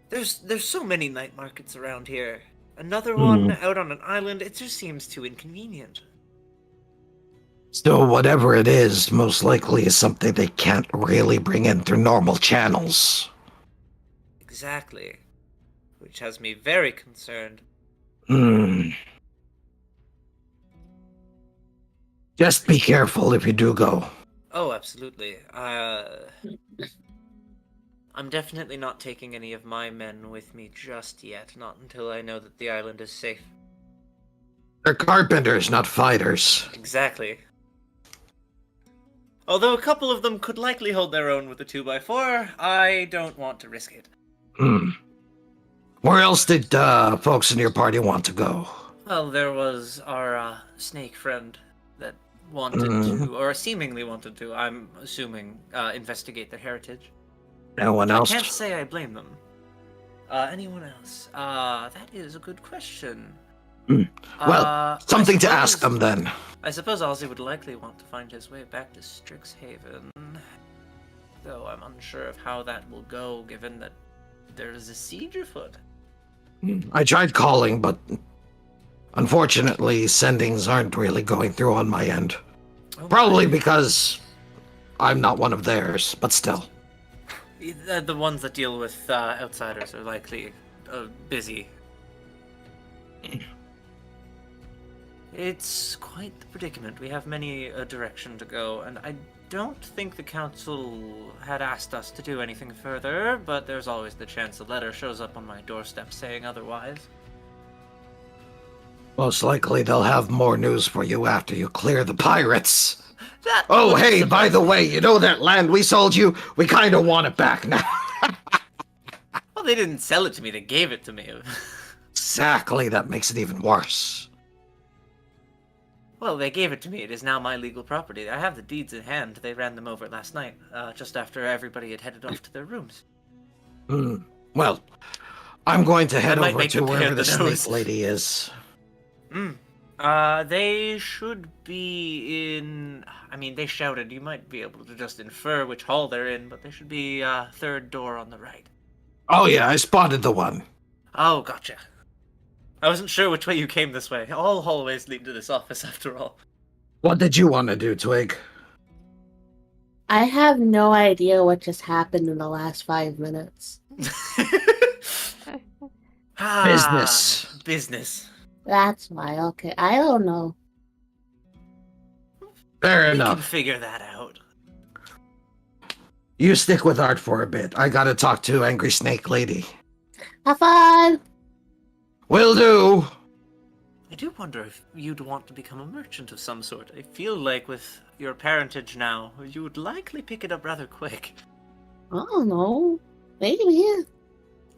Speaker 5: there's so many night markets around here. Another one out on an island, it just seems too inconvenient.
Speaker 7: So whatever it is, most likely is something they can't really bring in through normal channels.
Speaker 5: Exactly. Which has me very concerned.
Speaker 7: Just be careful if you do go.
Speaker 5: Oh, absolutely. I'm definitely not taking any of my men with me just yet, not until I know that the island is safe.
Speaker 7: They're carpenters, not fighters.
Speaker 5: Exactly. Although a couple of them could likely hold their own with a 2x4, I don't want to risk it.
Speaker 7: Where else did folks in your party want to go?
Speaker 5: Well, there was our snake friend that wanted to, or seemingly wanted to, I'm assuming, investigate their heritage.
Speaker 7: Anyone else?
Speaker 5: I can't say I blame them. Anyone else? That is a good question.
Speaker 7: Well, something to ask them then.
Speaker 5: I suppose Ozzy would likely want to find his way back to Strixhaven. Though I'm unsure of how that will go, given that there is a siege afoot.
Speaker 7: I tried calling, but unfortunately, sendings aren't really going through on my end.
Speaker 5: Oh
Speaker 7: Probably
Speaker 5: my.
Speaker 7: because I'm not one of theirs, but still.
Speaker 5: The ones that deal with outsiders are likely busy. It's quite the predicament. We have many a direction to go, and I don't think the council had asked us to do anything further, but there's always the chance a letter shows up on my doorstep saying otherwise.
Speaker 7: Most likely they'll have more news for you after you clear the pirates.
Speaker 5: That
Speaker 7: Oh,
Speaker 5: wouldn't
Speaker 7: hey, by
Speaker 5: surprise
Speaker 7: the
Speaker 5: me.
Speaker 7: way, you know that land we sold you? We kind of want it back now.
Speaker 5: Well, they didn't sell it to me, they gave it to me.
Speaker 7: Exactly, that makes it even worse.
Speaker 5: Well, they gave it to me. It is now my legal property. I have the deeds in hand. They ran them over last night, just after everybody had headed off to their rooms.
Speaker 7: Well, I'm going to head
Speaker 5: might
Speaker 7: over
Speaker 5: make
Speaker 7: to
Speaker 5: them pay
Speaker 7: wherever
Speaker 5: the
Speaker 7: the
Speaker 5: nose.
Speaker 7: snake lady is.
Speaker 5: They should be in... I mean, they shouted. You might be able to just infer which hall they're in, but they should be, third door on the right.
Speaker 7: Oh yeah, I spotted the one.
Speaker 5: Oh, gotcha. I wasn't sure which way you came this way. All hallways lead to this office, after all.
Speaker 7: What did you want to do, Twig?
Speaker 9: I have no idea what just happened in the last 5 minutes.
Speaker 7: Business.
Speaker 5: Business.
Speaker 9: That's why, okay. I don't know.
Speaker 7: Fair
Speaker 5: We can
Speaker 7: enough.
Speaker 5: figure that out.
Speaker 7: You stick with Art for a bit. I gotta talk to Angry Snake Lady.
Speaker 9: Have fun!
Speaker 7: Will do!
Speaker 5: I do wonder if you'd want to become a merchant of some sort. I feel like with your parentage now, you would likely pick it up rather quick.
Speaker 9: I don't know. Maybe.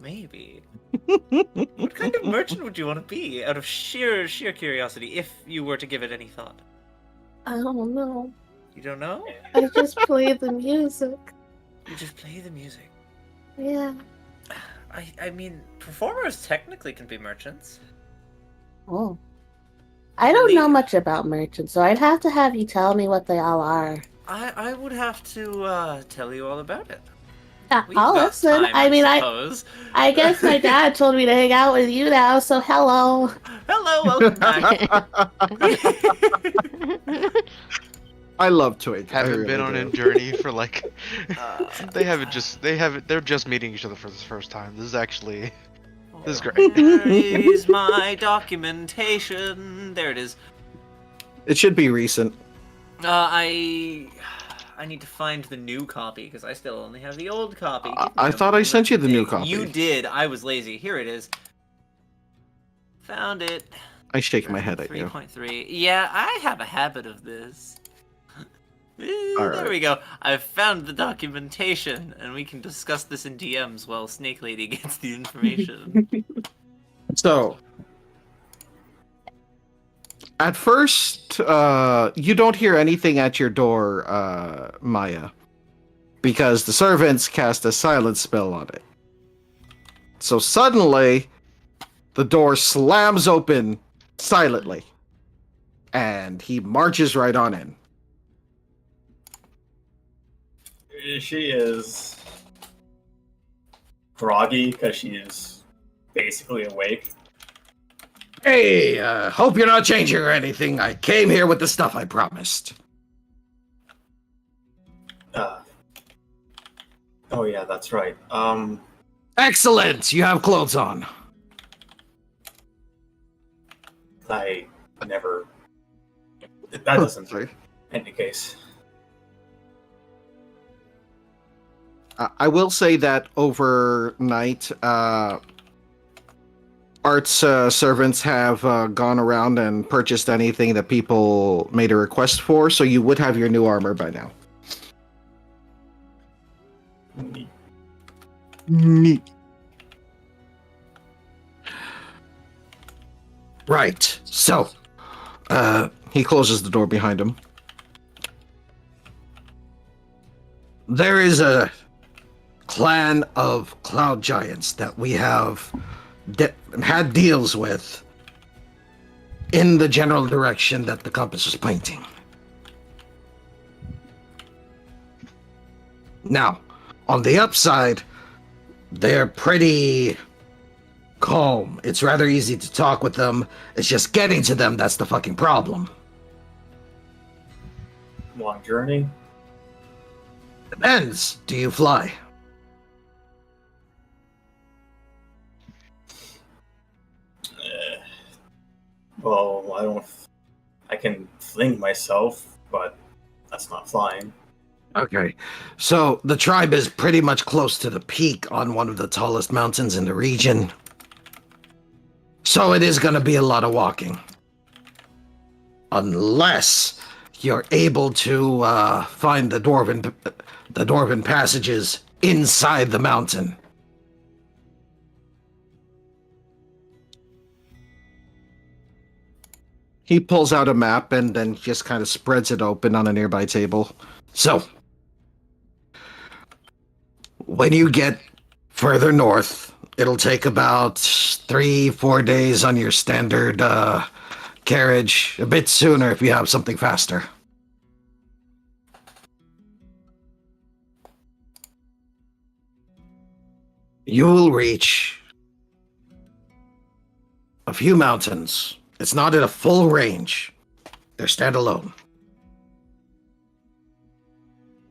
Speaker 5: Maybe. What kind of merchant would you want to be, out of sheer curiosity, if you were to give it any thought?
Speaker 9: I don't know.
Speaker 5: You don't know?
Speaker 9: I just play the music.
Speaker 5: You just play the music.
Speaker 9: Yeah.
Speaker 5: I mean, performers technically can be merchants.
Speaker 9: Oh. I don't know much about merchants, so I'd have to have you tell me what they all are.
Speaker 5: I would have to tell you all about it.
Speaker 9: Yeah,
Speaker 5: We've
Speaker 9: I'll
Speaker 5: got
Speaker 9: listen.
Speaker 5: time,
Speaker 9: I mean,
Speaker 5: suppose.
Speaker 9: I guess my dad told me to hang out with you now, so hello.
Speaker 5: Hello, welcome back.
Speaker 2: I love Twig. I
Speaker 6: Haven't
Speaker 2: really
Speaker 6: been on
Speaker 2: do.
Speaker 6: a journey for like. They're just meeting each other for the first time. This is actually. This is great.
Speaker 5: Where is my documentation? There it is.
Speaker 2: It should be recent.
Speaker 5: I need to find the new copy because I still only have the old copy. Give me
Speaker 2: I
Speaker 5: a
Speaker 2: thought I sent you the new
Speaker 5: minute.
Speaker 2: copy.
Speaker 5: You did. I was lazy. Here it is. Found it.
Speaker 2: I shake my head at you.
Speaker 5: 3.3. Yeah, I have a habit of this. There
Speaker 2: right.
Speaker 5: we go. I've found the documentation, and we can discuss this in DMs while Snake Lady gets the information.
Speaker 2: So, at first, you don't hear anything at your door, Maya, because the servants cast a silence spell on it. So suddenly, the door slams open silently, and he marches right on in.
Speaker 3: She is groggy because she is basically awake.
Speaker 7: Hey, hope you're not changing or anything. I came here with the stuff I promised.
Speaker 3: Oh yeah, that's right.
Speaker 7: Excellent! You have clothes on.
Speaker 3: I never. That doesn't
Speaker 2: Sorry.
Speaker 3: indicate.
Speaker 2: I will say that overnight, Art's servants have gone around and purchased anything that people made a request for, so you would have your new armor by now. Neat.
Speaker 7: Right, so,
Speaker 2: He closes the door behind him.
Speaker 7: there is a clan of cloud giants that we have had deals with in the general direction that the compass is pointing. Now, on the upside, they're pretty calm. It's rather easy to talk with them. It's just getting to them that's the fucking problem.
Speaker 3: long journey.
Speaker 7: Depends. Do you fly?
Speaker 3: Well, I don't. I can fling myself, but that's not flying.
Speaker 7: Okay. So the tribe is pretty much close to the peak on one of the tallest mountains in the region. So it is going to be a lot of walking. Unless you're able to find the dwarven passages inside the mountain.
Speaker 2: He pulls out a map and then just kind of spreads it open on a nearby table.
Speaker 7: So, when you get further north, it'll take about 3-4 days on your standard carriage. A bit sooner if you have something faster. You will reach a few mountains. It's not in a full range. They're standalone.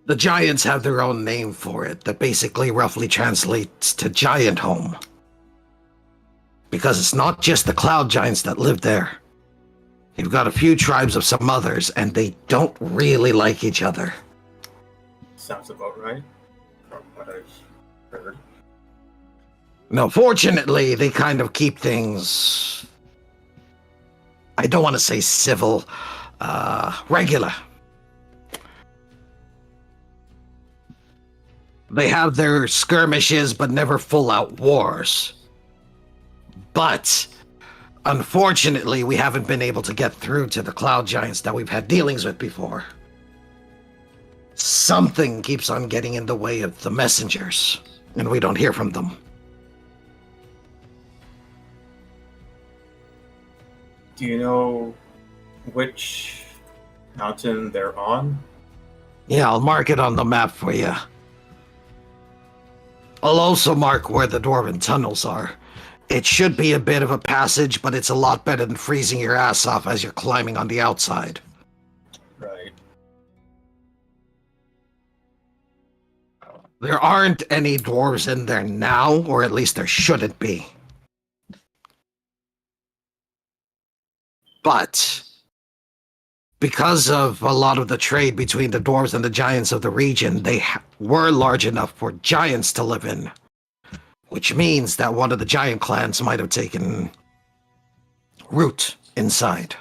Speaker 7: The giants have their own name for it that basically roughly translates to giant home. Because it's not just the cloud giants that live there. You've got a few tribes of some others, and they don't really like each other.
Speaker 3: Sounds about right, from what I've heard.
Speaker 7: No, fortunately, they kind of keep things... I don't want to say civil, regular. They have their skirmishes, but never full-out wars. But, unfortunately, we haven't been able to get through to the cloud giants that we've had dealings with before. Something keeps on getting in the way of the messengers, and we don't hear from them.
Speaker 3: Do you know which mountain they're on?
Speaker 7: Yeah, I'll mark it on the map for you. I'll also mark where the dwarven tunnels are. It should be a bit of a passage, but it's a lot better than freezing your ass off as you're climbing on the outside.
Speaker 3: Right.
Speaker 7: There aren't any dwarves in there now, or at least there shouldn't be. But because of a lot of the trade between the dwarves and the giants of the region, they were large enough for giants to live in. Which means that one of the giant clans might have taken root inside.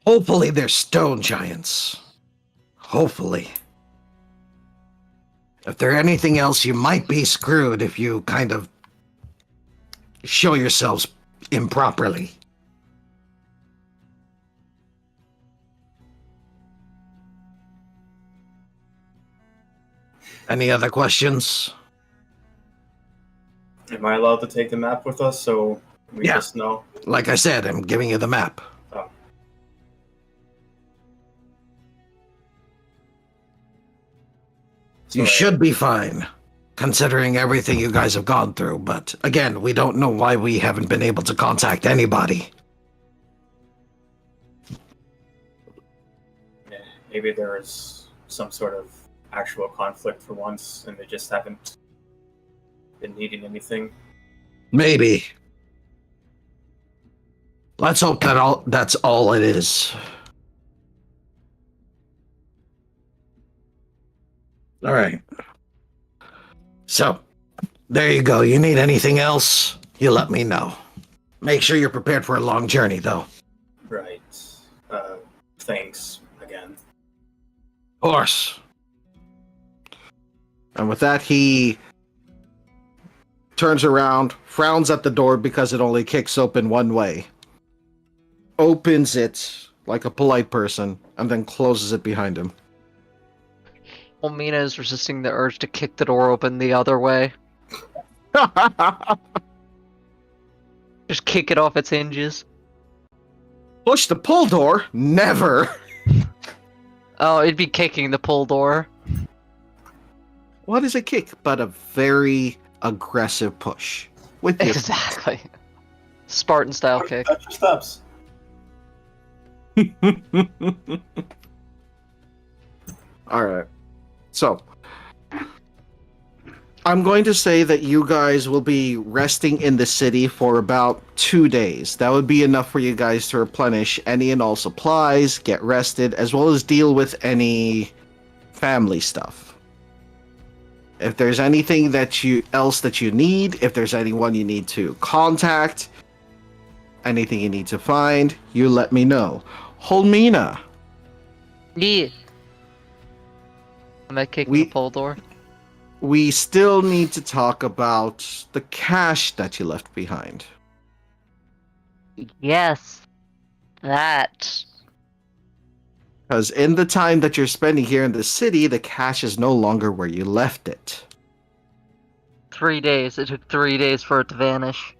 Speaker 7: Hopefully they're stone giants. Hopefully. If they're anything else, you might be screwed if you kind of show yourselves improperly. Any other questions?
Speaker 3: Am I allowed to take the map with us so we
Speaker 7: Yeah.
Speaker 3: just know?
Speaker 7: Like I said, I'm giving you the map.
Speaker 3: Oh.
Speaker 7: You
Speaker 3: So,
Speaker 7: should be fine, considering everything you guys have gone through, but again, we don't know why we haven't been able to contact anybody.
Speaker 3: yeah, maybe there is some sort of actual conflict for once, and they just haven't been needing anything.
Speaker 7: Maybe. Let's hope that's all it is. All right. So, there you go. You need anything else, you let me know. Make sure you're prepared for a long journey, though.
Speaker 3: Right. Thanks again.
Speaker 7: Of course.
Speaker 2: And with that, he turns around, frowns at the door because it only kicks open one way, opens it like a polite person, and then closes it behind him.
Speaker 4: Well, Mina is resisting the urge to kick the door open the other way. Just kick it off its hinges.
Speaker 2: Push the pull door? Never!
Speaker 4: Oh, it'd be kicking the pull door.
Speaker 2: What is a kick but a very aggressive push? With your
Speaker 4: Exactly. Spartan style kick.
Speaker 3: Touch your steps.
Speaker 2: All right. So, I'm going to say that you guys will be resting in the city for about 2 days. That would be enough for you guys to replenish any and all supplies, get rested, as well as deal with any family stuff. If there's anything that you need, if there's anyone you need to contact, anything you need to find, you let me know. Holmina,
Speaker 4: Yeah. Am I kicking
Speaker 2: We-
Speaker 4: the pole door?
Speaker 2: we still need to talk about the cash that you left behind.
Speaker 4: Yes. That.
Speaker 2: Because in the time that you're spending here in the city, the cash is no longer where you left it.
Speaker 4: 3 days. It took 3 days for it to vanish.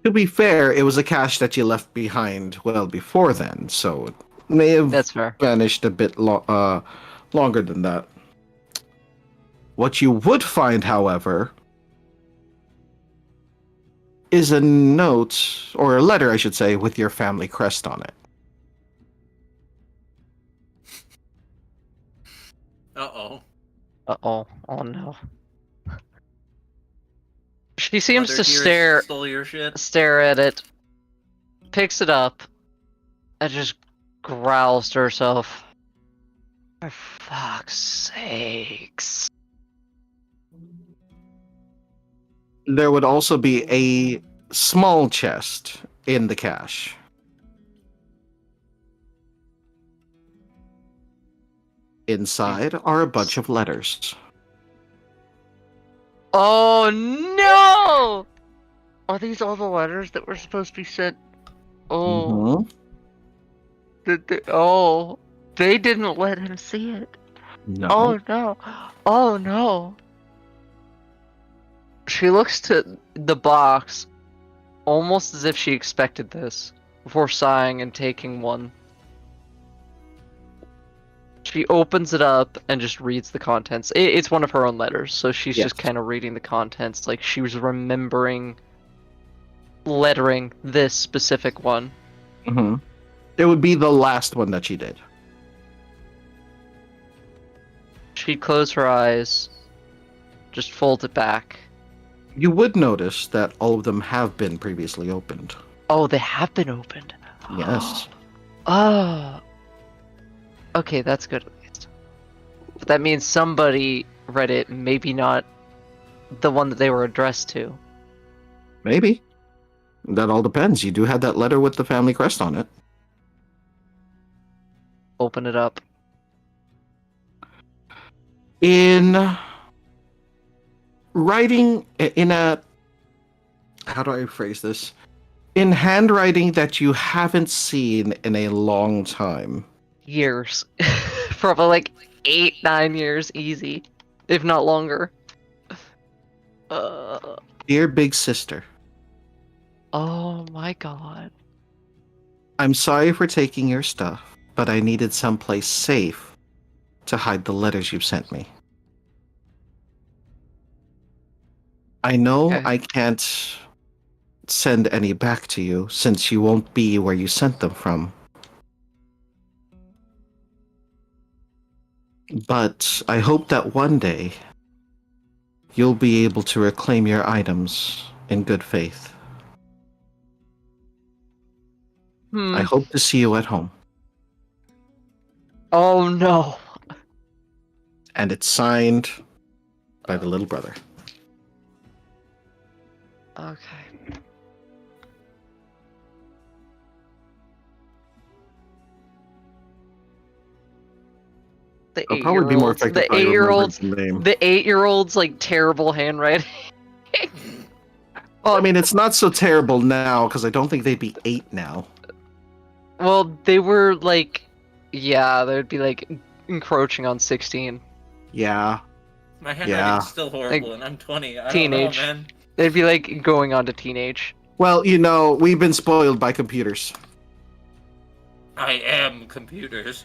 Speaker 2: To be fair, it was a cash that you left behind well before then, so it may have
Speaker 4: That's fair.
Speaker 2: vanished a bit longer than that. What you would find, however, is a note, or a letter, I should say, with your family crest on it.
Speaker 5: Uh-oh.
Speaker 4: Uh-oh. Oh no. She seems
Speaker 5: Mother
Speaker 4: to
Speaker 5: Dearest stole your shit.
Speaker 4: stare at it, picks it up, and just growls to herself. For fuck's sakes.
Speaker 2: There would also be a small chest in the cache. Inside are a bunch of letters.
Speaker 4: Oh no! Are these all the letters that were supposed to be sent? Oh.
Speaker 2: Mhm.
Speaker 4: They didn't let him see it.
Speaker 2: No.
Speaker 4: Oh no. Oh no. She looks to the box almost as if she expected this before sighing and taking one. She opens it up and just reads the contents. It's one of her own letters, so she's
Speaker 2: Yes.
Speaker 4: just kind of reading the contents like she was remembering lettering this specific one.
Speaker 2: Mhm. It would be the last one that she did.
Speaker 4: She'd close her eyes, just fold it back.
Speaker 2: You would notice that all of them have been previously opened.
Speaker 4: Oh, they have been opened.
Speaker 2: Yes.
Speaker 4: Oh. Okay, that's good at least. But that means somebody read it, maybe not the one that they were addressed to.
Speaker 2: Maybe. That all depends. You do have that letter with the family crest on it.
Speaker 4: Open it up.
Speaker 2: In writing, in a... How do I phrase this? In handwriting that you haven't seen in a long time.
Speaker 4: Years. Probably like 8, 9 years, easy. If not longer.
Speaker 2: Dear big sister,
Speaker 4: Oh my god.
Speaker 2: I'm sorry for taking your stuff, but I needed someplace safe to hide the letters you sent me. I know
Speaker 4: Okay.
Speaker 2: I can't send any back to you since you won't be where you sent them from. But I hope that one day you'll be able to reclaim your items in good faith. I hope to see you at home.
Speaker 4: Oh no.
Speaker 2: And it's signed by the little brother.
Speaker 4: Okay. The
Speaker 2: It'll probably be more effective if I remember the name.
Speaker 4: The 8-year-old's like terrible handwriting.
Speaker 2: Well, I mean, it's not so terrible now because I don't think they'd be 8 now.
Speaker 4: Well, they were like, yeah, they'd be like encroaching on 16.
Speaker 2: Yeah.
Speaker 5: My handwriting's still horrible,
Speaker 4: Like,
Speaker 5: and I'm 20. I
Speaker 4: teenage.
Speaker 5: don't know, man.
Speaker 4: They'd be like going on to teenage.
Speaker 2: Well, you know, we've been spoiled by computers.
Speaker 5: I am computers.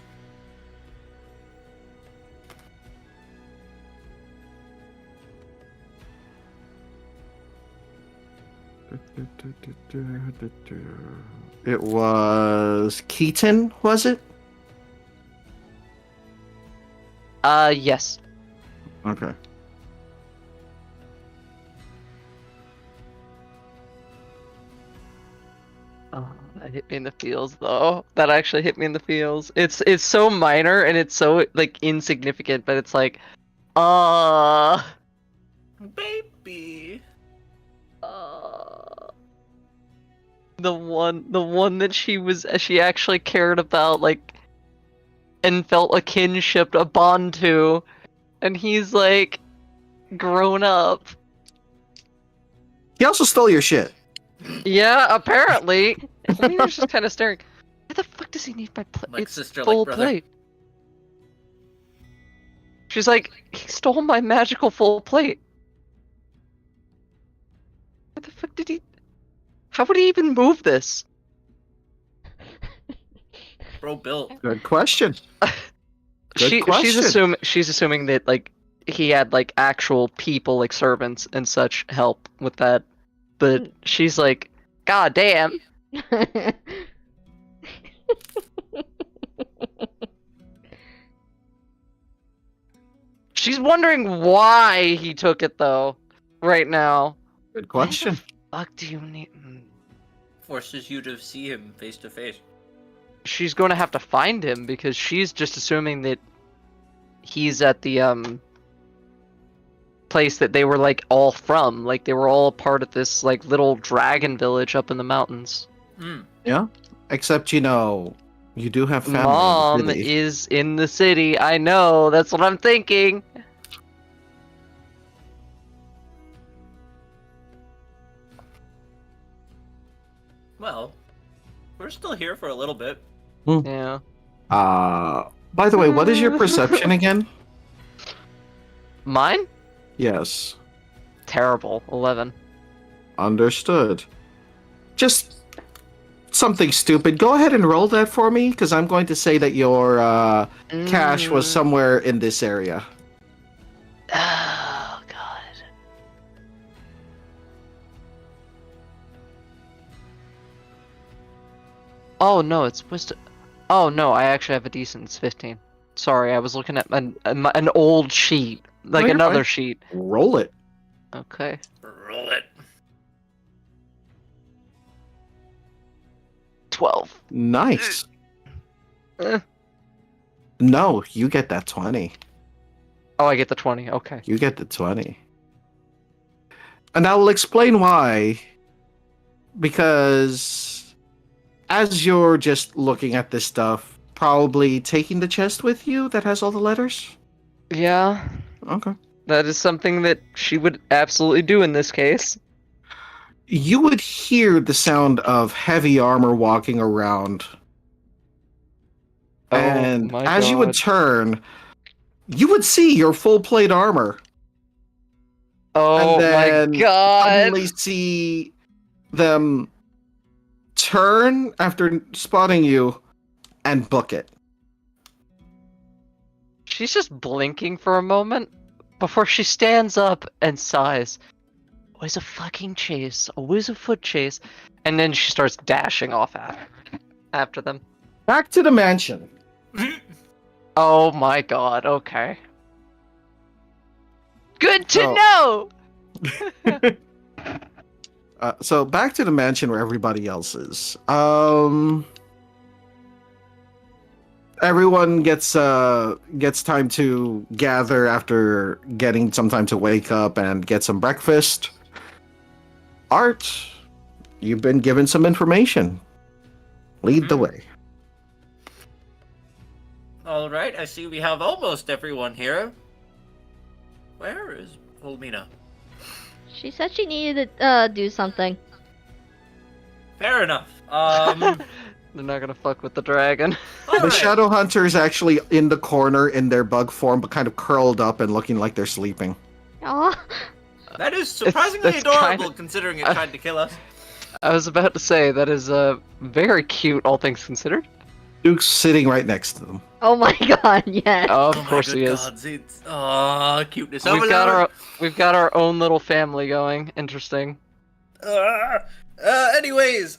Speaker 2: It was Keaton, was it?
Speaker 4: Yes.
Speaker 2: Okay.
Speaker 4: Oh, that hit me in the feels, though. That actually hit me in the feels. It's so minor and it's so like insignificant, but it's like,
Speaker 5: Baby.
Speaker 4: the one that she actually cared about, like, and felt a kinship, a bond to, and he's like grown up.
Speaker 2: He also stole your shit.
Speaker 4: Yeah, apparently. Lena's just kind of staring. Why the fuck does he need my plate?
Speaker 5: Like
Speaker 4: It's
Speaker 5: sister, like
Speaker 4: full
Speaker 5: brother.
Speaker 4: plate. She's like, he stole my magical full plate. What the fuck did he? How would he even move this?
Speaker 5: Bro built.
Speaker 2: Good question. Good question.
Speaker 4: She's assuming that like he had like actual people like servants and such help with that, but she's like, God damn. She's wondering why he took it though, right now.
Speaker 2: Good question.
Speaker 4: Fuck, do you need?
Speaker 5: Forces you to see him face to face.
Speaker 4: She's going to have to find him because she's just assuming that he's at the place that they were like all from. Like they were all part of this like little dragon village up in the mountains.
Speaker 2: Yeah. Except, you know, you do have family.
Speaker 4: Mom
Speaker 2: in the city.
Speaker 4: is in the city. I know. That's what I'm thinking.
Speaker 5: Well, we're still here for a little bit.
Speaker 4: Yeah.
Speaker 2: By the way, what is your perception again?
Speaker 4: Mine?
Speaker 2: Yes.
Speaker 4: Terrible. 11.
Speaker 2: Understood. Just something stupid. Go ahead and roll that for me, because I'm going to say that your cache was somewhere in this area.
Speaker 4: Oh, God. Oh, no, it's wisdom. Oh, no, I actually have a decent. It's 15. Sorry, I was looking at an old sheet. Like
Speaker 2: you're
Speaker 4: another
Speaker 2: fine.
Speaker 4: sheet.
Speaker 2: Roll it.
Speaker 4: Okay.
Speaker 5: Roll it.
Speaker 4: 12.
Speaker 2: Nice.
Speaker 4: Eh.
Speaker 2: No, you get that 20.
Speaker 4: Oh, I get the 20. Okay.
Speaker 2: You get the 20. And I will explain why. Because as you're just looking at this stuff, probably taking the chest with you that has all the letters?
Speaker 4: Yeah.
Speaker 2: Okay.
Speaker 4: That is something that she would absolutely do in this case.
Speaker 2: You would hear the sound of heavy armor walking around.
Speaker 4: Oh,
Speaker 2: And
Speaker 4: my
Speaker 2: as you would
Speaker 4: God.
Speaker 2: turn, you would see your full plate armor.
Speaker 4: Oh
Speaker 2: and then
Speaker 4: my God.
Speaker 2: suddenly see them turn after spotting you and book it.
Speaker 4: She's just blinking for a moment before she stands up and sighs. Always a fucking chase. Always a foot chase. And then she starts dashing off after them.
Speaker 2: Back to the mansion.
Speaker 4: Oh my God, okay. Good to
Speaker 2: Oh.
Speaker 4: know!
Speaker 2: So back to the mansion where everybody else is. Everyone gets time to gather after getting some time to wake up and get some breakfast. Art, you've been given some information. Lead the way.
Speaker 5: All right, I see we have almost everyone here. Where is Volmina?
Speaker 1: She said she needed to do something.
Speaker 5: Fair enough.
Speaker 4: They're not gonna fuck with the dragon.
Speaker 5: All
Speaker 2: The
Speaker 5: right.
Speaker 2: Shadow Hunter is actually in the corner in their bug form, but kind of curled up and looking like they're sleeping.
Speaker 1: Aw.
Speaker 5: That is surprisingly
Speaker 4: that's
Speaker 5: adorable,
Speaker 4: kinda-
Speaker 5: considering it tried to kill us.
Speaker 4: I was about to say, that is very cute, all things considered.
Speaker 2: Duke's sitting right next to them.
Speaker 1: Oh my god, yes.
Speaker 4: Of
Speaker 5: Oh my
Speaker 4: course
Speaker 5: good
Speaker 4: he is.
Speaker 5: gods, it's cuteness.
Speaker 4: We've got our own little family going. Interesting.
Speaker 5: Anyways,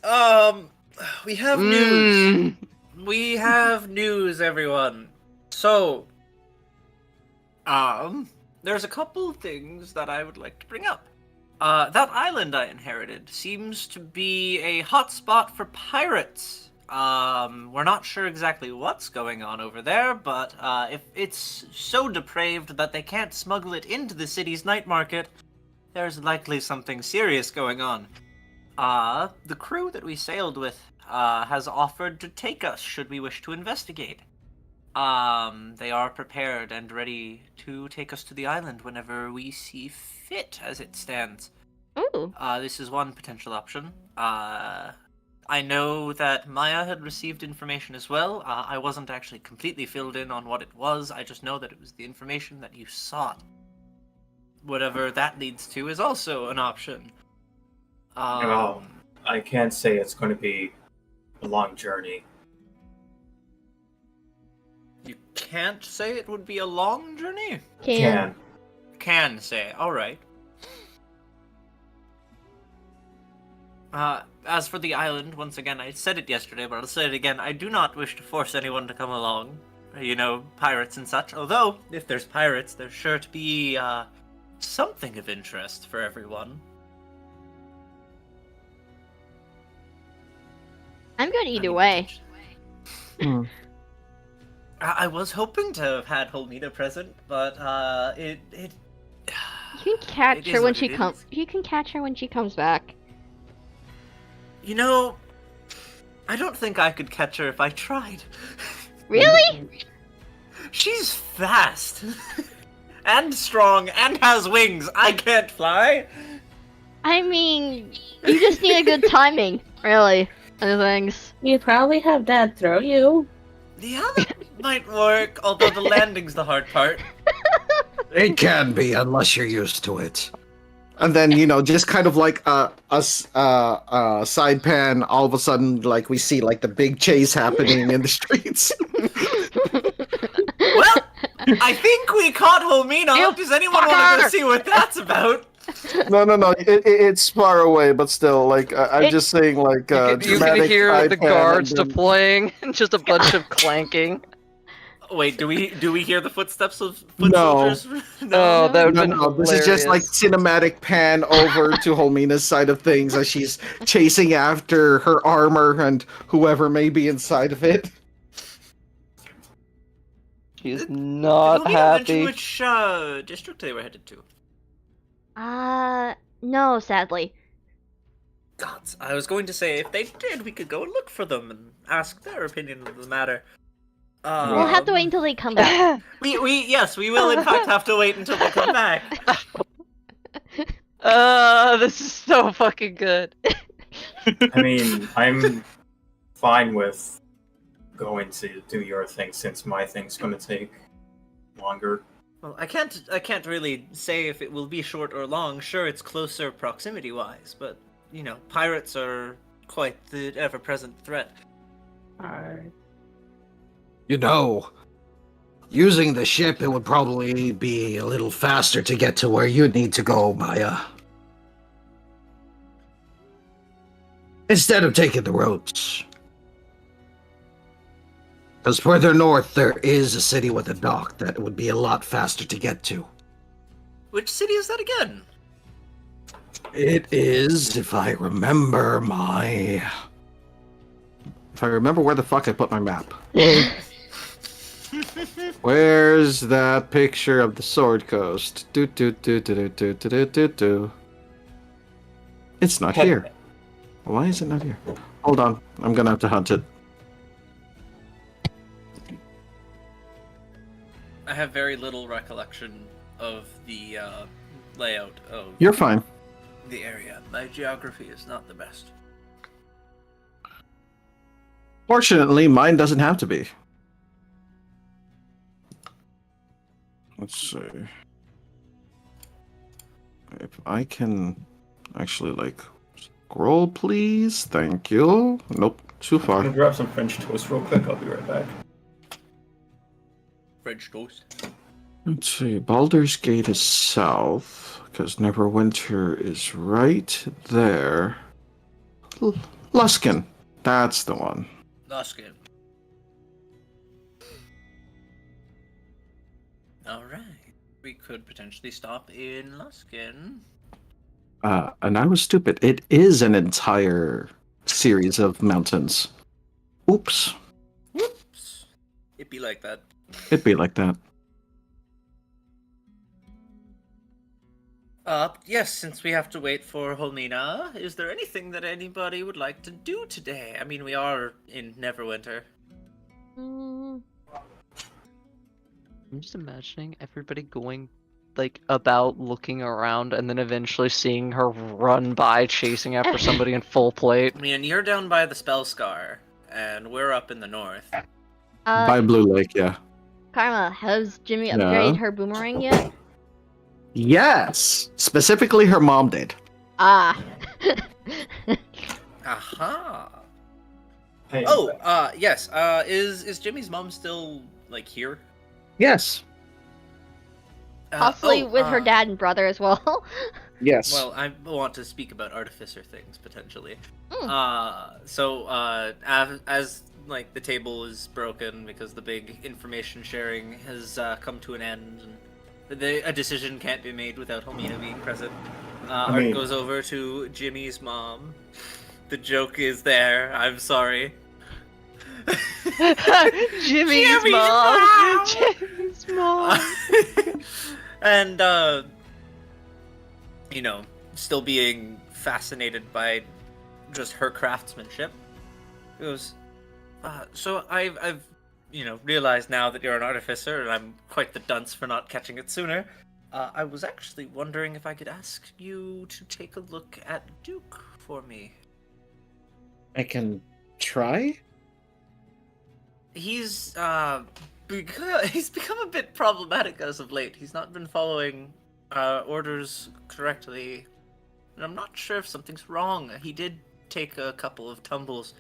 Speaker 5: we have news. We have news, everyone. So, there's a couple things that I would like to bring up. That island I inherited seems to be a hotspot for pirates. We're not sure exactly what's going on over there, but if it's so depraved that they can't smuggle it into the city's night market, there's likely something serious going on. The crew that we sailed with has offered to take us should we wish to investigate. They are prepared and ready to take us to the island whenever we see fit, as it stands.
Speaker 1: Ooh.
Speaker 5: This is one potential option. I know that Maya had received information as well. I wasn't actually completely filled in on what it was. I just know that it was the information that you sought. Whatever that leads to is also an option.
Speaker 3: I can't say it's going to be a long journey.
Speaker 5: You can't say it would be a long journey? Can say. Alright. As for the island, once again, I said it yesterday, but I'll say it again. I do not wish to force anyone to come along. You know, pirates and such. Although, if there's pirates, there's sure to be, something of interest for everyone.
Speaker 1: I'm good either way.
Speaker 5: I was hoping to have had Holmita present, but,
Speaker 1: You can catch
Speaker 5: It
Speaker 1: her
Speaker 5: is
Speaker 1: when
Speaker 5: what
Speaker 1: she
Speaker 5: it
Speaker 1: comes.
Speaker 5: is.
Speaker 1: You can catch her when she comes back.
Speaker 5: You know, I don't think I could catch her if I tried.
Speaker 1: Really?
Speaker 5: She's fast. And strong, and has wings. I can't fly.
Speaker 1: I mean, you just need a good timing, really, and things.
Speaker 9: You probably have Dad throw you.
Speaker 5: Yeah, that might work, although the landing's the hard part.
Speaker 7: It can be, unless you're used to it.
Speaker 2: And then, just kind of like a side pan, all of a sudden, like, we see, like, the big chase happening in the streets.
Speaker 5: Well, I think we caught Holmina.
Speaker 1: You
Speaker 5: Does anyone want to go see what that's about?
Speaker 2: No, it's far away, but still, like, I'm just saying, like,
Speaker 4: You can
Speaker 2: dramatic
Speaker 4: hear
Speaker 2: side
Speaker 4: the
Speaker 2: pan
Speaker 4: guards
Speaker 2: and then-
Speaker 4: deploying and just a bunch of clanking.
Speaker 5: Wait, do we hear the footsteps of foot
Speaker 2: No.
Speaker 5: soldiers?
Speaker 4: Oh, that would have
Speaker 2: No,
Speaker 4: been
Speaker 2: this is just like
Speaker 4: hilarious.
Speaker 2: cinematic pan over to Holmina's side of things as she's chasing after her armor and whoever may be inside of it.
Speaker 4: She's not
Speaker 5: Did Holmina
Speaker 4: happy.
Speaker 5: mention which district they were headed to?
Speaker 1: No, sadly.
Speaker 5: Gods, I was going to say if they did, we could go and look for them and ask their opinion of the matter.
Speaker 1: We'll have to wait until they come back.
Speaker 5: We will in fact have to wait until they come back.
Speaker 4: This is so fucking good.
Speaker 3: I mean, I'm fine with going to do your thing since my thing's going to take longer.
Speaker 5: Well, I can't really say if it will be short or long. Sure, it's closer proximity-wise, but pirates are quite the ever-present threat.
Speaker 7: Using the ship, it would probably be a little faster to get to where you need to go, Maya. Instead of taking the roads. Because further north, there is a city with a dock that would be a lot faster to get to.
Speaker 5: Which city is that again?
Speaker 7: It is, if I remember
Speaker 2: If I remember where the fuck I put my map. Where's that picture of the Sword Coast? Do. It's not here. Why is it not here? Hold on, I'm gonna have to hunt it.
Speaker 5: I have very little recollection of the layout of
Speaker 2: You're fine.
Speaker 5: the area. My geography is not the best.
Speaker 2: Fortunately, mine doesn't have to be. Let's see. If I can actually, like, scroll, please. Thank you. Nope, too
Speaker 3: I'm
Speaker 2: far.
Speaker 3: gonna grab some French toast real quick. I'll be right back.
Speaker 5: French toast.
Speaker 2: Let's see. Baldur's Gate is south, because Neverwinter is right there. Luskin. That's the one.
Speaker 5: That's good. All right. We could potentially stop in Luskin.
Speaker 2: And I was stupid. It is an entire series of mountains. Oops.
Speaker 5: Whoops. It'd be like that.
Speaker 2: It'd be like that.
Speaker 5: Yes, since we have to wait for Holmina, is there anything that anybody would like to do today? I mean, we are in Neverwinter.
Speaker 1: Mm,
Speaker 4: I'm just imagining everybody going like about looking around and then eventually seeing her run by chasing after somebody in full plate.
Speaker 5: I mean, you're down by the Spellscar, and we're up in the north.
Speaker 2: By Blue Lake, yeah.
Speaker 1: Karma, has Jimmy
Speaker 2: Yeah.
Speaker 1: upgraded her boomerang yet?
Speaker 2: Yes! Specifically, her mom did.
Speaker 1: Ah.
Speaker 5: Aha!
Speaker 3: Hey,
Speaker 5: Oh, yes. Is Jimmy's mom still, like, here?
Speaker 2: Yes.
Speaker 1: Possibly with her dad and brother as well.
Speaker 2: Yes.
Speaker 5: Well, I want to speak about artificer things, potentially.
Speaker 1: Mm.
Speaker 5: As like, the table is broken because the big information sharing has come to an end, and a decision can't be made without Homina being present. Art
Speaker 3: mean-
Speaker 5: goes over to Jimmy's mom. The joke is there. I'm sorry.
Speaker 4: Jimmy's mom. Jimmy's mom.
Speaker 5: And you know, still being fascinated by just her craftsmanship. He goes, so I've realized now that you're an artificer, and I'm quite the dunce for not catching it sooner. I was actually wondering if I could ask you to take a look at Duke for me.
Speaker 2: I can try?
Speaker 5: He's become a bit problematic as of late. He's not been following orders correctly, and I'm not sure if something's wrong. He did take a couple of tumbles,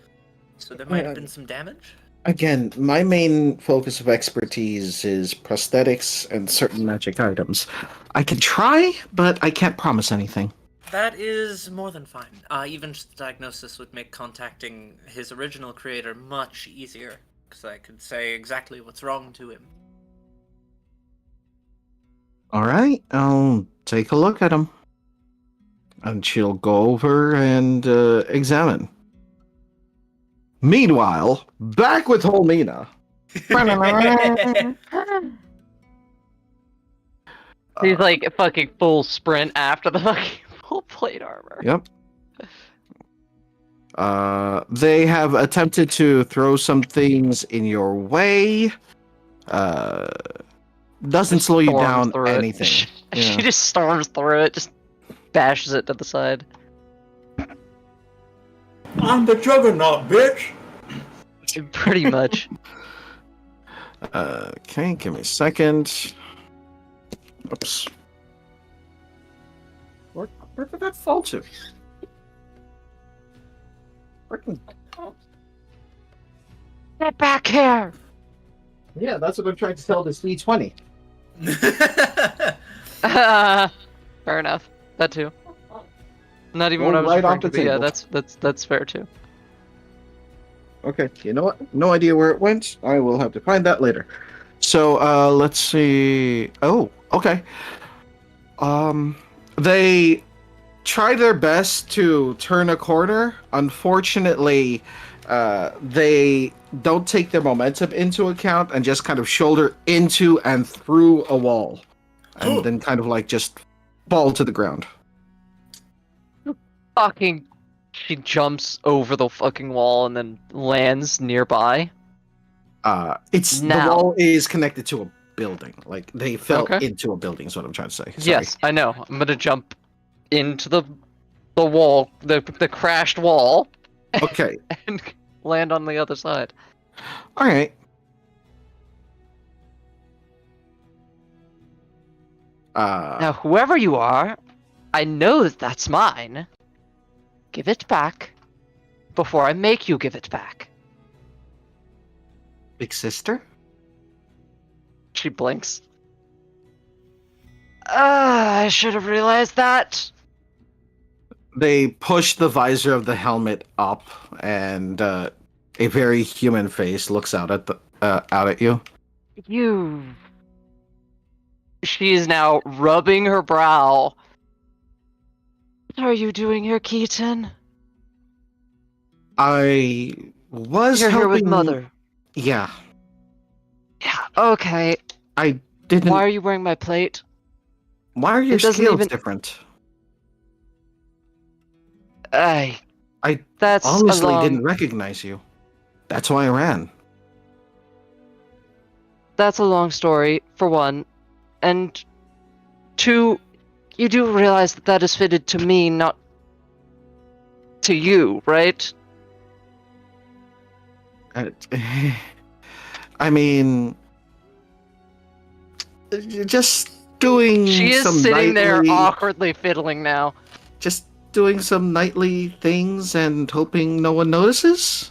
Speaker 5: so there might have been some damage.
Speaker 2: Again, my main focus of expertise is prosthetics and certain magic items. I can try, but I can't promise anything.
Speaker 5: That is more than fine. Even just the diagnosis would make contacting his original creator much easier, because I could say exactly what's wrong to him.
Speaker 2: Alright, I'll take a look at him. And she'll go over and examine. Meanwhile, back with Holmina.
Speaker 4: He's like a fucking full sprint after the fucking full plate armor.
Speaker 2: Yep. They have attempted to throw some things in your way. Doesn't slow you
Speaker 4: Storms
Speaker 2: down
Speaker 4: through it.
Speaker 2: anything.
Speaker 4: She
Speaker 2: Yeah.
Speaker 4: just storms through it, just bashes it to the side.
Speaker 3: I'm the Juggernaut, bitch!
Speaker 4: Pretty much.
Speaker 2: Okay, give me a second. Oops. Where did that fall to? Freaking-
Speaker 4: Get back here!
Speaker 2: Yeah, that's what I'm trying to tell this D20.
Speaker 4: Fair enough. That too. Not even
Speaker 2: Go
Speaker 4: what I was
Speaker 2: right
Speaker 4: referring
Speaker 2: off
Speaker 4: to,
Speaker 2: the
Speaker 4: but yeah,
Speaker 2: table.
Speaker 4: that's fair too.
Speaker 2: Okay, you know what? No idea where it went. I will have to find that later. So, let's see. Oh, okay. They try their best to turn a corner. Unfortunately, they don't take their momentum into account and just kind of shoulder into and through a wall. And then kind of like just fall to the ground.
Speaker 4: Fucking, she jumps over the fucking wall and then lands nearby.
Speaker 2: The
Speaker 4: Now.
Speaker 2: wall is connected to a building. Like they fell
Speaker 4: Okay.
Speaker 2: into a building is what I'm trying to say. Sorry.
Speaker 4: Yes, I know. I'm gonna jump into the wall, the crashed wall,
Speaker 2: Okay.
Speaker 4: and land on the other side.
Speaker 2: All right.
Speaker 4: Now, whoever you are, I know that's mine. Give it back before I make you give it back.
Speaker 2: Big sister?
Speaker 4: She blinks. I should have realized that.
Speaker 2: They push the visor of the helmet up, and a very human face looks out at you.
Speaker 4: You. She is now rubbing her brow. What are you doing here, Keaton?
Speaker 2: I was
Speaker 4: You're here with
Speaker 2: helping.
Speaker 4: Mother.
Speaker 2: Yeah,
Speaker 4: Yeah, okay.
Speaker 2: I didn't.
Speaker 4: Why are you wearing my plate?
Speaker 2: Why are your
Speaker 4: It doesn't
Speaker 2: scales
Speaker 4: even-
Speaker 2: different?
Speaker 4: I
Speaker 2: I
Speaker 4: That's
Speaker 2: honestly
Speaker 4: a long...
Speaker 2: didn't recognize you. That's why I ran.
Speaker 4: That's a long story, for one. And two, you do realize that that is fitted to me, not to you, right?
Speaker 2: Uh, I mean, just doing
Speaker 4: She is
Speaker 2: some
Speaker 4: sitting there
Speaker 2: nightly,
Speaker 4: awkwardly fiddling now.
Speaker 2: just doing some nightly things and hoping no one notices.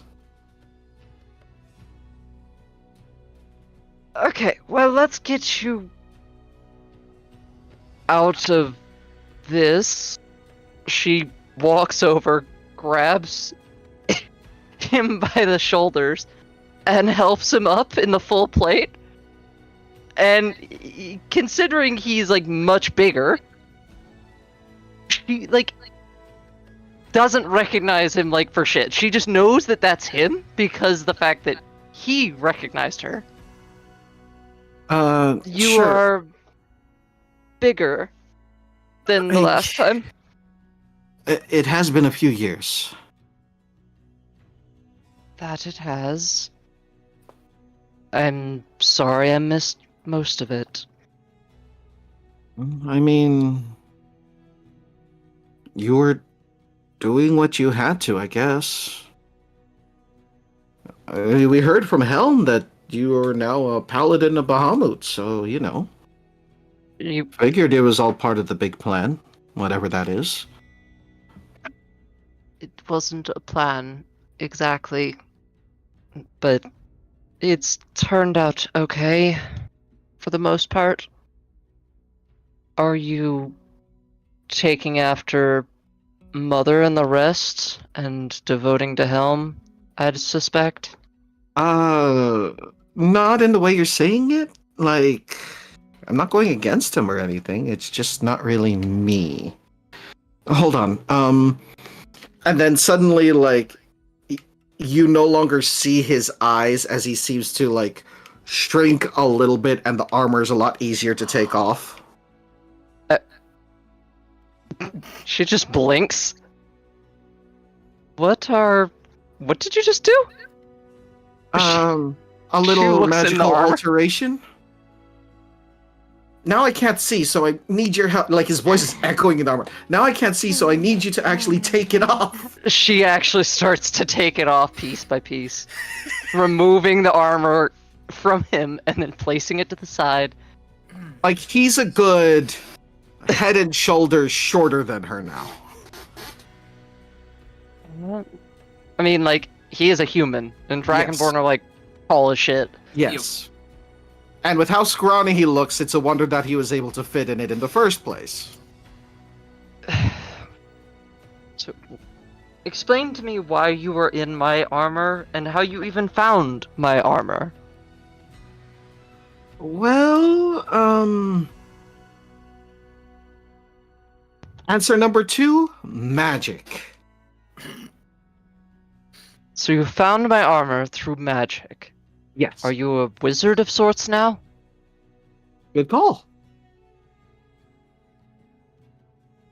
Speaker 4: Okay, well, let's get you out of this. She walks over, grabs him by the shoulders, and helps him up in the full plate. And considering he's like much bigger, she like doesn't recognize him like for shit. She just knows that that's him because the fact that he recognized her. You
Speaker 2: Sure.
Speaker 4: are bigger than the last time.
Speaker 2: It has been a few years.
Speaker 4: That it has. I'm sorry I missed most of it.
Speaker 2: I mean, you were doing what you had to, I guess. We heard from Helm that you are now a paladin of Bahamut, so, you know.
Speaker 4: You
Speaker 2: Figured it was all part of the big plan, whatever that is.
Speaker 4: It wasn't a plan, exactly. But it's turned out okay, for the most part. Are you taking after Mother and the rest, and devoting to Helm, I'd suspect?
Speaker 2: Not in the way you're saying it. Like, I'm not going against him or anything. It's just not really me. Hold on. And then suddenly, like, you no longer see his eyes as he seems to, like, shrink a little bit, and the armor's a lot easier to take off.
Speaker 4: She just blinks. What did you just do?
Speaker 2: A
Speaker 4: she
Speaker 2: little
Speaker 4: looks in the
Speaker 2: magical
Speaker 4: armor.
Speaker 2: alteration. Now I can't see, so I need your help. Like, his voice is echoing in the armor. Now I can't see, so I need you to actually take it off.
Speaker 4: She actually starts to take it off piece by piece, removing the armor from him and then placing it to the side.
Speaker 2: Like, he's a good head and shoulders shorter than her now.
Speaker 4: I mean, like, he is a human, and Dragonborn
Speaker 2: Yes.
Speaker 4: are, like, tall as shit.
Speaker 2: Yes. And with how scrawny he looks, it's a wonder that he was able to fit in it in the first place.
Speaker 4: So, explain to me why you were in my armor, and how you even found my armor.
Speaker 2: Well, answer number 2, magic.
Speaker 4: So you found my armor through magic.
Speaker 2: Yes.
Speaker 4: Are you a wizard of sorts now?
Speaker 2: Good call.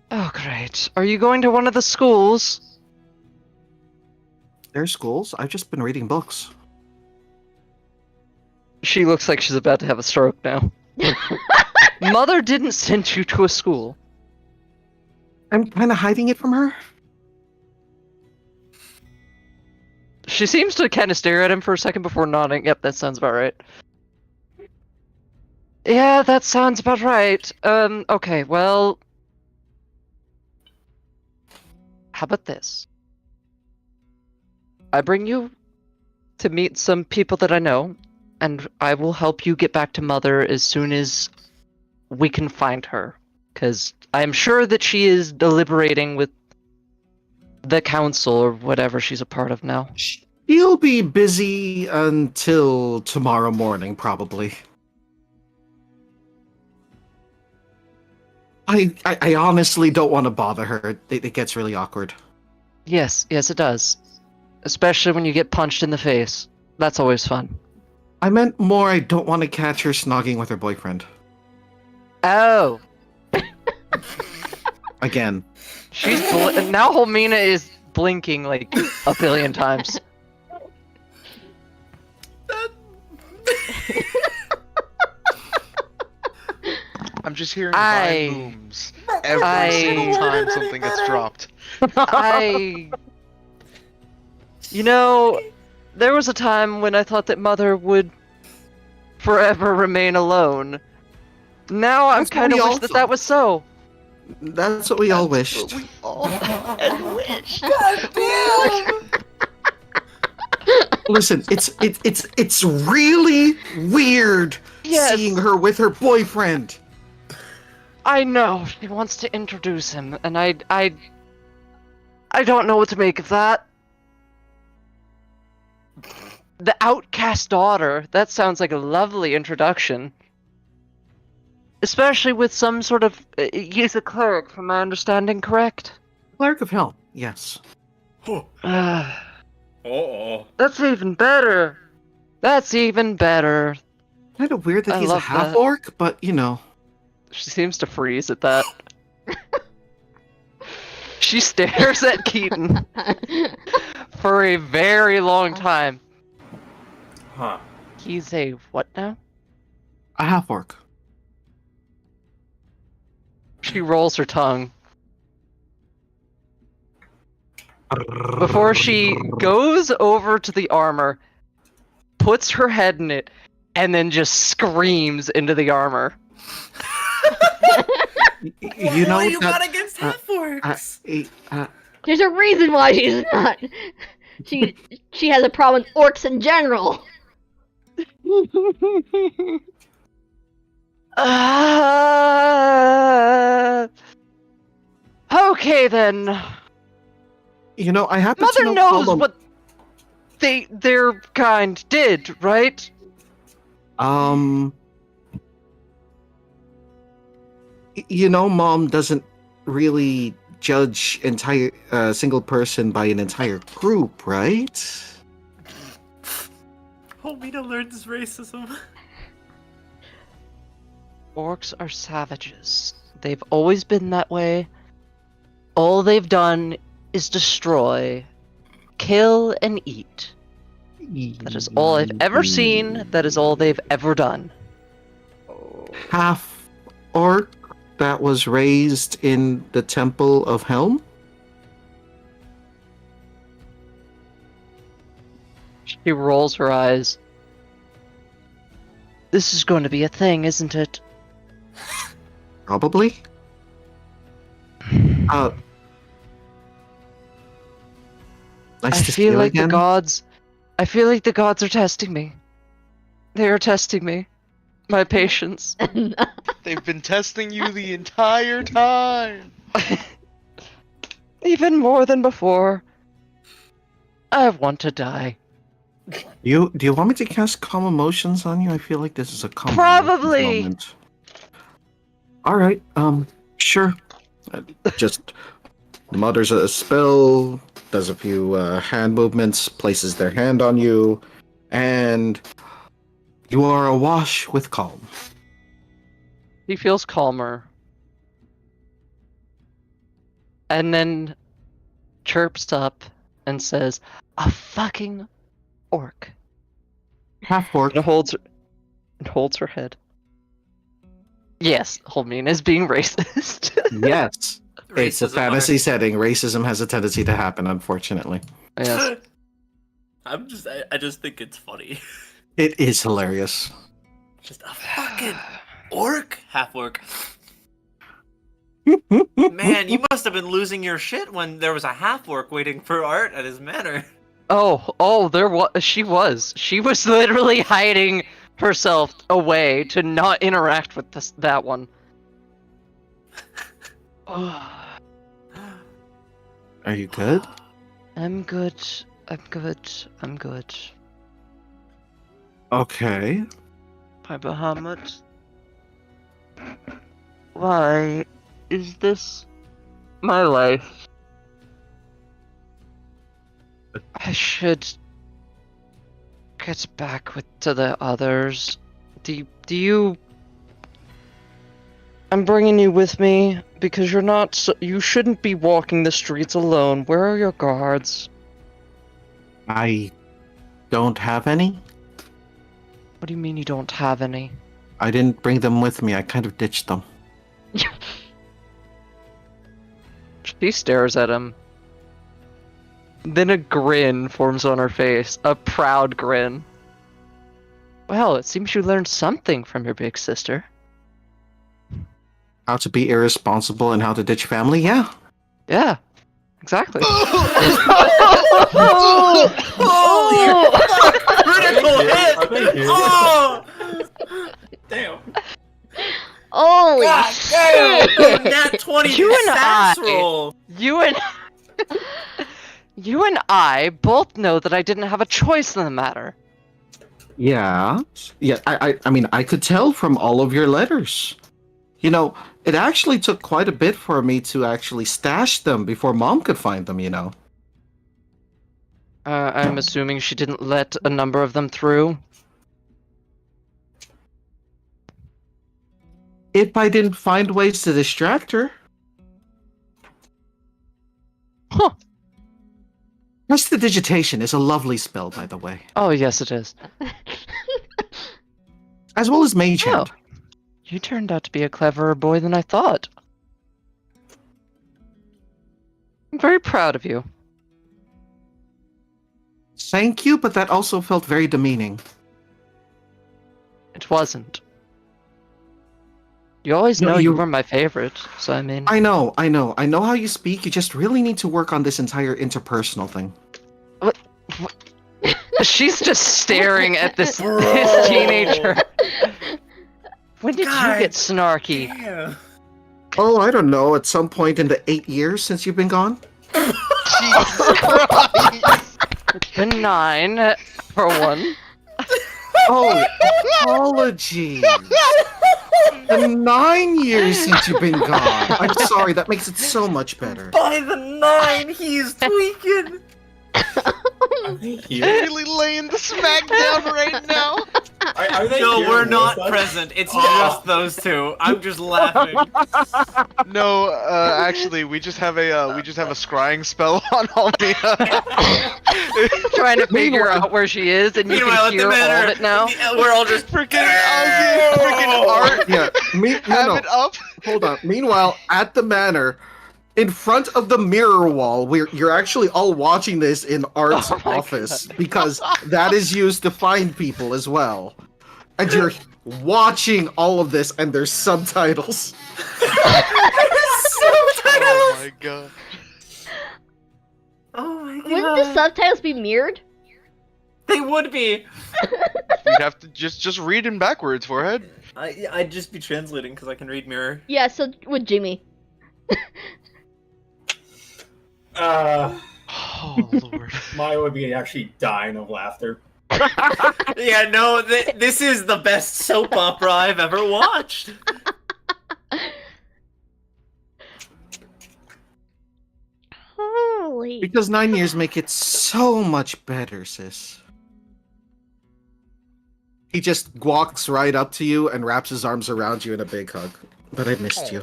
Speaker 4: Oh, great. Are you going to one of the schools?
Speaker 2: There's schools. I've just been reading books.
Speaker 4: She looks like she's about to have a stroke now. Mother didn't send you to a school.
Speaker 2: I'm kind of hiding it from her.
Speaker 4: She seems to kind of stare at him for a second before nodding. Yep, that sounds about right. Yeah, that sounds about right. Okay, well... How about this? I bring you to meet some people that I know, and I will help you get back to Mother as soon as we can find her. Because I'm sure that she is deliberating with the council or whatever she's a part of now.
Speaker 2: She'll be busy until tomorrow morning, probably. I honestly don't want to bother her. It gets really awkward.
Speaker 4: Yes, it does. Especially when you get punched in the face. That's always fun.
Speaker 2: I meant more I don't want to catch her snogging with her boyfriend.
Speaker 4: Oh.
Speaker 2: Again.
Speaker 4: Now Holmina is blinking like a billion times.
Speaker 6: I'm just hearing vine booms every single time something gets dropped.
Speaker 4: You know, there was a time when I thought that Mother would forever remain alone. Now I kind of wish that was so.
Speaker 2: That's what we all wished.
Speaker 4: We all wish.
Speaker 9: God damn!
Speaker 2: Listen, it's really weird seeing her with her boyfriend.
Speaker 4: I know she wants to introduce him, and I don't know what to make of that. The outcast daughter. That sounds like a lovely introduction. Especially with some sort of... he's a cleric, from my understanding, correct?
Speaker 2: Cleric of Hell, yes.
Speaker 5: Uh-oh.
Speaker 4: That's even better. That's even better.
Speaker 2: Kind of weird that
Speaker 4: I
Speaker 2: he's a
Speaker 4: love that.
Speaker 2: half-orc, but, you know.
Speaker 4: She seems to freeze at that. She stares at Keaton for a very long time.
Speaker 3: Huh.
Speaker 4: He's a what now?
Speaker 2: A half-orc.
Speaker 4: She rolls her tongue. Before she goes over to the armor, puts her head in it, and then just screams into the armor.
Speaker 2: You know
Speaker 5: what you
Speaker 2: that,
Speaker 5: got against half-orcs?
Speaker 1: There's a reason why she's not. She has a problem with orcs in general.
Speaker 4: Okay then.
Speaker 2: You know, I happen
Speaker 4: Mother
Speaker 2: to know
Speaker 4: knows what their kind did, right?
Speaker 2: You know, Mom doesn't really judge entire single person by an entire group, right?
Speaker 5: Homina learns racism.
Speaker 4: Orcs are savages. They've always been that way. All they've done is destroy, kill, and eat. That is all I've ever seen. That is all they've ever done.
Speaker 2: Half-orc that was raised in the Temple of Helm?
Speaker 4: She rolls her eyes. This is going to be a thing, isn't it?
Speaker 2: Probably. Nice
Speaker 4: I
Speaker 2: to see
Speaker 4: feel
Speaker 2: you
Speaker 4: like
Speaker 2: again.
Speaker 4: the gods. I feel like the gods are testing me. They are testing me. My patience.
Speaker 6: They've been testing you the entire time.
Speaker 4: Even more than before. I want to die.
Speaker 2: Do you want me to cast Calm Emotions on you? I feel like this is a calm
Speaker 4: Probably.
Speaker 2: moment. All right. Sure. Just mutters a spell, does a few hand movements, places their hand on you, and you are awash with calm.
Speaker 4: He feels calmer. And then chirps up and says, "A fucking orc."
Speaker 2: Half-orc.
Speaker 4: And holds her head. Yes, Holmina is being racist.
Speaker 2: Yes. It's a
Speaker 5: Racism
Speaker 2: fantasy setting. Racism has a tendency to happen, unfortunately.
Speaker 4: Yes.
Speaker 5: I just think it's funny.
Speaker 2: It is hilarious.
Speaker 5: Just a fucking orc, half orc. Man, you must have been losing your shit when there was a half orc waiting for Art at his manor.
Speaker 4: She was literally hiding herself away to not interact with that one. Oh,
Speaker 2: Are you good?
Speaker 4: I'm good. I'm good. I'm good.
Speaker 2: Okay.
Speaker 4: By Bahamut. Why is this my life? I should get back to the others. Do you? I'm bringing you with me because you're not. You shouldn't be walking the streets alone. Where are your guards?
Speaker 2: I don't have any.
Speaker 4: What do you mean you don't have any?
Speaker 2: I didn't bring them with me. I kind of ditched them.
Speaker 4: She stares at him. Then a grin forms on her face. A proud grin. Well, it seems you learned something from your big sister.
Speaker 2: How to be irresponsible and how to ditch family? Yeah.
Speaker 4: Yeah, exactly.
Speaker 5: Holy fuck! Critical hit!
Speaker 3: Are they here?
Speaker 5: Oh!
Speaker 3: Damn.
Speaker 1: Holy
Speaker 5: God
Speaker 1: shit!
Speaker 5: damn! Nat 20
Speaker 4: You and
Speaker 5: stats
Speaker 4: I-
Speaker 5: roll!
Speaker 4: You and you and I both know that I didn't have a choice in the matter.
Speaker 2: Yeah. Yeah. I mean, I could tell from all of your letters. You know, it actually took quite a bit for me to actually stash them before Mom could find them. You know.
Speaker 4: I'm assuming she didn't let a number of them through.
Speaker 2: If I didn't find ways to distract her.
Speaker 4: Huh.
Speaker 2: Prestidigitation is a lovely spell, by the way.
Speaker 4: Oh, yes, it is.
Speaker 2: As well as Mage
Speaker 4: Oh,
Speaker 2: Hand.
Speaker 4: you turned out to be a cleverer boy than I thought. I'm very proud of you.
Speaker 2: Thank you, but that also felt very demeaning.
Speaker 4: It wasn't. You always
Speaker 2: No,
Speaker 4: know you
Speaker 2: you-
Speaker 4: were my favorite, so I mean...
Speaker 2: I know how you speak. You just really need to work on this entire interpersonal thing.
Speaker 4: She's just staring at this teenager. When did
Speaker 5: God
Speaker 4: you get snarky?
Speaker 5: Damn.
Speaker 2: Oh, I don't know. At some point in the 8 years since you've been gone?
Speaker 6: Jesus Christ.
Speaker 4: It's been 9, for one.
Speaker 2: Oh, apologies. The 9 years since you've been gone. I'm sorry, that makes it so much better.
Speaker 5: By the 9, he's tweaking!
Speaker 3: Are they here?
Speaker 6: Really laying the smack down right now.
Speaker 3: Are they
Speaker 5: No,
Speaker 3: here
Speaker 5: we're
Speaker 3: with
Speaker 5: not
Speaker 3: us?
Speaker 5: present. It's
Speaker 3: Oh.
Speaker 5: just those two. I'm just laughing.
Speaker 6: No, actually, we just have a scrying spell on Almia.
Speaker 4: Trying to figure
Speaker 2: Meanwhile-
Speaker 4: out where she is, and you
Speaker 5: Meanwhile,
Speaker 4: can
Speaker 5: at the
Speaker 4: hear all
Speaker 5: manor,
Speaker 4: of it now.
Speaker 5: we're all just
Speaker 6: freaking art.
Speaker 2: Yeah,
Speaker 6: Have
Speaker 2: no,
Speaker 6: it up.
Speaker 2: hold on. Meanwhile, at the manor, in front of the mirror wall, you're actually all watching this in Art's
Speaker 4: Oh my
Speaker 2: office because that is used to find people as well. And you're watching all of this, and there's subtitles.
Speaker 6: Oh my god.
Speaker 5: Oh my god.
Speaker 1: Wouldn't the subtitles be mirrored?
Speaker 5: They would be.
Speaker 6: You'd have to just read in backwards, forehead.
Speaker 5: I'd just be translating because I can read mirror.
Speaker 1: Yeah, so would Jimmy.
Speaker 6: Oh lord.
Speaker 3: Maya would be actually dying of laughter.
Speaker 5: Yeah, no, this is the best soap opera I've ever watched.
Speaker 1: Holy.
Speaker 2: Because 9 years make it so much better, sis. He just walks right up to you and wraps his arms around you in a big hug. But I missed you.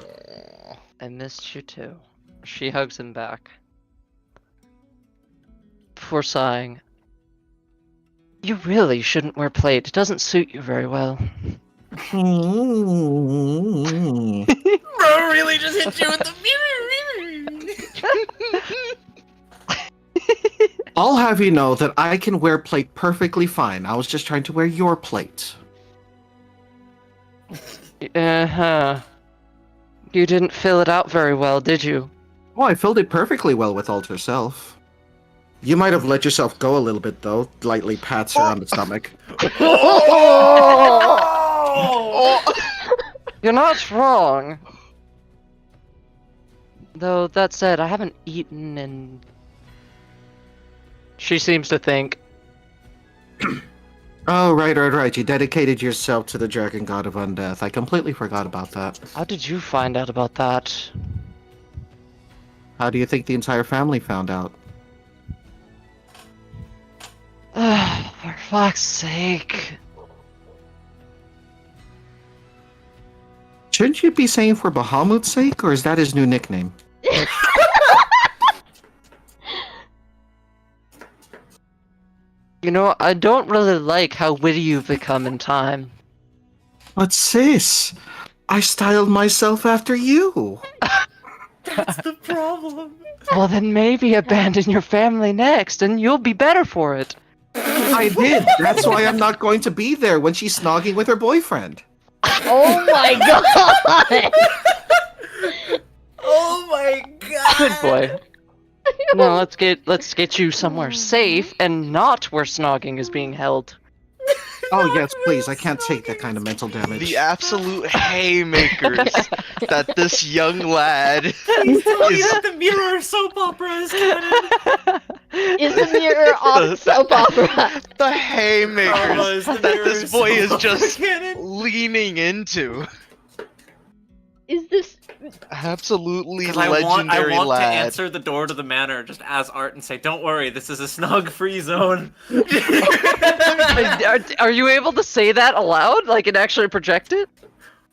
Speaker 4: I missed you too. She hugs him back. Before sighing, you really shouldn't wear plate. It doesn't suit you very well.
Speaker 5: Bro really just hit you with the mirror.
Speaker 2: I'll have you know that I can wear plate perfectly fine. I was just trying to wear your plate.
Speaker 4: Uh-huh. You didn't fill it out very well, did you?
Speaker 2: Oh, I filled it perfectly well with Alt herself. You might have let yourself go a little bit, though. Lightly pats her on the stomach.
Speaker 5: Oh!
Speaker 4: You're not wrong. Though, that said, I haven't eaten in... She seems to think.
Speaker 2: Oh, right. You dedicated yourself to the dragon god of undeath. I completely forgot about that.
Speaker 4: How did you find out about that?
Speaker 2: How do you think the entire family found out?
Speaker 4: For fuck's sake.
Speaker 2: Shouldn't you be saying for Bahamut's sake, or is that his new nickname?
Speaker 4: You know, I don't really like how witty you've become in time.
Speaker 2: But sis, I styled myself after you.
Speaker 5: That's the problem.
Speaker 4: Well, then maybe abandon your family next, and you'll be better for it.
Speaker 2: I did. That's why I'm not going to be there when she's snogging with her boyfriend.
Speaker 1: Oh my god!
Speaker 5: Oh my god!
Speaker 4: Good boy. No, let's get you somewhere safe and not where snogging is being held.
Speaker 2: Oh yes, please. I can't take that kind of mental damage.
Speaker 6: The absolute haymakers that this young lad
Speaker 5: He's telling me
Speaker 6: is
Speaker 5: that the mirror soap opera is canon.
Speaker 1: Is the mirror off soap opera?
Speaker 6: the haymakers
Speaker 5: the
Speaker 6: that
Speaker 5: mirror
Speaker 6: this boy
Speaker 5: soap
Speaker 6: is
Speaker 5: opera
Speaker 6: just
Speaker 5: canon.
Speaker 6: leaning into.
Speaker 1: Is this...
Speaker 6: Absolutely
Speaker 5: 'Cause
Speaker 6: legendary
Speaker 5: I want
Speaker 6: lad.
Speaker 5: to answer the door to the manor just as Art and say, "Don't worry, this is a snug-free zone."
Speaker 4: Are you able to say that aloud? Like, and actually project it?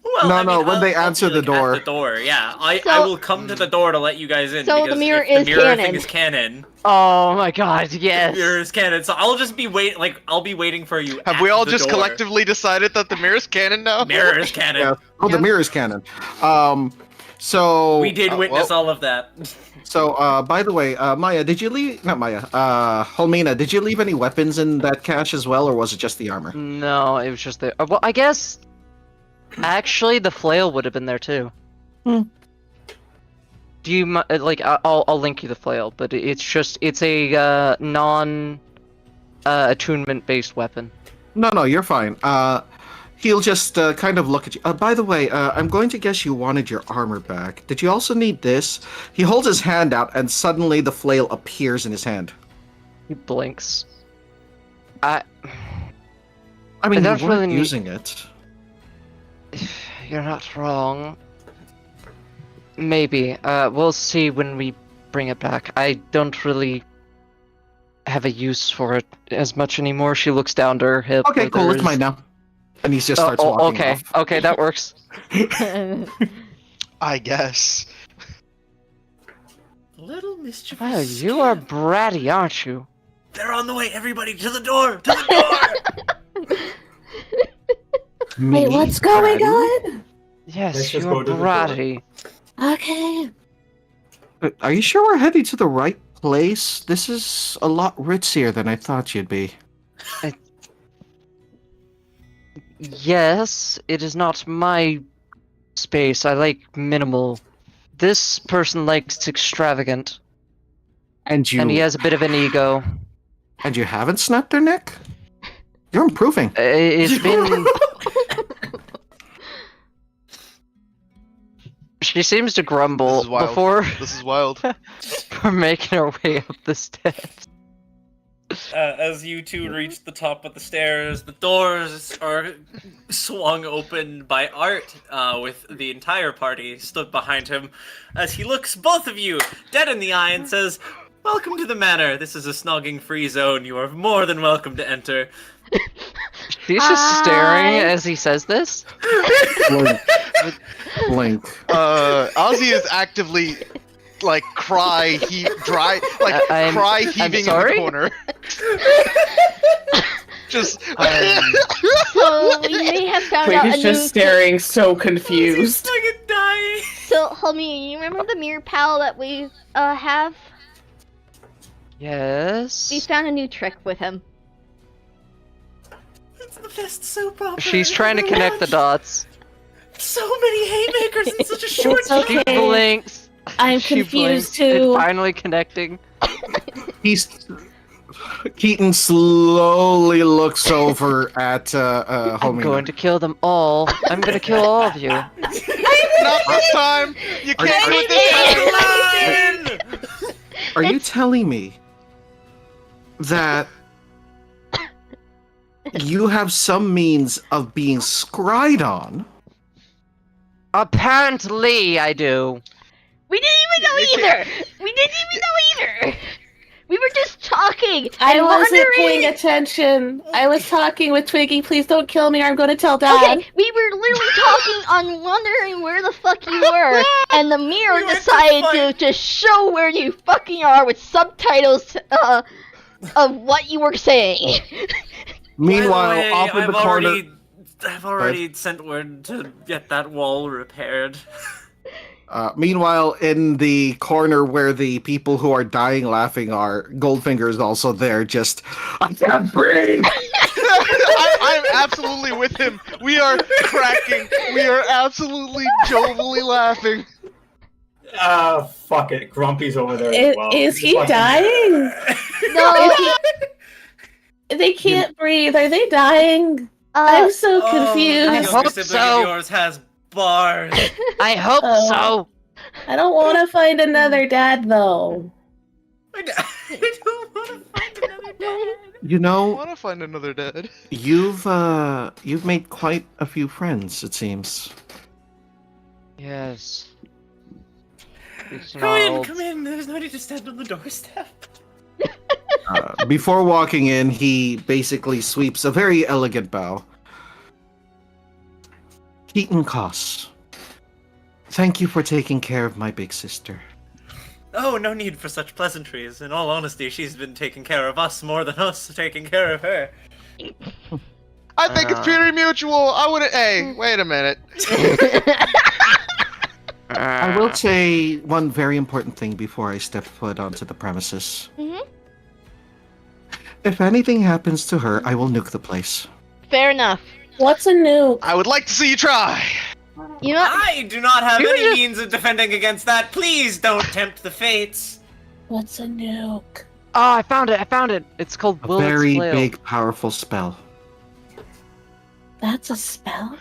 Speaker 5: Well,
Speaker 2: No, when they
Speaker 5: I'll
Speaker 2: answer
Speaker 5: be,
Speaker 2: the
Speaker 5: like,
Speaker 2: door.
Speaker 5: at the door, yeah. I
Speaker 1: So-
Speaker 5: will come to the door to let you guys in.
Speaker 1: So the
Speaker 5: because
Speaker 1: mirror
Speaker 5: if
Speaker 1: is
Speaker 5: the mirror
Speaker 1: canon.
Speaker 5: thing is canon.
Speaker 4: Oh my god,
Speaker 5: The
Speaker 4: yes.
Speaker 5: mirror is canon. So I'll just be I'll be waiting for you.
Speaker 6: Have
Speaker 5: at
Speaker 6: we all
Speaker 5: the
Speaker 6: just
Speaker 5: door.
Speaker 6: collectively decided that the mirror's canon now?
Speaker 5: Mirror is canon.
Speaker 2: Yeah. Oh, the mirror's canon. So
Speaker 5: We did witness all of that.
Speaker 2: So, by the way, Maya, did you leave? Not Maya. Holmina, did you leave any weapons in that cache as well, or was it just the armor?
Speaker 4: No, it was just the. Well, I guess. Actually, the flail would have been there too.
Speaker 2: Hmm.
Speaker 4: Do you like? I'll link you the flail, but it's a non attunement based weapon.
Speaker 2: No, you're fine. He'll just kind of look at you. By the way, I'm going to guess you wanted your armor back. Did you also need this? He holds his hand out, and suddenly the flail appears in his hand.
Speaker 4: He blinks.
Speaker 2: I mean,
Speaker 4: I
Speaker 2: you
Speaker 4: don't
Speaker 2: weren't
Speaker 4: really need-
Speaker 2: using it.
Speaker 4: You're not wrong. Maybe. We'll see when we bring it back. I don't really have a use for it as much anymore. She looks down to her hip.
Speaker 2: Okay,
Speaker 4: where
Speaker 2: cool.
Speaker 4: there
Speaker 2: It's
Speaker 4: is-
Speaker 2: mine now. And he just starts walking
Speaker 4: okay.
Speaker 2: off.
Speaker 4: Okay, that works.
Speaker 6: I guess.
Speaker 5: Little mischievous.
Speaker 4: Wow, you are bratty, aren't you?
Speaker 5: They're on the way. Everybody to the door. To the door.
Speaker 9: Wait, what's going on?
Speaker 4: Yes,
Speaker 3: Let's
Speaker 4: you
Speaker 3: just
Speaker 4: are
Speaker 3: go to the door.
Speaker 4: bratty.
Speaker 9: Okay.
Speaker 2: Are you sure we're heading to the right place? This is a lot ritzier than I thought you'd be.
Speaker 4: Yes, it is not my space. I like minimal. This person likes extravagant,
Speaker 2: And you
Speaker 4: and he has a bit of an ego.
Speaker 2: and you haven't snapped their neck? You're improving.
Speaker 4: It's been. She seems to grumble
Speaker 6: This is wild.
Speaker 4: before
Speaker 6: This is wild.
Speaker 4: we're making our way up the steps.
Speaker 5: As you two reach the top of the stairs, the doors are swung open by Art, with the entire party stood behind him, as he looks both of you dead in the eye and says, "Welcome to the manor. This is a snogging-free zone. You are more than welcome to enter."
Speaker 4: She's just staring
Speaker 1: Hi.
Speaker 4: as he says this.
Speaker 2: Blink. Blink.
Speaker 6: Ozzy is actively like cry
Speaker 4: I'm
Speaker 6: heaving in
Speaker 4: sorry?
Speaker 6: the corner. Just
Speaker 1: So we may have found
Speaker 8: Wait,
Speaker 1: out a
Speaker 8: he's
Speaker 1: new...
Speaker 8: just staring so
Speaker 5: He's
Speaker 8: confused.
Speaker 5: fucking dying.
Speaker 1: So, homie, you remember the mirror pal that we have? We
Speaker 4: Yes.
Speaker 1: found a new trick with him.
Speaker 5: It's the best soap opera.
Speaker 4: She's trying to
Speaker 5: I've
Speaker 4: connect the
Speaker 5: watched.
Speaker 4: dots.
Speaker 5: So many haymakers in such a short
Speaker 9: It's
Speaker 5: time.
Speaker 4: She
Speaker 9: okay.
Speaker 4: blinks.
Speaker 9: I'm
Speaker 4: She
Speaker 9: confused
Speaker 4: blinks. It's
Speaker 9: too.
Speaker 4: finally connecting.
Speaker 2: Keaton slowly looks over at
Speaker 4: I'm
Speaker 2: Homina.
Speaker 4: going to kill them all. I'm going to kill all of you.
Speaker 9: I
Speaker 6: Not this time. You
Speaker 2: Are-
Speaker 6: can't
Speaker 2: are-
Speaker 6: do it this time.
Speaker 5: Line!
Speaker 2: Are you telling me that you have some means of being scryed on?
Speaker 4: Apparently, I do.
Speaker 1: We didn't even know either. We didn't even know either. We were just talking.
Speaker 9: I
Speaker 1: and
Speaker 9: wasn't
Speaker 1: wondering-
Speaker 9: paying attention. I was talking with Twiggy. Please don't kill me or I'm going to tell Dad.
Speaker 1: Okay, we were literally talking on wondering where the fuck you were, and the mirror
Speaker 5: We went to
Speaker 1: decided to
Speaker 5: fight.
Speaker 1: just show where you fucking are with subtitles of what you were saying.
Speaker 2: Meanwhile,
Speaker 5: By the way,
Speaker 2: off in the corner.
Speaker 5: I've already sent word to get that wall repaired.
Speaker 2: Meanwhile, in the corner where the people who are dying laughing are, Goldfinger is also there. Just, I can't breathe.
Speaker 6: I'm absolutely with him. We are cracking. We are absolutely jovially laughing.
Speaker 3: Fuck it. Grumpy's over there as well.
Speaker 9: Is he
Speaker 3: Fucking-
Speaker 9: dying?
Speaker 1: No,
Speaker 9: They can't breathe. Are they dying? I'm so
Speaker 5: Oh,
Speaker 9: confused.
Speaker 4: I
Speaker 5: the
Speaker 4: hope
Speaker 5: younger sibling
Speaker 4: so.
Speaker 5: of yours has bars.
Speaker 4: I hope
Speaker 9: Oh.
Speaker 4: so.
Speaker 9: I don't want to find another dad, though.
Speaker 5: I don't want to find another dad.
Speaker 2: You
Speaker 6: I
Speaker 2: know,
Speaker 6: want to find another dad.
Speaker 2: you've made quite a few friends, it seems.
Speaker 4: Yes. He
Speaker 5: Come in,
Speaker 4: snarled.
Speaker 5: come in. There's nobody to stand on the doorstep.
Speaker 2: Before walking in, he basically sweeps a very elegant bow. Keaton Koss, thank you for taking care of my big sister.
Speaker 5: Oh, no need for such pleasantries. In all honesty, she's been taking care of us more than us taking care of her.
Speaker 6: I think it's purely mutual. I wouldn't. Hey, wait a minute.
Speaker 2: I will say one very important thing before I step foot onto the premises.
Speaker 1: Mhm.
Speaker 2: If anything happens to her, I will nuke the place.
Speaker 1: fair enough.
Speaker 9: What's a nuke?
Speaker 6: I would like to see you try.
Speaker 1: You know,
Speaker 5: I do not have
Speaker 4: You
Speaker 5: any
Speaker 4: just-
Speaker 5: means of defending against that. Please don't tempt the fates.
Speaker 9: What's a nuke?
Speaker 4: Oh, I found it. I found it. It's called
Speaker 2: A
Speaker 4: Willet's
Speaker 2: very
Speaker 4: Flail.
Speaker 2: big, powerful spell.
Speaker 9: That's a spell?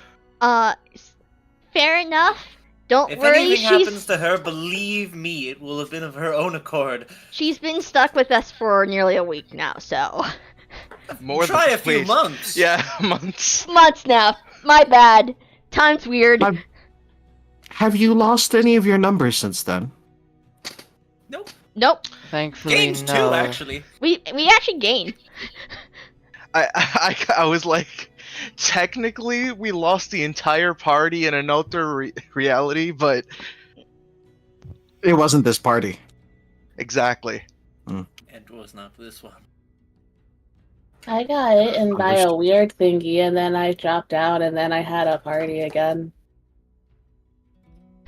Speaker 1: fair enough. Don't
Speaker 5: If
Speaker 1: worry,
Speaker 5: anything happens to her, believe me, it will have been of her own accord.
Speaker 1: she's been stuck with us for nearly a week now, so
Speaker 6: More
Speaker 5: Try
Speaker 6: than
Speaker 5: a few
Speaker 6: please.
Speaker 5: months.
Speaker 6: Yeah, months.
Speaker 1: months now. My bad. Time's weird.
Speaker 2: Have you lost any of your numbers since then?
Speaker 5: Nope.
Speaker 1: Nope.
Speaker 4: Thankfully,
Speaker 5: Gained
Speaker 4: no.
Speaker 5: two, actually.
Speaker 1: We actually gained.
Speaker 6: I was like, technically, we lost the entire party in another reality, but
Speaker 2: It wasn't this party.
Speaker 6: exactly.
Speaker 5: It was not this one.
Speaker 9: I got eaten by a weird thingy and then I dropped out and then I had a party again.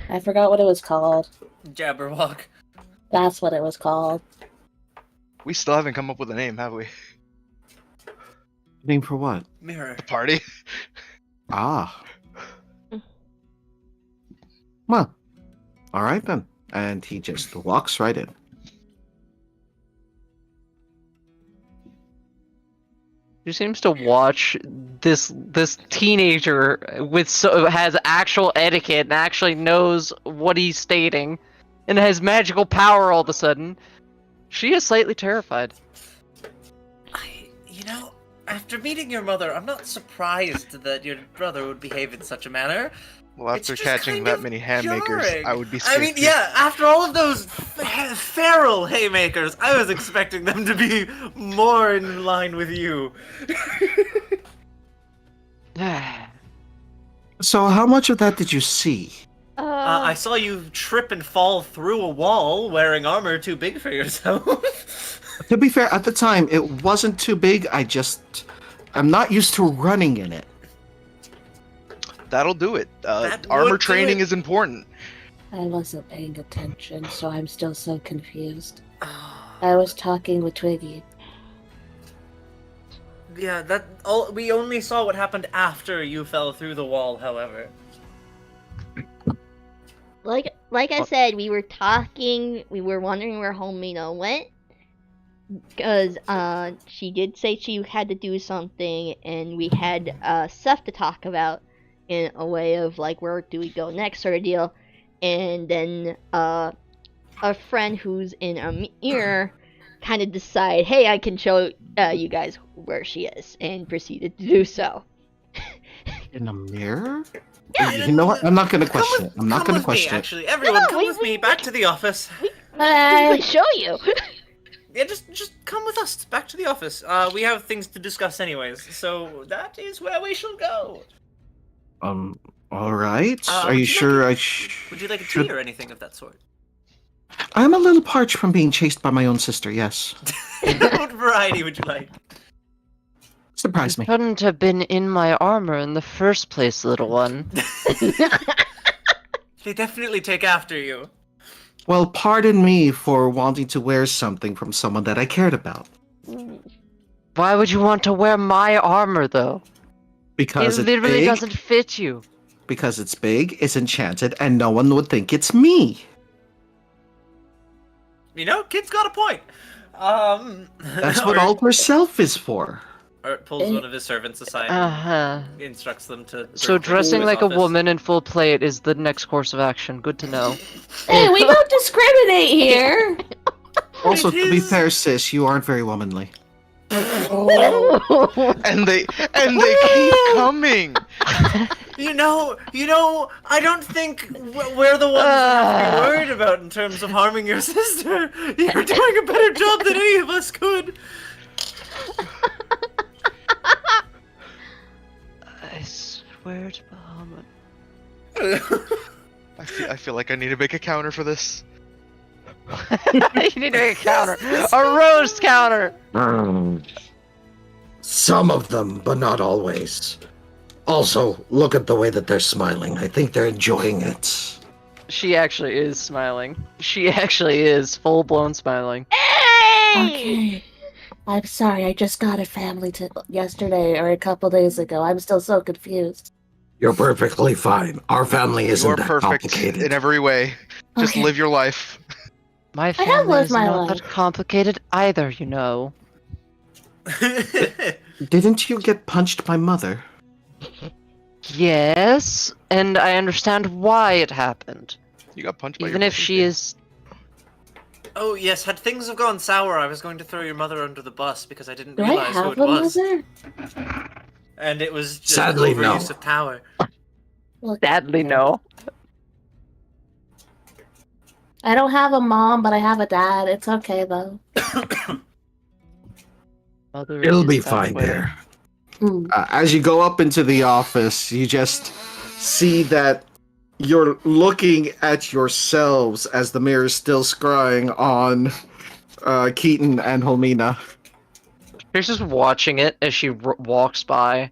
Speaker 9: I forgot what it was called.
Speaker 5: Jabberwock.
Speaker 9: That's what it was called.
Speaker 6: We still haven't come up with a name, have we?
Speaker 2: Name for what?
Speaker 5: Mirror.
Speaker 6: The party?
Speaker 2: Ah. Well, all right then. And he just walks right in.
Speaker 4: She seems to watch this teenager has actual etiquette and actually knows what he's stating, and has magical power all of a sudden. She is slightly terrified.
Speaker 5: You know, after meeting your mother, I'm not surprised that your brother would behave in such a manner.
Speaker 6: Well,
Speaker 5: It's
Speaker 6: after
Speaker 5: just
Speaker 6: catching
Speaker 5: kind
Speaker 6: that
Speaker 5: of
Speaker 6: many hand makers,
Speaker 5: jarring.
Speaker 6: I would be
Speaker 5: I
Speaker 6: scared.
Speaker 5: mean,
Speaker 6: too.
Speaker 5: yeah, after all of those feral haymakers, I was expecting them to be more in line with you.
Speaker 2: So how much of that did you see?
Speaker 5: I saw you trip and fall through a wall wearing armor too big for yourself.
Speaker 2: To be fair, at the time, it wasn't too big. I'm not used to running in it.
Speaker 6: That'll do it.
Speaker 5: That
Speaker 6: Armor
Speaker 5: would do
Speaker 6: training
Speaker 5: it.
Speaker 6: is important.
Speaker 9: I wasn't paying attention, so I'm still so confused.
Speaker 5: Ah.
Speaker 9: I was talking with Twiggy.
Speaker 5: Yeah, we only saw what happened after you fell through the wall, however.
Speaker 1: like I said, we were talking. We were wondering where Homino went, because she did say she had to do something, and we had stuff to talk about. in a way of like, where do we go next, sort of deal. And then a friend who's in a mirror kind of decide, hey, I can show you guys where she is, and proceeded to do so.
Speaker 2: In a mirror?
Speaker 1: Yeah,
Speaker 2: you know what? I'm not gonna question it. I'm not gonna
Speaker 5: Come with me,
Speaker 2: question it.
Speaker 5: actually. Everyone,
Speaker 1: No,
Speaker 5: come with me back to the office.
Speaker 1: I can show you.
Speaker 5: Yeah, just come with us back to the office. We have things to discuss anyways, so that is where we shall go.
Speaker 2: All right. Are
Speaker 5: would
Speaker 2: you
Speaker 5: you
Speaker 2: sure
Speaker 5: like-
Speaker 2: I
Speaker 5: Would you like a
Speaker 2: should-
Speaker 5: tea or anything of that sort?
Speaker 2: I'm a little parched from being chased by my own sister, yes.
Speaker 5: What variety would you like?
Speaker 2: Surprise me.
Speaker 4: Couldn't have been in my armor in the first place, little one.
Speaker 5: They definitely take after you.
Speaker 2: Well, pardon me for wanting to wear something from someone that I cared about.
Speaker 4: Why would you want to wear my armor, though?
Speaker 2: Because
Speaker 4: It
Speaker 2: it's
Speaker 4: literally
Speaker 2: big,
Speaker 4: doesn't fit you.
Speaker 2: because it's big, it's enchanted, and no one would think it's me.
Speaker 5: You know, kid's got a point.
Speaker 2: That's what alter self is for.
Speaker 5: Art pulls one of his servants aside
Speaker 4: Uh-huh.
Speaker 5: and instructs them to.
Speaker 4: So dressing
Speaker 5: his
Speaker 4: like a
Speaker 5: office.
Speaker 4: woman in full plate is the next course of action. Good to know.
Speaker 9: Hey, we don't discriminate here.
Speaker 2: Also,
Speaker 5: It
Speaker 2: to be
Speaker 5: is-
Speaker 2: fair, sis, you aren't very womanly.
Speaker 6: And they keep coming.
Speaker 5: You know, I don't think we're the ones that have to be worried about in terms of harming your sister. You're doing a better job than any of us could.
Speaker 4: I swear to Bahamut.
Speaker 6: I feel like I need to make a counter for this.
Speaker 4: You need to make a counter. A roast counter!
Speaker 7: Some of them, but not always. Also, look at the way that they're smiling. I think they're enjoying it.
Speaker 4: She actually is smiling. She actually is full-blown smiling.
Speaker 1: Hey!
Speaker 9: Okay. I'm sorry, I just got a family yesterday or a couple days ago. I'm still so confused.
Speaker 7: You're perfectly fine. Our family
Speaker 6: You
Speaker 7: isn't
Speaker 6: are
Speaker 7: that
Speaker 6: perfect
Speaker 7: complicated.
Speaker 6: in every way. Just
Speaker 9: Okay.
Speaker 6: live your life.
Speaker 4: My
Speaker 9: have
Speaker 4: family
Speaker 9: lived
Speaker 4: is
Speaker 9: my
Speaker 4: not
Speaker 9: life.
Speaker 4: that complicated either, you know.
Speaker 2: Didn't you get punched by Mother?
Speaker 4: Yes, and I understand why it happened.
Speaker 6: You got punched by
Speaker 4: Even
Speaker 6: your
Speaker 4: if
Speaker 6: mother,
Speaker 4: she
Speaker 6: dude.
Speaker 4: is...
Speaker 5: Oh yes, had things have gone sour, I was going to throw your mother under the bus because I didn't
Speaker 9: Do I
Speaker 5: realize who
Speaker 9: have
Speaker 5: it
Speaker 9: a
Speaker 5: was,
Speaker 9: mother?
Speaker 5: and it was just
Speaker 7: Sadly, no.
Speaker 5: overuse of power.
Speaker 9: Look,
Speaker 4: Sadly, no.
Speaker 9: I don't have a mom, but I have a dad. It's okay though.
Speaker 4: Mother
Speaker 7: It'll
Speaker 4: is
Speaker 7: be
Speaker 4: that
Speaker 7: fine
Speaker 4: way.
Speaker 7: there.
Speaker 9: Hmm.
Speaker 2: As you go up into the office, you just see that you're looking at yourselves as the mirror is still scrying on Keaton and Helmina.
Speaker 4: She's just watching it as she walks by,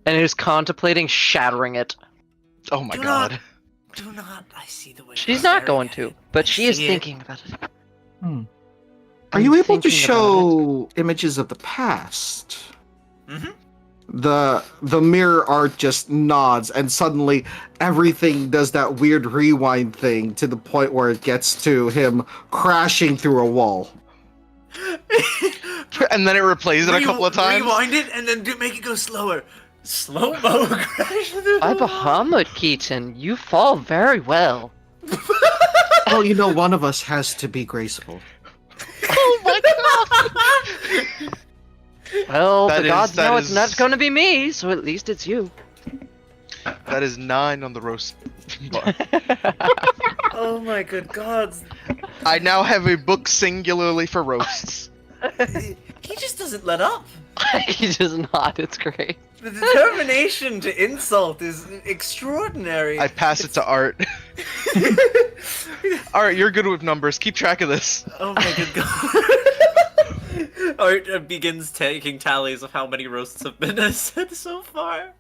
Speaker 4: and is contemplating shattering it.
Speaker 6: Oh my
Speaker 5: Do
Speaker 6: god.
Speaker 5: not- Do not. I see the way.
Speaker 4: She's
Speaker 5: you're
Speaker 4: not
Speaker 5: staring
Speaker 4: going
Speaker 5: at
Speaker 4: to,
Speaker 5: it.
Speaker 4: but
Speaker 5: I
Speaker 4: she is
Speaker 5: see it.
Speaker 4: thinking about it.
Speaker 2: Are
Speaker 4: I'm
Speaker 2: you able to
Speaker 4: thinking about
Speaker 2: show images of the past?
Speaker 5: Mhm.
Speaker 2: The mirror art just nods, and suddenly everything does that weird rewind thing to the point where it gets to him crashing through a wall.
Speaker 6: And then it replays it a couple of times.
Speaker 5: Rewind it and then make it go slower. Slow mo crash through
Speaker 4: By
Speaker 5: the wall.
Speaker 4: Bahamut, Keaton, you fall very well.
Speaker 2: Well, you know, one of us has to be graceful.
Speaker 5: Oh my god!
Speaker 4: Well,
Speaker 6: That
Speaker 4: the
Speaker 6: is-
Speaker 4: gods
Speaker 6: that
Speaker 4: know
Speaker 6: is-
Speaker 4: it's not going to be me, so at least it's you.
Speaker 6: That is 9 on the roast bar.
Speaker 5: Oh my good gods!
Speaker 6: I now have a book singularly for roasts.
Speaker 5: He just doesn't let up.
Speaker 4: He does not. It's great.
Speaker 5: The determination to insult is extraordinary.
Speaker 6: I pass it to Art. Art, you're good with numbers. Keep track of this.
Speaker 5: Oh my good god. Art begins taking tallies of how many roasts have been said so far.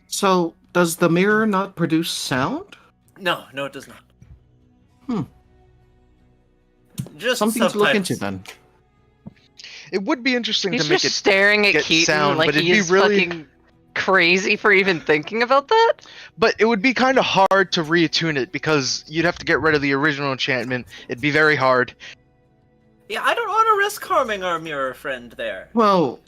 Speaker 2: So, does the mirror not produce sound?
Speaker 5: No, it does not.
Speaker 2: Hmm.
Speaker 5: Just
Speaker 2: Something to look
Speaker 5: subtypes.
Speaker 2: into then.
Speaker 6: It would be interesting
Speaker 4: He's
Speaker 6: to make
Speaker 4: just
Speaker 6: it,
Speaker 4: staring at
Speaker 6: get
Speaker 4: Keaton
Speaker 6: sound,
Speaker 4: like
Speaker 6: but it'd be
Speaker 4: he's
Speaker 6: really-
Speaker 4: fucking crazy for even thinking about that.
Speaker 6: but it would be kind of hard to reattune it because you'd have to get rid of the original enchantment. It'd be very hard.
Speaker 5: Yeah, I don't want to risk harming our mirror friend there.
Speaker 2: Well,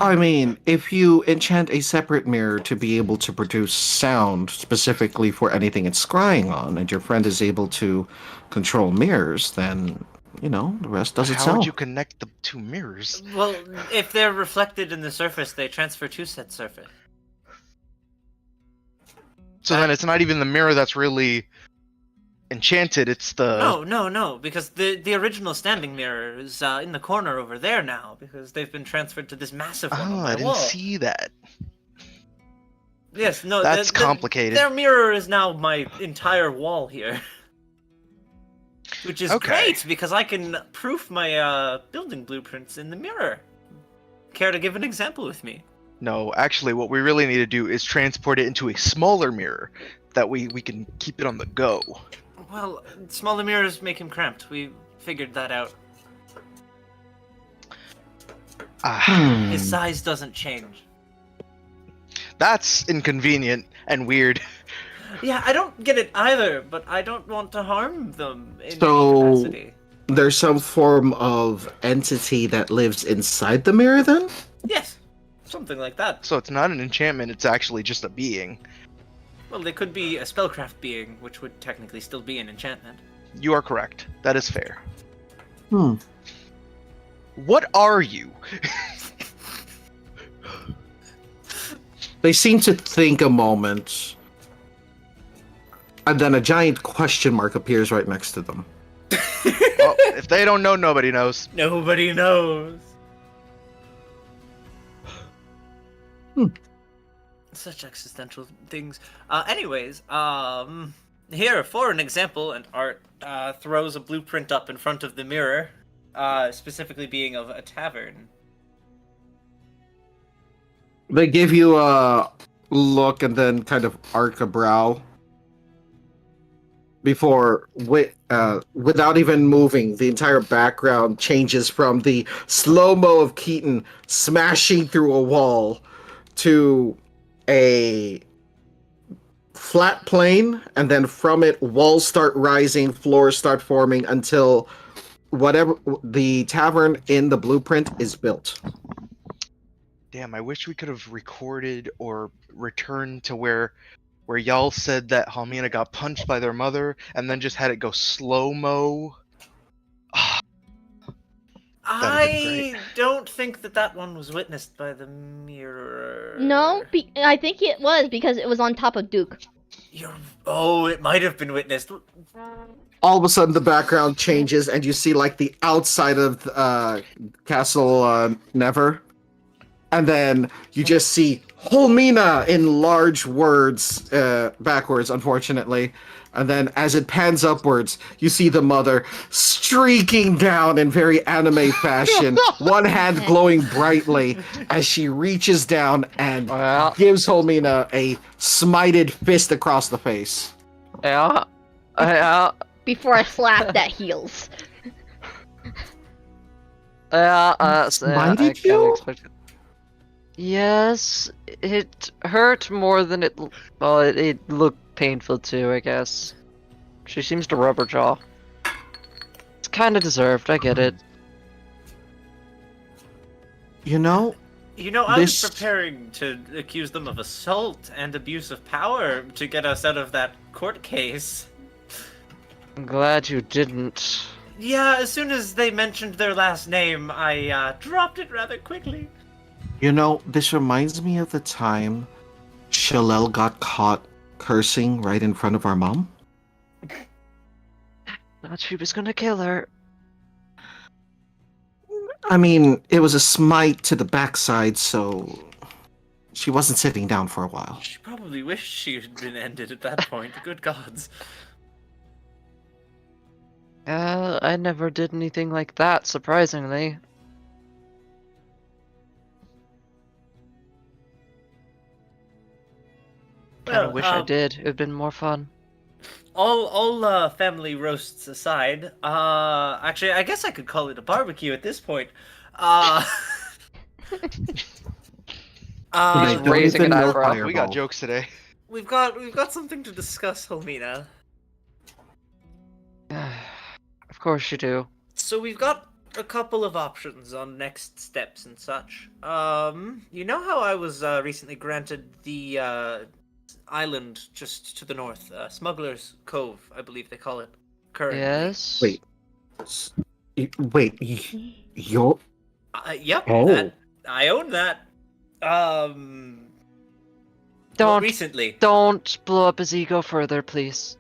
Speaker 2: I mean, if you enchant a separate mirror to be able to produce sound specifically for anything it's scrying on, and your friend is able to control mirrors, then, the rest
Speaker 6: But
Speaker 2: does
Speaker 6: how would
Speaker 2: itself.
Speaker 6: you connect the two mirrors?
Speaker 5: Well, if they're reflected in the surface, they transfer to said surface.
Speaker 6: So then it's not even the mirror that's really enchanted, it's the...
Speaker 5: No, because the original standing mirror is in the corner over there now, because they've been transferred to this massive one on
Speaker 6: Oh,
Speaker 5: my
Speaker 6: I didn't
Speaker 5: wall.
Speaker 6: see that.
Speaker 5: Yes, no,
Speaker 6: That's complicated.
Speaker 5: Their mirror is now my entire wall here. Which is
Speaker 6: Okay.
Speaker 5: great, because I can proof my building blueprints in the mirror. Care to give an example with me?
Speaker 6: No, actually, what we really need to do is transport it into a smaller mirror. That we can keep it on the go.
Speaker 5: Well, smaller mirrors make him cramped. We figured that out.
Speaker 6: Ah,
Speaker 5: His size doesn't change.
Speaker 6: that's inconvenient and weird.
Speaker 5: Yeah, I don't get it either, but I don't want to harm them in
Speaker 2: So-
Speaker 5: any capacity.
Speaker 2: There's some form of entity that lives inside the mirror, then?
Speaker 5: Yes, something like that.
Speaker 6: So it's not an enchantment, it's actually just a being.
Speaker 5: Well, they could be a spellcraft being, which would technically still be an enchantment.
Speaker 6: You are correct. That is fair.
Speaker 2: Hmm.
Speaker 6: What are you?
Speaker 2: They seem to think a moment, and then a giant question mark appears right next to them.
Speaker 6: Well, if they don't know, nobody knows.
Speaker 5: Nobody knows. Such existential things. Anyways, here for an example, and Art throws a blueprint up in front of the mirror, specifically being of a tavern.
Speaker 2: They give you a look and then kind of arc a brow. Before, without even moving, the entire background changes from the slow-mo of Keaton smashing through a wall to a flat plane, and then from it, walls start rising, floors start forming until whatever the tavern in the blueprint is built.
Speaker 6: Damn, I wish we could have recorded or returned to where y'all said that Halmina got punched by their mother, and then just had it go slow-mo. That'd been
Speaker 5: I don't think that one was witnessed by the mirror.
Speaker 1: No, I think it was because it was on top of Duke.
Speaker 5: Oh, it might have been witnessed.
Speaker 2: All of a sudden, the background changes, and you see like the outside of Castle Never, and then you just see Holmina in large words backwards, unfortunately. And then as it pans upwards, you see the mother streaking down in very anime fashion, one hand glowing brightly as she reaches down and
Speaker 4: Well,
Speaker 2: gives Holmina a smited fist across the face.
Speaker 4: yeah. Yeah.
Speaker 1: Before I slap that heals.
Speaker 4: Yeah,
Speaker 2: Why
Speaker 4: I
Speaker 2: did
Speaker 4: kinda
Speaker 2: you?
Speaker 4: expected- Yes, it hurt more than it. Well, it looked painful too, I guess. She seems to rub her jaw. It's kind of deserved. I get it.
Speaker 2: You know,
Speaker 5: I
Speaker 2: This-
Speaker 5: was preparing to accuse them of assault and abuse of power to get us out of that court case.
Speaker 4: I'm glad you didn't.
Speaker 5: Yeah, as soon as they mentioned their last name, I dropped it rather quickly.
Speaker 2: this reminds me of the time Shalel got caught cursing right in front of our mom.
Speaker 4: Thought she was gonna kill her.
Speaker 2: I mean, it was a smite to the backside, so she wasn't sitting down for a while.
Speaker 5: She probably wished she had been ended at that point. Good gods.
Speaker 4: I never did anything like that, surprisingly. Kinda
Speaker 5: Well,
Speaker 4: wish I did. It'd been more fun.
Speaker 5: All family roasts aside, actually, I guess I could call it a barbecue at this point.
Speaker 2: I
Speaker 4: He's
Speaker 2: don't
Speaker 4: raising
Speaker 2: even
Speaker 4: an
Speaker 2: know
Speaker 4: eyebrow.
Speaker 6: We
Speaker 2: Fireball.
Speaker 6: got jokes today.
Speaker 5: we've got something to discuss, Helmina.
Speaker 4: Of course you do.
Speaker 5: So we've got a couple of options on next steps and such. You know how I was recently granted the island just to the north, Smuggler's Cove, I believe they call it currently.
Speaker 4: Yes.
Speaker 7: Wait. You're.
Speaker 5: Yep.
Speaker 7: Oh.
Speaker 5: That, I own that.
Speaker 4: Don't
Speaker 5: recently.
Speaker 4: Don't blow up his ego further, please.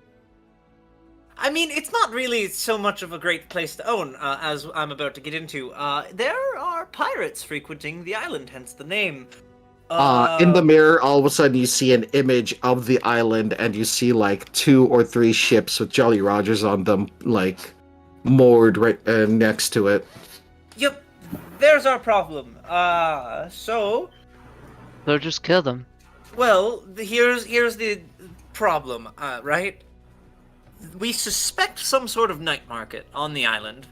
Speaker 5: I mean, it's not really so much of a great place to own, as I'm about to get into. There are pirates frequenting the island, hence the name.
Speaker 2: In the mirror, all of a sudden you see an image of the island, and you see like 2 or 3 ships with Jolly Rogers on them, like moored right next to it.
Speaker 5: Yep, there's our problem. So
Speaker 4: just kill them.
Speaker 5: well, here's the problem, right? We suspect some sort of night market on the island,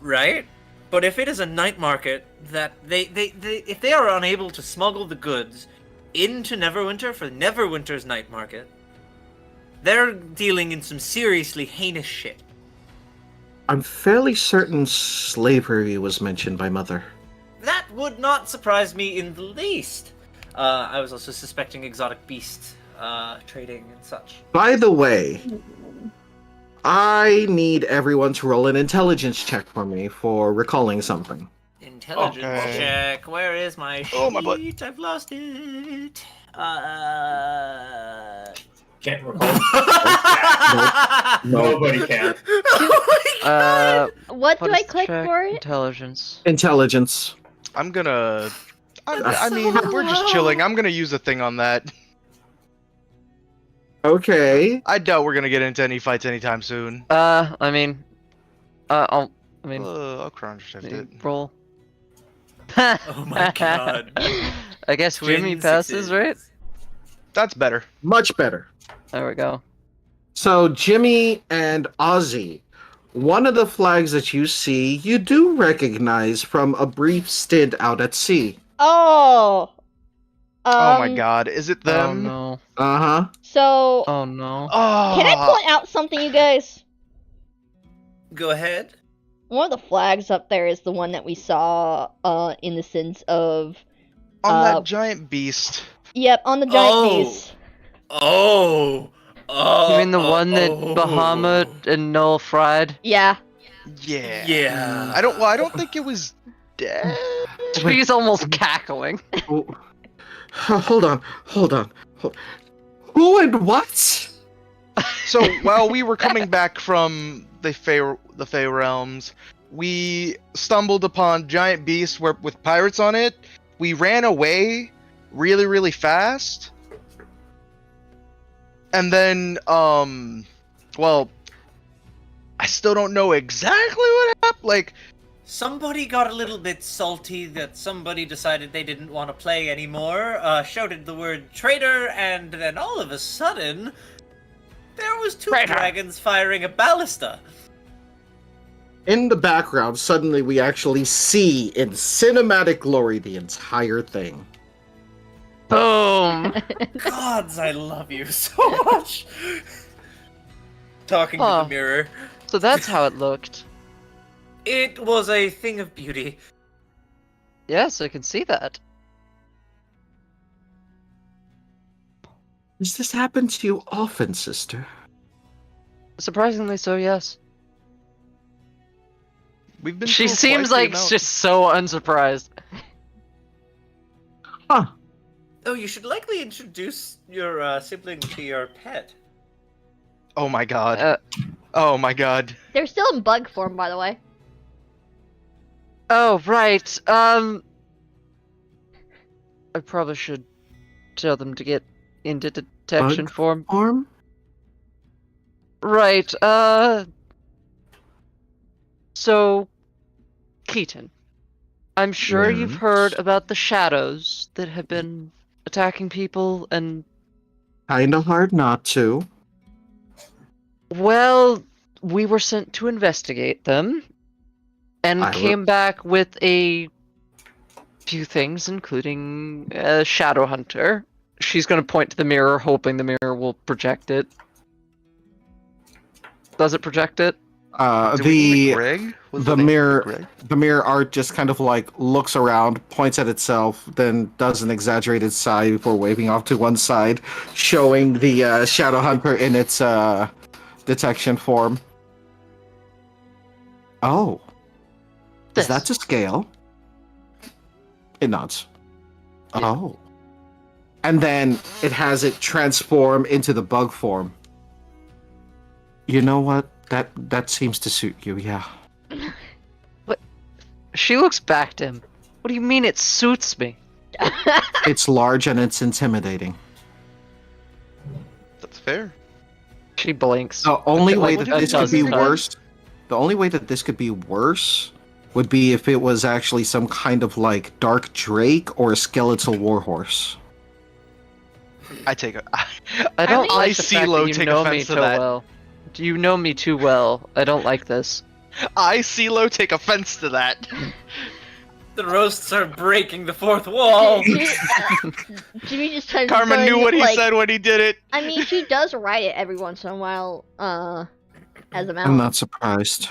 Speaker 5: right? But if it is a night market that if they are unable to smuggle the goods into Neverwinter for Neverwinter's night market, they're dealing in some seriously heinous shit.
Speaker 2: I'm fairly certain slavery was mentioned by Mother.
Speaker 5: That would not surprise me in the least. I was also suspecting exotic beast trading and such.
Speaker 2: By the way, I need everyone to roll an intelligence check for me for recalling something.
Speaker 5: Intelligence
Speaker 6: Okay.
Speaker 5: check. Where is my sheet?
Speaker 6: Oh, my butt.
Speaker 5: I've lost it.
Speaker 3: Can't recall.
Speaker 2: No.
Speaker 3: Nobody can.
Speaker 1: What do I
Speaker 4: is the
Speaker 1: click
Speaker 4: check?
Speaker 1: for it?
Speaker 4: Intelligence.
Speaker 2: Intelligence.
Speaker 6: I'm gonna.
Speaker 5: That's
Speaker 6: I mean,
Speaker 5: so
Speaker 6: we're just
Speaker 5: low.
Speaker 6: chilling. I'm gonna use a thing on that.
Speaker 2: Okay.
Speaker 6: I doubt we're gonna get into any fights anytime soon.
Speaker 4: I mean, I'll
Speaker 6: Crown shift it.
Speaker 4: roll.
Speaker 5: Oh my god.
Speaker 4: I guess Jimmy
Speaker 5: Twin
Speaker 4: passes,
Speaker 5: sixes.
Speaker 4: right?
Speaker 6: That's better.
Speaker 2: Much better.
Speaker 4: There we go.
Speaker 2: So, Jimmy and Ozzy, one of the flags that you see, you do recognize from a brief stint out at sea.
Speaker 1: Oh.
Speaker 6: Oh my god, is it
Speaker 4: Oh
Speaker 6: them?
Speaker 4: no.
Speaker 2: Uh-huh.
Speaker 1: So,
Speaker 4: Oh no.
Speaker 6: Oh,
Speaker 1: can I point out something, you guys?
Speaker 5: Go ahead.
Speaker 1: One of the flags up there is the one that we saw, in the sense of,
Speaker 6: on
Speaker 1: uh,
Speaker 6: that giant beast.
Speaker 1: yep, on the giant
Speaker 5: Oh.
Speaker 1: beast.
Speaker 5: Oh. Oh.
Speaker 4: You mean the one that
Speaker 5: oh.
Speaker 4: Bahamut and Null fried?
Speaker 1: Yeah.
Speaker 6: Yeah.
Speaker 5: Yeah.
Speaker 6: I don't think it was dead.
Speaker 4: He's almost cackling.
Speaker 2: Oh. Hold on. Who and what?
Speaker 6: So while we were coming back from the Fey realms, we stumbled upon giant beasts with pirates on it. We ran away really, really fast. And then, well, I still don't know exactly what happened. Like,
Speaker 5: Somebody got a little bit salty that somebody decided they didn't want to play anymore, shouted the word traitor, and then all of a sudden, there was 2
Speaker 4: Traitor.
Speaker 5: dragons firing a ballista.
Speaker 2: In the background, suddenly we actually see in cinematic glory the entire thing.
Speaker 4: Boom.
Speaker 5: Gods, I love you so much. Talking to
Speaker 4: Huh.
Speaker 5: the mirror.
Speaker 4: So that's how it looked.
Speaker 5: It was a thing of beauty.
Speaker 4: Yes, I can see that.
Speaker 2: Does this happen to you often, sister?
Speaker 4: Surprisingly so, yes.
Speaker 6: we've been.
Speaker 4: She
Speaker 6: told
Speaker 4: seems
Speaker 6: twice the
Speaker 4: like
Speaker 6: amount.
Speaker 4: just so unsurprised.
Speaker 2: Huh.
Speaker 5: Oh, you should likely introduce your sibling to your pet.
Speaker 6: Oh my god.
Speaker 4: Uh,
Speaker 6: Oh my god.
Speaker 1: They're still in bug form, by the way.
Speaker 4: oh, right. I probably should tell them to get into detection
Speaker 2: Bug?
Speaker 4: form.
Speaker 2: Arm?
Speaker 4: Right, so, Keaton, I'm sure you've
Speaker 2: Yes?
Speaker 4: heard about the shadows that have been attacking people, and,
Speaker 2: Kinda hard not to.
Speaker 4: well, we were sent to investigate them, and
Speaker 2: I
Speaker 4: came back with a few things, including a shadow hunter. She's gonna point to the mirror, hoping the mirror will project it. Does it project it?
Speaker 6: Do we name it
Speaker 2: The
Speaker 6: Greg? Was
Speaker 2: the
Speaker 6: name
Speaker 2: mirror
Speaker 6: Greg?
Speaker 2: the mirror art just kind of like looks around, points at itself, then does an exaggerated sigh before waving off to one side, showing the shadow hunter in its detection form. Oh, is that to scale? It nods.
Speaker 4: Yeah.
Speaker 2: Oh. And then it has it transform into the bug form. You know what? That seems to suit you, yeah.
Speaker 4: She looks back to him. What do you mean it suits me?
Speaker 2: It's large and it's intimidating.
Speaker 6: That's fair.
Speaker 4: She blinks.
Speaker 2: The only way
Speaker 4: Like
Speaker 2: that
Speaker 4: a
Speaker 2: this could be
Speaker 4: dozen times.
Speaker 2: worse, the only way that this could be worse would be if it was actually some kind of like dark drake or a skeletal warhorse.
Speaker 6: I take it.
Speaker 4: I don't
Speaker 1: I
Speaker 4: like the
Speaker 6: see
Speaker 4: fact
Speaker 6: Lo
Speaker 4: that you
Speaker 6: take
Speaker 4: know me
Speaker 6: offense to
Speaker 4: too
Speaker 6: that.
Speaker 4: well. You know me too well. I don't like this.
Speaker 6: I CeeLo take offense to that.
Speaker 5: The roasts are breaking the fourth wall.
Speaker 1: Jimmy just tries
Speaker 6: Carmen
Speaker 1: to
Speaker 6: knew what he
Speaker 1: like,
Speaker 6: said when he did it.
Speaker 1: I mean, she does write it every once in a while, as a
Speaker 2: I'm
Speaker 1: mouth.
Speaker 2: not surprised.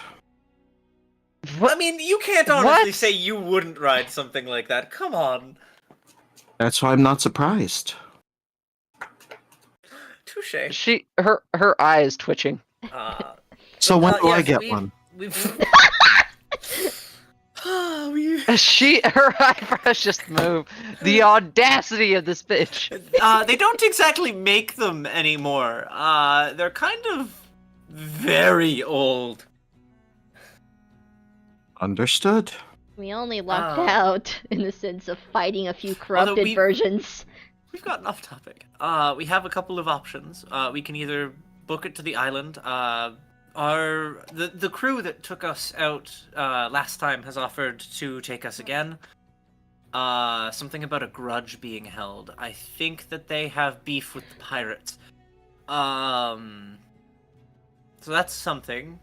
Speaker 5: I mean, you can't honestly
Speaker 4: What?
Speaker 5: say you wouldn't write something like that. Come on.
Speaker 2: That's why I'm not surprised.
Speaker 5: Touche.
Speaker 4: Her eye is twitching.
Speaker 2: So when do I
Speaker 5: yes,
Speaker 2: get one?
Speaker 5: We've...
Speaker 4: Her eyebrows just move. The audacity of this bitch.
Speaker 5: They don't exactly make them anymore. They're kind of very old.
Speaker 2: Understood.
Speaker 1: We only lucked out in the sense of fighting a few corrupted
Speaker 5: we-
Speaker 1: versions.
Speaker 5: We've gotten off topic. We have a couple of options. We can either book it to the island. The crew that took us out last time has offered to take us again. Something about a grudge being held. I think that they have beef with the pirates. So that's something.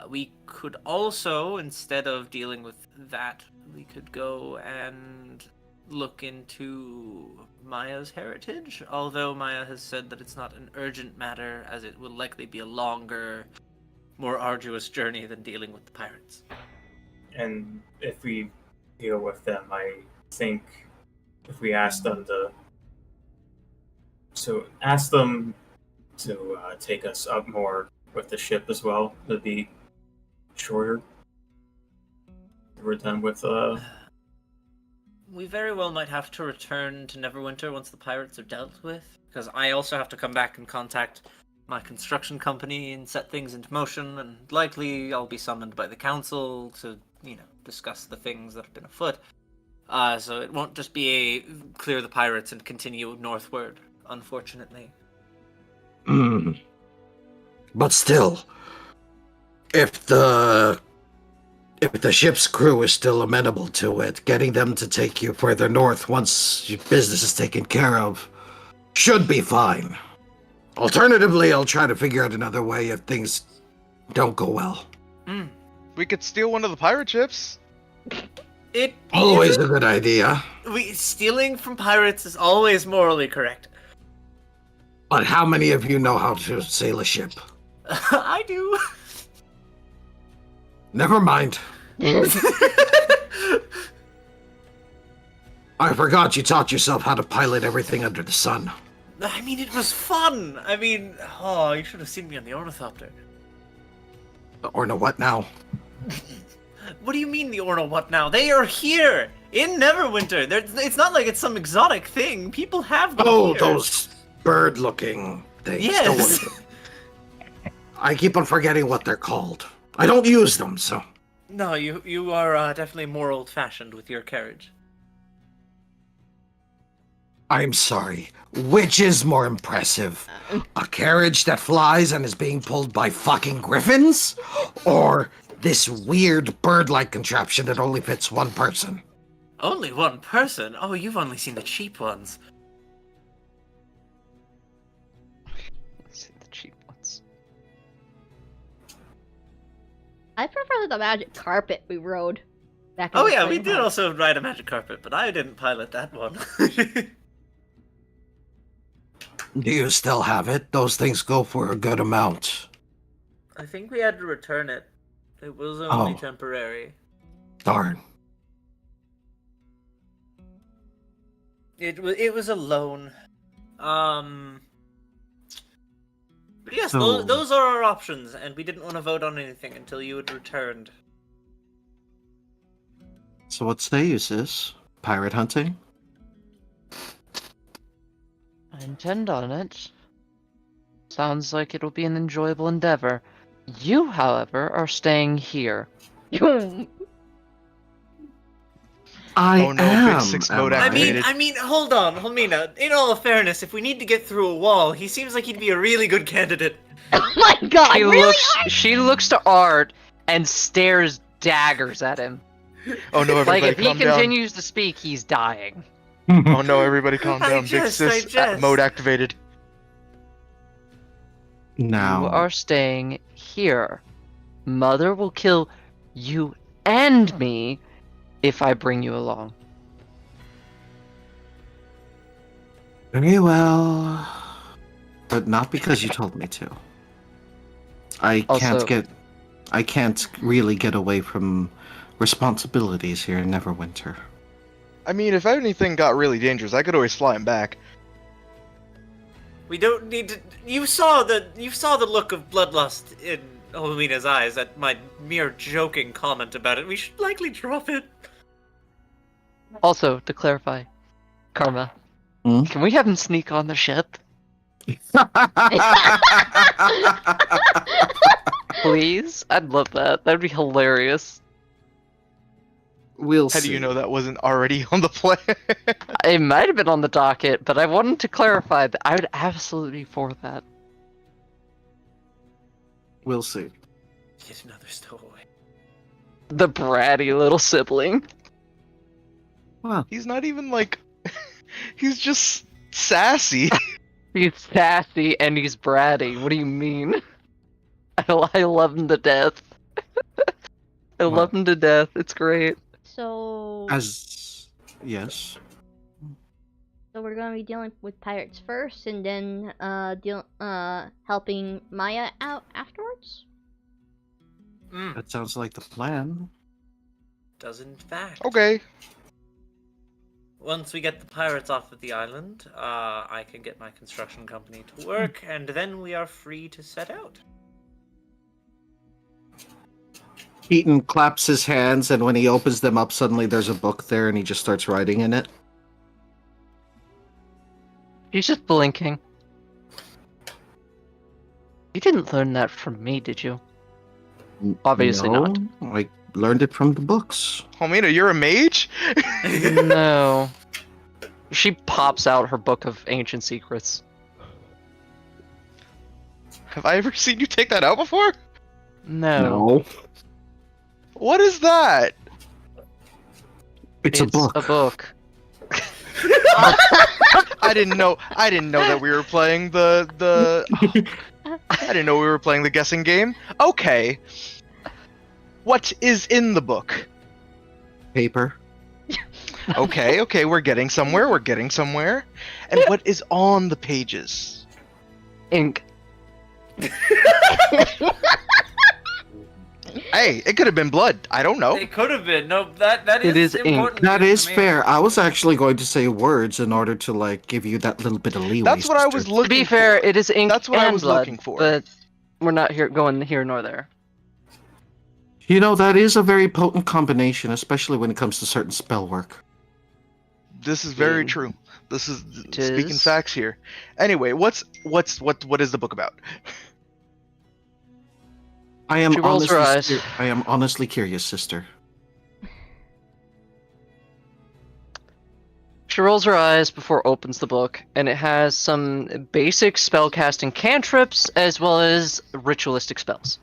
Speaker 5: We could also, instead of dealing with that, we could go and look into Maya's heritage, although Maya has said that it's not an urgent matter, as it will likely be a longer, more arduous journey than dealing with the pirates.
Speaker 3: And if we deal with them, I think if we ask them to take us up more with the ship as well, it'd be shorter. We're done with
Speaker 5: We very well might have to return to Neverwinter once the pirates are dealt with, because I also have to come back and contact my construction company and set things into motion, and likely I'll be summoned by the council to, discuss the things that have been afoot. So it won't just be a clear the pirates and continue northward, unfortunately.
Speaker 7: But still, if the ship's crew is still amenable to it, getting them to take you further north once your business is taken care of should be fine. Alternatively, I'll try to figure out another way if things don't go well.
Speaker 6: We could steal one of the pirate ships.
Speaker 5: It
Speaker 7: Always
Speaker 5: isn't-
Speaker 7: a good idea.
Speaker 5: stealing from pirates is always morally correct.
Speaker 7: But how many of you know how to sail a ship?
Speaker 5: I do.
Speaker 7: Never mind. I forgot you taught yourself how to pilot everything under the sun.
Speaker 5: I mean, it was fun. I mean, you should have seen me on the ornithopter.
Speaker 7: Or no, what now?
Speaker 5: What do you mean the Orno what now? They are here in Neverwinter. It's not like it's some exotic thing. People have them
Speaker 7: Oh,
Speaker 5: here.
Speaker 7: those bird-looking things. Don't
Speaker 5: Yes.
Speaker 7: worry. I keep on forgetting what they're called. I don't use them, so...
Speaker 5: No, you are definitely more old-fashioned with your carriage.
Speaker 7: I'm sorry. Which is more impressive? A carriage that flies and is being pulled by fucking griffins? Or this weird bird-like contraption that only fits one person?
Speaker 5: Only one person? Oh, you've only seen the cheap ones.
Speaker 4: Let's see the cheap ones.
Speaker 1: I prefer the magic carpet we rode back in
Speaker 5: Oh
Speaker 1: the
Speaker 5: yeah, we
Speaker 1: spring
Speaker 5: did
Speaker 1: months.
Speaker 5: also ride a magic carpet, but I didn't pilot that one.
Speaker 7: Do you still have it? Those things go for a good amount.
Speaker 5: I think we had to return it. It was only
Speaker 7: Oh.
Speaker 5: temporary.
Speaker 7: Darn.
Speaker 5: It was a loan. But yes,
Speaker 2: So-
Speaker 5: those are our options, and we didn't want to vote on anything until you had returned.
Speaker 2: So what say you, sis? Pirate hunting?
Speaker 4: I intend on it. Sounds like it'll be an enjoyable endeavor. You, however, are staying here.
Speaker 2: I
Speaker 6: Oh no,
Speaker 2: am.
Speaker 6: Big Six mode
Speaker 2: am I?
Speaker 6: activated.
Speaker 5: I mean, hold on, Helmina. In all fairness, if we need to get through a wall, he seems like he'd be a really good candidate.
Speaker 1: Oh my god,
Speaker 4: She
Speaker 1: really?
Speaker 4: she looks to Art and stares daggers at him.
Speaker 6: Oh no,
Speaker 4: Like
Speaker 6: everybody
Speaker 4: if he
Speaker 6: calm down.
Speaker 4: continues to speak, he's dying.
Speaker 6: Oh no, everybody calm
Speaker 5: I
Speaker 6: down. Big
Speaker 5: jest, I
Speaker 6: Sis
Speaker 5: jest.
Speaker 6: mode activated.
Speaker 2: Now,
Speaker 4: You are staying here. Mother will kill you and me if I bring you along.
Speaker 2: very well, but not because you told me to. I
Speaker 4: Also-
Speaker 2: can't really get away from responsibilities here in Neverwinter.
Speaker 6: I mean, if anything got really dangerous, I could always fly him back.
Speaker 5: We don't need to. You saw the look of bloodlust in Helmina's eyes at my mere joking comment about it. We should likely drop it.
Speaker 4: Also, to clarify, Karma,
Speaker 2: Hmm?
Speaker 4: can we have him sneak on the ship? Please? I'd love that. That'd be hilarious.
Speaker 2: We'll
Speaker 6: How
Speaker 2: see.
Speaker 6: do you know that wasn't already on the plan?
Speaker 4: It might have been on the docket, but I wanted to clarify that I would absolutely be for that.
Speaker 2: We'll see.
Speaker 5: Get another stowaway.
Speaker 4: The bratty little sibling.
Speaker 2: Well,
Speaker 6: He's not even like. He's just sassy.
Speaker 4: He's sassy and he's bratty. What do you mean? I love him to death. I love him to death. It's great.
Speaker 1: So,
Speaker 2: yes.
Speaker 1: so we're gonna be dealing with pirates first, and then helping Maya out afterwards.
Speaker 2: That sounds like the plan.
Speaker 5: Does in fact.
Speaker 6: Okay.
Speaker 5: Once we get the pirates off of the island, I can get my construction company to work, and then we are free to set out.
Speaker 2: Keaton claps his hands, and when he opens them up, suddenly there's a book there, and he just starts writing in it.
Speaker 4: He's just blinking. You didn't learn that from me, did you? Obviously
Speaker 2: No,
Speaker 4: not.
Speaker 2: I learned it from the books.
Speaker 6: Homina, you're a mage?
Speaker 4: No. She pops out her book of ancient secrets.
Speaker 6: Have I ever seen you take that out before?
Speaker 4: No.
Speaker 6: What is that?
Speaker 2: It's a book.
Speaker 4: A book.
Speaker 6: I didn't know that we were playing the I didn't know we were playing the guessing game. Okay. What is in the book?
Speaker 2: Paper.
Speaker 6: Okay, we're getting somewhere. And what is on the pages?
Speaker 4: Ink.
Speaker 6: Hey, it could have been blood. I don't know.
Speaker 5: It could have been. No, that
Speaker 4: It
Speaker 5: is
Speaker 4: is ink.
Speaker 5: important.
Speaker 2: That is
Speaker 5: information.
Speaker 2: fair. I was actually going to say words in order to like give you that little bit of leeway.
Speaker 6: That's what I was
Speaker 2: sister.
Speaker 6: looking
Speaker 4: To be
Speaker 6: for.
Speaker 4: fair, it is ink
Speaker 6: That's what I
Speaker 4: and
Speaker 6: was
Speaker 4: blood,
Speaker 6: looking for.
Speaker 4: but we're not going here nor there.
Speaker 2: You know, that is a very potent combination, especially when it comes to certain spell work.
Speaker 6: This is very
Speaker 4: Mm.
Speaker 6: true. This is
Speaker 4: It
Speaker 6: speaking
Speaker 4: is.
Speaker 6: facts here. Anyway, what is the book about?
Speaker 2: I am
Speaker 4: She rolls her
Speaker 2: honestly,
Speaker 4: eyes.
Speaker 2: I am honestly curious, sister.
Speaker 4: She rolls her eyes before opens the book, and it has some basic spellcasting cantrips as well as ritualistic spells.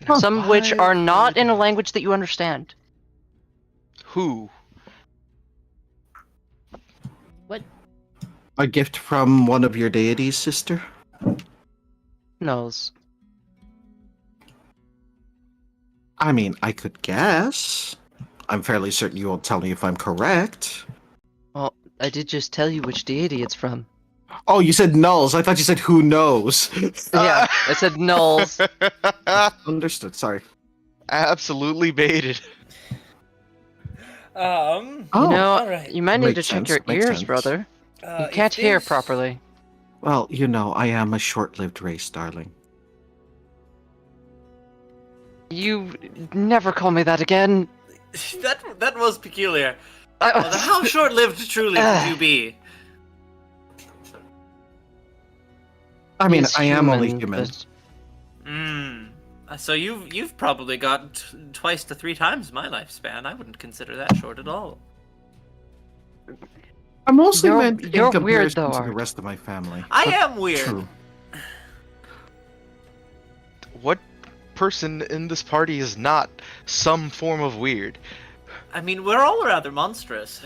Speaker 2: Huh.
Speaker 4: Some of which are not in a language that you understand.
Speaker 6: Who?
Speaker 2: A gift from one of your deities, sister?
Speaker 4: Knows.
Speaker 2: I mean, I could guess. I'm fairly certain you won't tell me if I'm correct.
Speaker 4: Well, I did just tell you which deity it's from.
Speaker 2: Oh, you said nulls. I thought you said who knows.
Speaker 4: Yeah, it said nulls.
Speaker 2: Understood. Sorry.
Speaker 6: Absolutely baited.
Speaker 2: Oh,
Speaker 4: You know,
Speaker 5: alright.
Speaker 4: you might need to
Speaker 2: Makes
Speaker 4: check
Speaker 2: sense,
Speaker 4: your
Speaker 2: makes
Speaker 4: ears,
Speaker 2: sense.
Speaker 4: brother. You
Speaker 5: If
Speaker 4: can't hear
Speaker 5: this-
Speaker 4: properly.
Speaker 2: well, you know, I am a short-lived race, darling.
Speaker 4: You never call me that again.
Speaker 5: That was peculiar. Although how short-lived truly could you be?
Speaker 2: I mean,
Speaker 4: He's
Speaker 2: I am only human.
Speaker 4: but-
Speaker 5: So you've probably got twice to 3 times my lifespan. I wouldn't consider that short at all.
Speaker 2: I mostly
Speaker 4: You're-
Speaker 2: meant in
Speaker 4: you're weird,
Speaker 2: comparison
Speaker 4: though,
Speaker 2: to the
Speaker 4: Art.
Speaker 2: rest of my family.
Speaker 5: I
Speaker 2: But
Speaker 5: am weird.
Speaker 2: True.
Speaker 6: What person in this party is not some form of weird?
Speaker 5: I mean, we're all rather monstrous.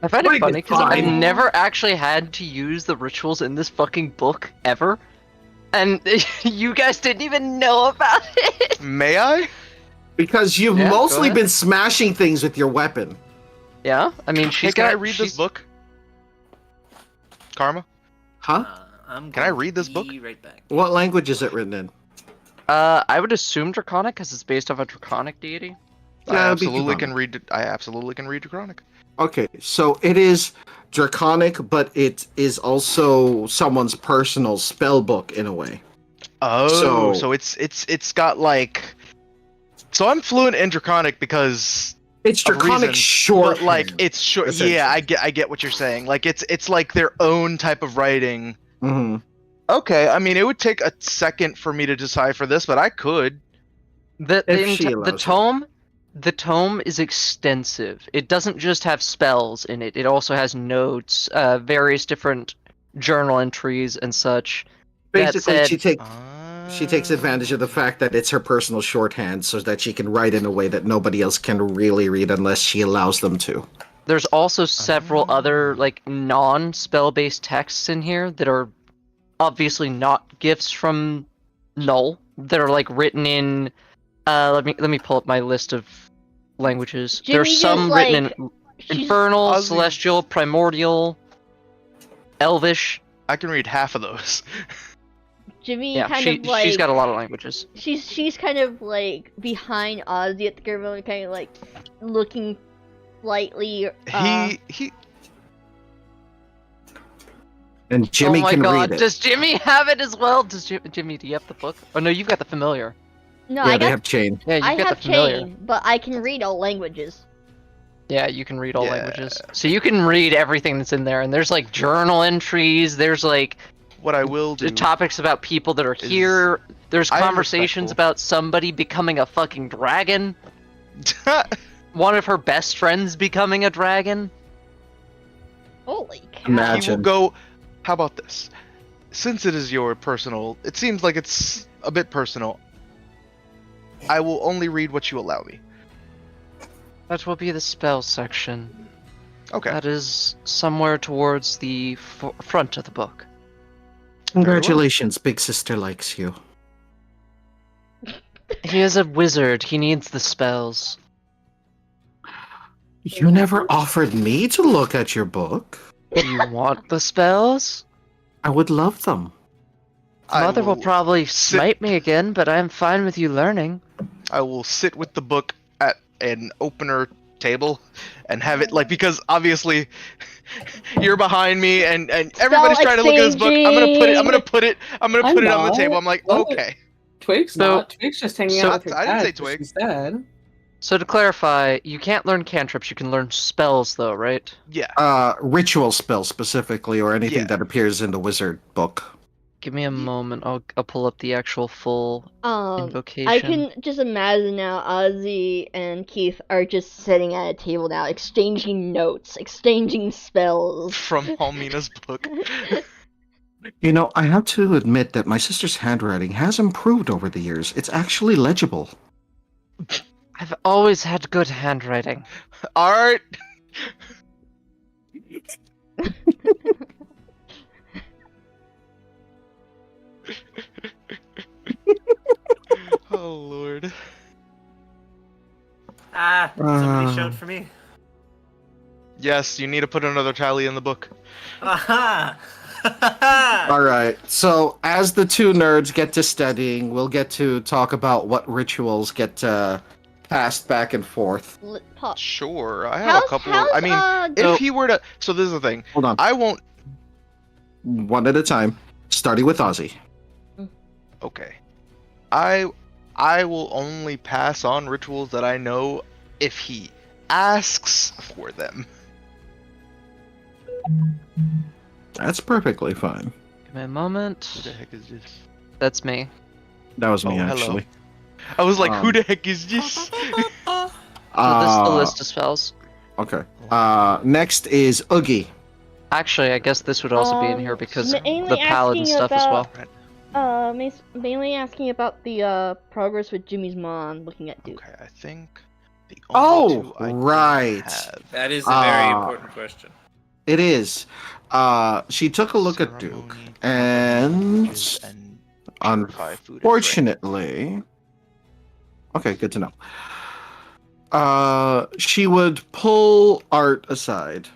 Speaker 4: I find
Speaker 2: Like,
Speaker 4: it funny because I've
Speaker 2: fine.
Speaker 4: never actually had to use the rituals in this fucking book ever, and you guys didn't even know about it.
Speaker 6: May I?
Speaker 2: Because you've
Speaker 4: Yeah, go
Speaker 2: mostly
Speaker 4: ahead.
Speaker 2: been smashing things with your weapon.
Speaker 4: Yeah, I mean,
Speaker 6: Hey,
Speaker 4: she's
Speaker 6: can I
Speaker 4: got.
Speaker 6: read
Speaker 4: she's-
Speaker 6: this book? Karma?
Speaker 2: Huh?
Speaker 5: I'm
Speaker 6: Can I
Speaker 5: going
Speaker 6: read
Speaker 5: to
Speaker 6: this book?
Speaker 5: be right back.
Speaker 2: What language is it written in?
Speaker 4: I would assume Draconic because it's based off a Draconic deity.
Speaker 2: Yeah,
Speaker 6: I
Speaker 2: it'd be
Speaker 6: absolutely
Speaker 2: Draconic.
Speaker 6: can read. I absolutely can read Draconic.
Speaker 2: Okay, so it is draconic, but it is also someone's personal spell book in a way.
Speaker 6: Oh,
Speaker 2: So-
Speaker 6: so it's got like. So I'm fluent in Draconic because,
Speaker 2: It's
Speaker 6: Of
Speaker 2: draconic
Speaker 6: reason,
Speaker 2: short.
Speaker 6: but like it's short.
Speaker 2: essentially.
Speaker 6: Yeah, I get what you're saying. Like it's like their own type of writing.
Speaker 2: Hmm.
Speaker 6: Okay, I mean it would take a second for me to decipher this, but I could.
Speaker 2: If she
Speaker 4: The
Speaker 2: allows it.
Speaker 4: tome is extensive. It doesn't just have spells in it. It also has notes, various different journal entries and such. That
Speaker 2: Basically,
Speaker 4: said-
Speaker 2: she takes advantage of the fact that it's her personal shorthand, so that she can write in a way that nobody else can really read unless she allows them to.
Speaker 4: There's also several other like non-spell based texts in here that are obviously not gifts from Null. That are like written in let me pull up my list of languages.
Speaker 1: Jimmy
Speaker 4: There's
Speaker 1: just,
Speaker 4: some written
Speaker 1: like,
Speaker 4: in
Speaker 1: she's-
Speaker 4: Infernal,
Speaker 6: Ozzy-
Speaker 4: Celestial, Primordial, Elvish.
Speaker 6: I can read half of those.
Speaker 1: Jimmy
Speaker 4: Yeah,
Speaker 1: kind of like
Speaker 4: she's got a lot of languages.
Speaker 1: she's kind of like behind Ozzy at the moment, kind of like looking slightly.
Speaker 6: He
Speaker 2: And Jimmy
Speaker 4: oh my
Speaker 2: can
Speaker 4: god,
Speaker 2: read it.
Speaker 4: does Jimmy have it as well? Does Jimmy, do you have the book? Oh no, you've got the familiar.
Speaker 1: No,
Speaker 2: Yeah,
Speaker 1: I
Speaker 2: they
Speaker 1: got
Speaker 2: have chain.
Speaker 4: Yeah, you've
Speaker 1: I
Speaker 4: got
Speaker 1: have
Speaker 4: the familiar.
Speaker 1: chain, but I can read all languages.
Speaker 4: Yeah, you can read all
Speaker 6: Yeah.
Speaker 4: languages. So you can read everything that's in there, and there's like journal entries, there's like
Speaker 6: what I will do.
Speaker 4: topics about people that are
Speaker 6: is-
Speaker 4: here, there's
Speaker 6: I am
Speaker 4: conversations
Speaker 6: respectful.
Speaker 4: about somebody becoming a fucking dragon, one of her best friends becoming a dragon.
Speaker 1: Holy cow!
Speaker 6: He will
Speaker 2: Imagine.
Speaker 6: go. How about this? Since it is your personal, it seems like it's a bit personal. I will only read what you allow me.
Speaker 4: That will be the spell section.
Speaker 6: Okay.
Speaker 4: That is somewhere towards the front of the book.
Speaker 2: Congratulations, big sister likes you.
Speaker 4: He is a wizard. He needs the spells.
Speaker 2: You never offered me to look at your book.
Speaker 4: You want the spells?
Speaker 2: I would love them.
Speaker 6: I
Speaker 4: Mother will probably
Speaker 6: sit-
Speaker 4: smite me again, but I'm fine with you learning.
Speaker 6: I will sit with the book at an opener table and have it like because obviously you're behind me and everybody's trying to look at this book. I'm gonna put it on the
Speaker 8: not.
Speaker 6: table. I'm like,
Speaker 8: What?
Speaker 6: okay.
Speaker 8: Twig's
Speaker 4: So-
Speaker 8: not. Twig's just hanging
Speaker 4: so-
Speaker 8: out with her
Speaker 6: I didn't
Speaker 8: dad,
Speaker 6: say
Speaker 8: but
Speaker 6: Twig.
Speaker 8: She said.
Speaker 4: So to clarify, you can't learn cantrips, you can learn spells though, right?
Speaker 6: Yeah.
Speaker 2: Ritual spells specifically, or anything
Speaker 6: Yeah.
Speaker 2: that appears in the wizard book.
Speaker 4: Give me a moment, I'll pull up the actual full invocation.
Speaker 1: I can just imagine now Ozzy and Keith are just sitting at a table now, exchanging notes, exchanging spells.
Speaker 6: From Palmina's book.
Speaker 2: You know, I have to admit that my sister's handwriting has improved over the years. It's actually legible.
Speaker 4: I've always had good handwriting.
Speaker 6: Art. Oh lord.
Speaker 5: Somebody showed for me.
Speaker 6: Yes, you need to put another tally in the book.
Speaker 5: Aha!
Speaker 2: All right. So as the two nerds get to studying, we'll get to talk about what rituals get passed back and forth.
Speaker 6: Sure, I have a couple. I mean, if he were to, so this is the thing.
Speaker 2: Hold on.
Speaker 6: I won't.
Speaker 2: One at a time, starting with Ozzy.
Speaker 6: Okay, I will only pass on rituals that I know if he asks for them.
Speaker 2: That's perfectly fine.
Speaker 4: Give me a moment.
Speaker 6: Who the heck is this?
Speaker 4: That's me.
Speaker 2: That was me,
Speaker 6: Oh, hello.
Speaker 2: actually.
Speaker 6: I was like, who the heck is this?
Speaker 4: So this is the list of spells.
Speaker 2: Okay. Next is Oogie.
Speaker 4: Actually, I guess this would also be in here because
Speaker 1: mainly
Speaker 4: the paladin
Speaker 1: asking
Speaker 4: stuff as well.
Speaker 1: Mainly asking about the progress with Jimmy's mom looking at Duke.
Speaker 6: Okay, I think the only two I don't
Speaker 2: right.
Speaker 6: have.
Speaker 5: That is a very important question.
Speaker 2: It is. She took a look at Duke, and unfortunately, okay, good to know. She would pull Art aside.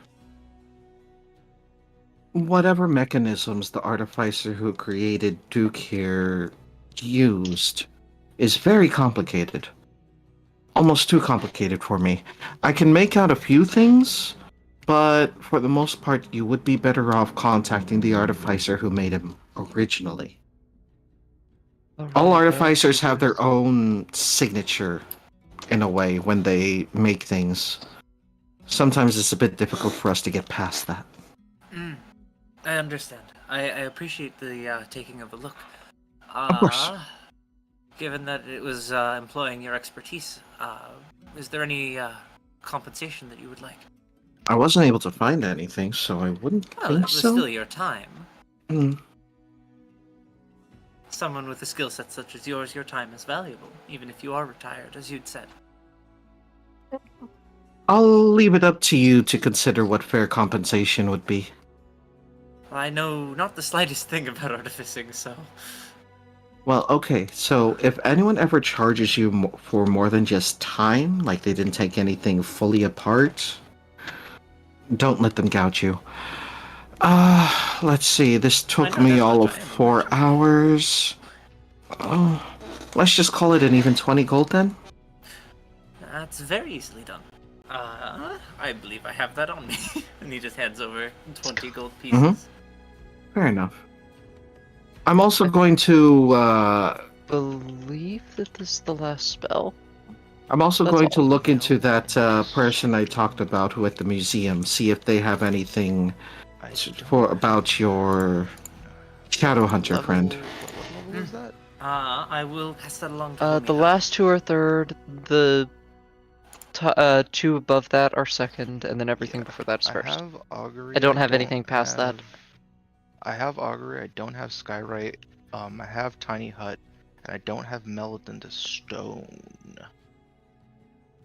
Speaker 2: Whatever mechanisms the artificer who created Duke here used is very complicated. Almost too complicated for me. I can make out a few things, but for the most part, you would be better off contacting the artificer who made him originally. All artificers have their own signature, in a way, when they make things. Sometimes it's a bit difficult for us to get past that.
Speaker 5: I understand. I appreciate the taking of a look.
Speaker 2: Of course.
Speaker 5: Given that it was employing your expertise, is there any compensation that you would like?
Speaker 2: I wasn't able to find anything, so I wouldn't
Speaker 5: Well,
Speaker 2: think
Speaker 5: it was
Speaker 2: so.
Speaker 5: still your time.
Speaker 2: Mm.
Speaker 5: Someone with a skill set such as yours, your time is valuable, even if you are retired, as you'd said.
Speaker 2: I'll leave it up to you to consider what fair compensation would be.
Speaker 5: I know not the slightest thing about artificing, so...
Speaker 2: Well, okay, so if anyone ever charges you for more than just time, like they didn't take anything fully apart, don't let them gouge you. Let's see, this took me all of 4 hours. Oh, let's just call it an even 20 gold then?
Speaker 5: That's very easily done. I believe I have that on me. And he just hands over 20 gold pieces.
Speaker 2: Mm-hmm. Fair enough. I'm also going to,
Speaker 4: Believe that this is the last spell.
Speaker 2: I'm also
Speaker 4: That's
Speaker 2: going to
Speaker 4: all.
Speaker 2: look into that person I talked about who at the museum, see if they have anything about your Shadow Hunter friend.
Speaker 6: What level was that?
Speaker 5: I will pass that along to
Speaker 4: The last two are third, the two above that are second, and then everything before that is first.
Speaker 6: I have augury.
Speaker 4: I don't have anything past that.
Speaker 6: I have augury. I don't have skywrite. I have tiny hut, and I don't have meld into stone.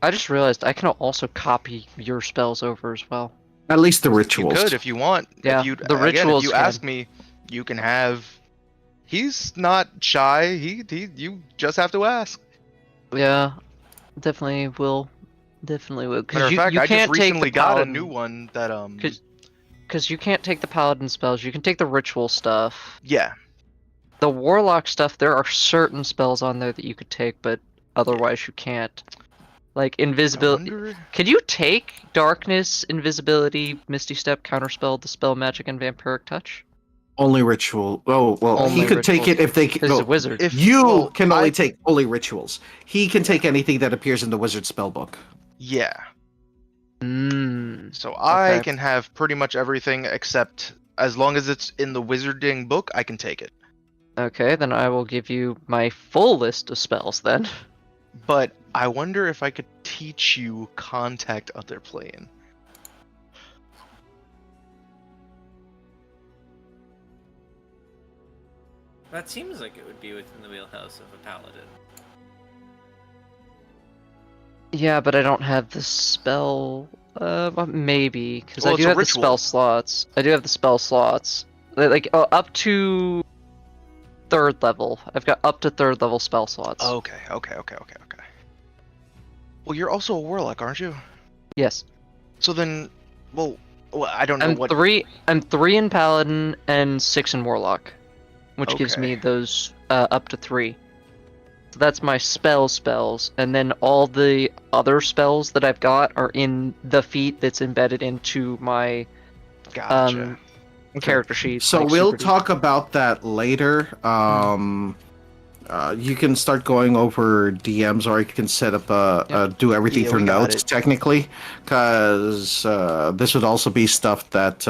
Speaker 4: I just realized I can also copy your spells over as well.
Speaker 2: At least the rituals.
Speaker 6: You could if you want.
Speaker 4: Yeah,
Speaker 6: if
Speaker 4: the rituals
Speaker 6: If you
Speaker 4: can.
Speaker 6: ask me, you can have. He's not shy. You just have to ask.
Speaker 4: Yeah, definitely will. Definitely will.
Speaker 6: Matter of fact, I just recently got a new one that
Speaker 4: Because you can't take the paladin spells, you can take the ritual stuff.
Speaker 6: Yeah.
Speaker 4: The warlock stuff, there are certain spells on there that you could take, but otherwise you can't. Like invisibility. Can you take darkness, invisibility, misty step, counterspell, dispel magic, and vampiric touch?
Speaker 2: Only ritual. Oh, well,
Speaker 4: Only
Speaker 2: he could take it if they can.
Speaker 4: He's a wizard.
Speaker 2: You can only take only rituals. He can take anything that appears in the wizard spellbook.
Speaker 6: Yeah.
Speaker 4: Mm,
Speaker 6: So I
Speaker 4: okay.
Speaker 6: can have pretty much everything except as long as it's in the wizarding book, I can take it.
Speaker 4: Okay, then I will give you my full list of spells then.
Speaker 6: But I wonder if I could teach you contact other plane.
Speaker 5: That seems like it would be within the wheelhouse of a paladin.
Speaker 4: Yeah, but I don't have the spell. Maybe because
Speaker 6: Well,
Speaker 4: I do
Speaker 6: it's a
Speaker 4: have the
Speaker 6: ritual.
Speaker 4: spell slots. I do have the spell slots, like up to third level. I've got up to third level spell slots.
Speaker 6: Okay. Well, you're also a warlock, aren't you?
Speaker 4: Yes.
Speaker 6: So then, well, Well, I don't know
Speaker 4: I'm
Speaker 6: what.
Speaker 4: I'm 3 in Paladin and 6 in Warlock, which gives
Speaker 6: Okay.
Speaker 4: me those up to 3. So that's my spells, and then all the other spells that I've got are in the feat that's embedded into my
Speaker 6: Gotcha.
Speaker 4: character sheet.
Speaker 2: So
Speaker 4: like,
Speaker 2: we'll
Speaker 4: super deep.
Speaker 2: talk about that later. You can start going over DMs, or I can set up do everything
Speaker 6: Yeah,
Speaker 2: through
Speaker 6: we got
Speaker 2: notes
Speaker 6: it.
Speaker 2: technically, because this would also be stuff that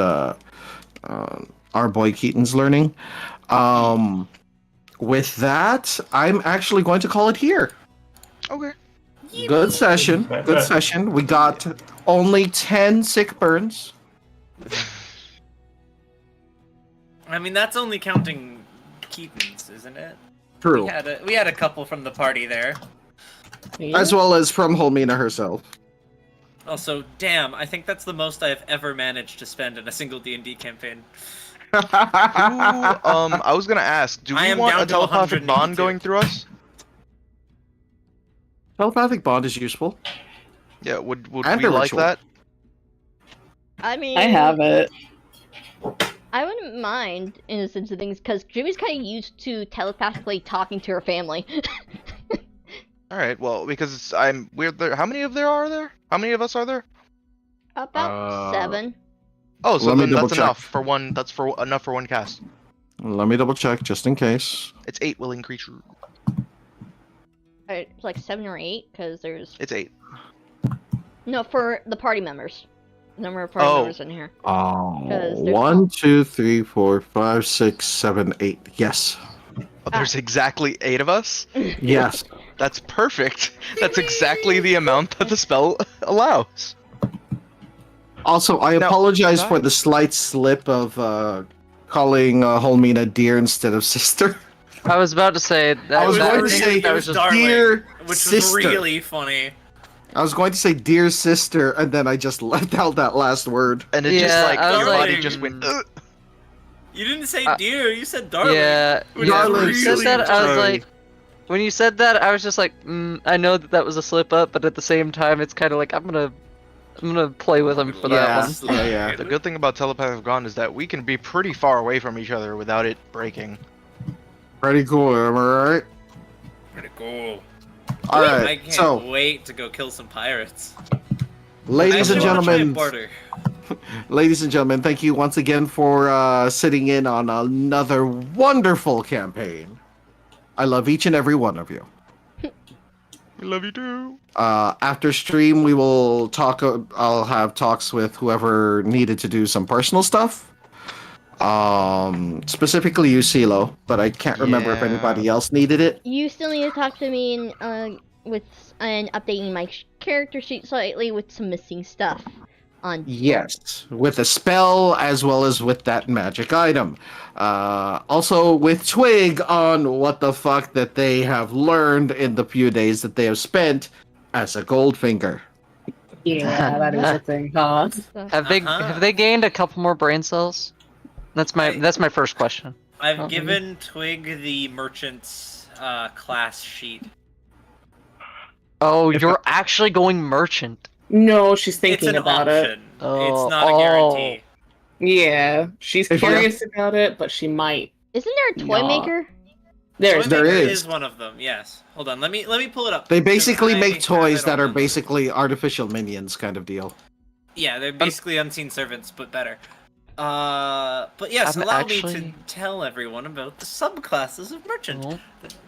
Speaker 2: our boy Keaton's learning. With that, I'm actually going to call it here.
Speaker 6: Okay.
Speaker 2: Good session.
Speaker 3: Bet,
Speaker 2: Good
Speaker 3: bet.
Speaker 2: session. We got only 10 sick burns.
Speaker 5: I mean, that's only counting Keaton's, isn't it?
Speaker 2: True.
Speaker 5: We had a couple from the party there.
Speaker 2: As well as from Holmina herself.
Speaker 5: Also, damn, I think that's the most I've ever managed to spend in a single D&D campaign.
Speaker 6: I was gonna ask, do
Speaker 5: I
Speaker 6: we
Speaker 5: am
Speaker 6: want
Speaker 5: down
Speaker 6: a
Speaker 5: to
Speaker 6: telepathic
Speaker 5: 182.
Speaker 6: bond going through us?
Speaker 2: Telepathic bond is useful.
Speaker 6: Yeah, would
Speaker 2: And
Speaker 6: we
Speaker 2: a
Speaker 6: like
Speaker 2: ritual.
Speaker 6: that?
Speaker 1: I mean,
Speaker 8: I have it.
Speaker 1: I wouldn't mind in a sense of things because Jimmy's kind of used to telepathically talking to her family.
Speaker 6: All right, well, because I'm weird. How many of us are there?
Speaker 1: About 7.
Speaker 6: Oh, so
Speaker 2: Let me
Speaker 6: then that's
Speaker 2: double-check.
Speaker 6: enough for one. That's enough for one cast.
Speaker 2: Let me double check just in case.
Speaker 6: It's 8 willing creatures.
Speaker 1: It's like 7 or 8 because there's
Speaker 6: It's 8.
Speaker 1: no for the party members. The number of party
Speaker 6: Oh.
Speaker 1: members in here.
Speaker 2: Oh,
Speaker 1: 'Cause there's
Speaker 2: 1, 2, 3, 4, 5, 6, 7, 8. Yes.
Speaker 6: Oh, there's exactly 8 of us.
Speaker 2: Yes.
Speaker 6: That's perfect. That's exactly the amount that the spell allows.
Speaker 2: Also, I
Speaker 6: Now,
Speaker 2: apologize
Speaker 6: can I-
Speaker 2: for the slight slip of calling Holmina dear instead of sister.
Speaker 4: I was about to say that.
Speaker 2: I was
Speaker 4: that-
Speaker 2: going to say
Speaker 4: that was just
Speaker 5: darling,
Speaker 2: dear
Speaker 5: which
Speaker 2: sister.
Speaker 5: was really funny.
Speaker 2: I was going to say dear sister, and then I just left out that last word.
Speaker 6: And it just
Speaker 4: Yeah,
Speaker 6: like
Speaker 4: I was
Speaker 6: your body
Speaker 5: like-
Speaker 6: just went.
Speaker 5: You didn't say
Speaker 4: Uh,
Speaker 5: dear, you said darling.
Speaker 4: Yeah,
Speaker 5: Which
Speaker 4: yeah.
Speaker 5: is
Speaker 4: When you
Speaker 2: really
Speaker 4: said that, I was
Speaker 2: sorry.
Speaker 4: like, when you said that, I was just like, I know that was a slip up, but at the same time, it's kind of like I'm gonna play with him for that one.
Speaker 2: Yeah.
Speaker 6: The good thing about telepathic bond is that we can be pretty far away from each other without it breaking.
Speaker 2: Pretty cool, am I right?
Speaker 5: Pretty cool.
Speaker 2: All
Speaker 5: I
Speaker 2: right.
Speaker 5: can't
Speaker 2: So,
Speaker 5: wait to go kill some pirates.
Speaker 2: ladies
Speaker 5: I
Speaker 2: and
Speaker 5: actually wanna try
Speaker 2: gentlemen,
Speaker 5: barter.
Speaker 2: ladies and gentlemen, thank you once again for sitting in on another wonderful campaign. I love each and every one of you.
Speaker 6: We love you too.
Speaker 2: After stream, we will talk. I'll have talks with whoever needed to do some personal stuff. Specifically you, CeeLo, but I can't remember if
Speaker 6: Yeah.
Speaker 2: anybody else needed it.
Speaker 1: You still need to talk to me with updating my character sheet slightly with some missing stuff on.
Speaker 2: Yes, with a spell as well as with that magic item. Also with Twig on what the fuck that they have learned in the few days that they have spent as a Goldfinger.
Speaker 8: Yeah, that is a thing, huh?
Speaker 4: Have they
Speaker 5: Uh-huh.
Speaker 4: have they gained a couple more brain cells? That's my first question.
Speaker 5: I've
Speaker 4: Oh,
Speaker 5: given Twig the merchant's class sheet.
Speaker 4: Oh, you're actually going merchant.
Speaker 8: No, she's
Speaker 5: It's
Speaker 8: thinking
Speaker 5: an
Speaker 8: about it.
Speaker 5: option.
Speaker 4: Oh,
Speaker 5: It's not a guarantee.
Speaker 8: Yeah, she's
Speaker 2: If
Speaker 8: curious about it, but she might.
Speaker 1: Isn't there a toy
Speaker 8: No.
Speaker 1: maker?
Speaker 8: There's
Speaker 2: There
Speaker 5: Toymaker
Speaker 2: is.
Speaker 5: one of them. Yes. Hold on. Let me pull it up.
Speaker 2: They
Speaker 5: 'cause
Speaker 2: basically
Speaker 5: I
Speaker 2: make
Speaker 5: have
Speaker 2: toys
Speaker 5: it
Speaker 2: that
Speaker 5: on
Speaker 2: are
Speaker 5: the-
Speaker 2: basically artificial minions kind of deal.
Speaker 5: Yeah, they're basically unseen servants, but better. But yes,
Speaker 4: I'm
Speaker 5: allow me
Speaker 4: actually-
Speaker 5: to tell everyone about the subclasses of merchant.
Speaker 4: Oh.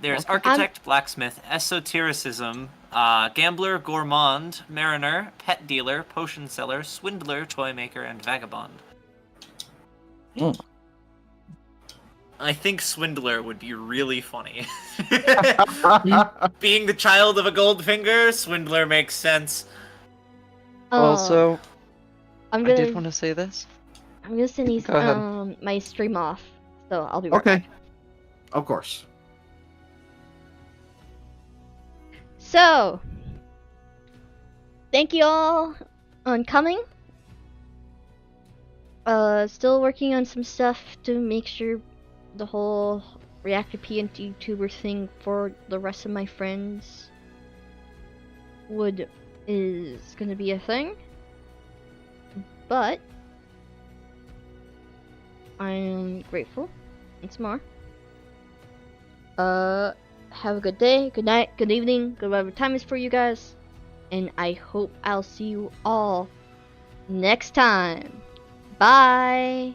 Speaker 5: There's
Speaker 4: Okay.
Speaker 5: architect, blacksmith, esotericism, gambler, gourmand, mariner, pet dealer, potion seller, swindler, toy maker, and vagabond.
Speaker 2: Hmm.
Speaker 5: I think swindler would be really funny. Being the child of a Goldfinger, swindler makes sense.
Speaker 4: Also,
Speaker 1: I'm
Speaker 4: I
Speaker 1: gonna
Speaker 4: did want to say this.
Speaker 1: I'm gonna send these
Speaker 4: Go ahead.
Speaker 1: my stream off, so I'll be right
Speaker 2: Okay.
Speaker 1: back.
Speaker 2: Of course.
Speaker 1: So, thank you all on coming. Still working on some stuff to make sure the whole reactive PNT YouTuber thing for the rest of my friends is gonna be a thing. But I am grateful. Once more. Have a good day, good night, good evening, good whatever time is for you guys. And I hope I'll see you all next time. Bye!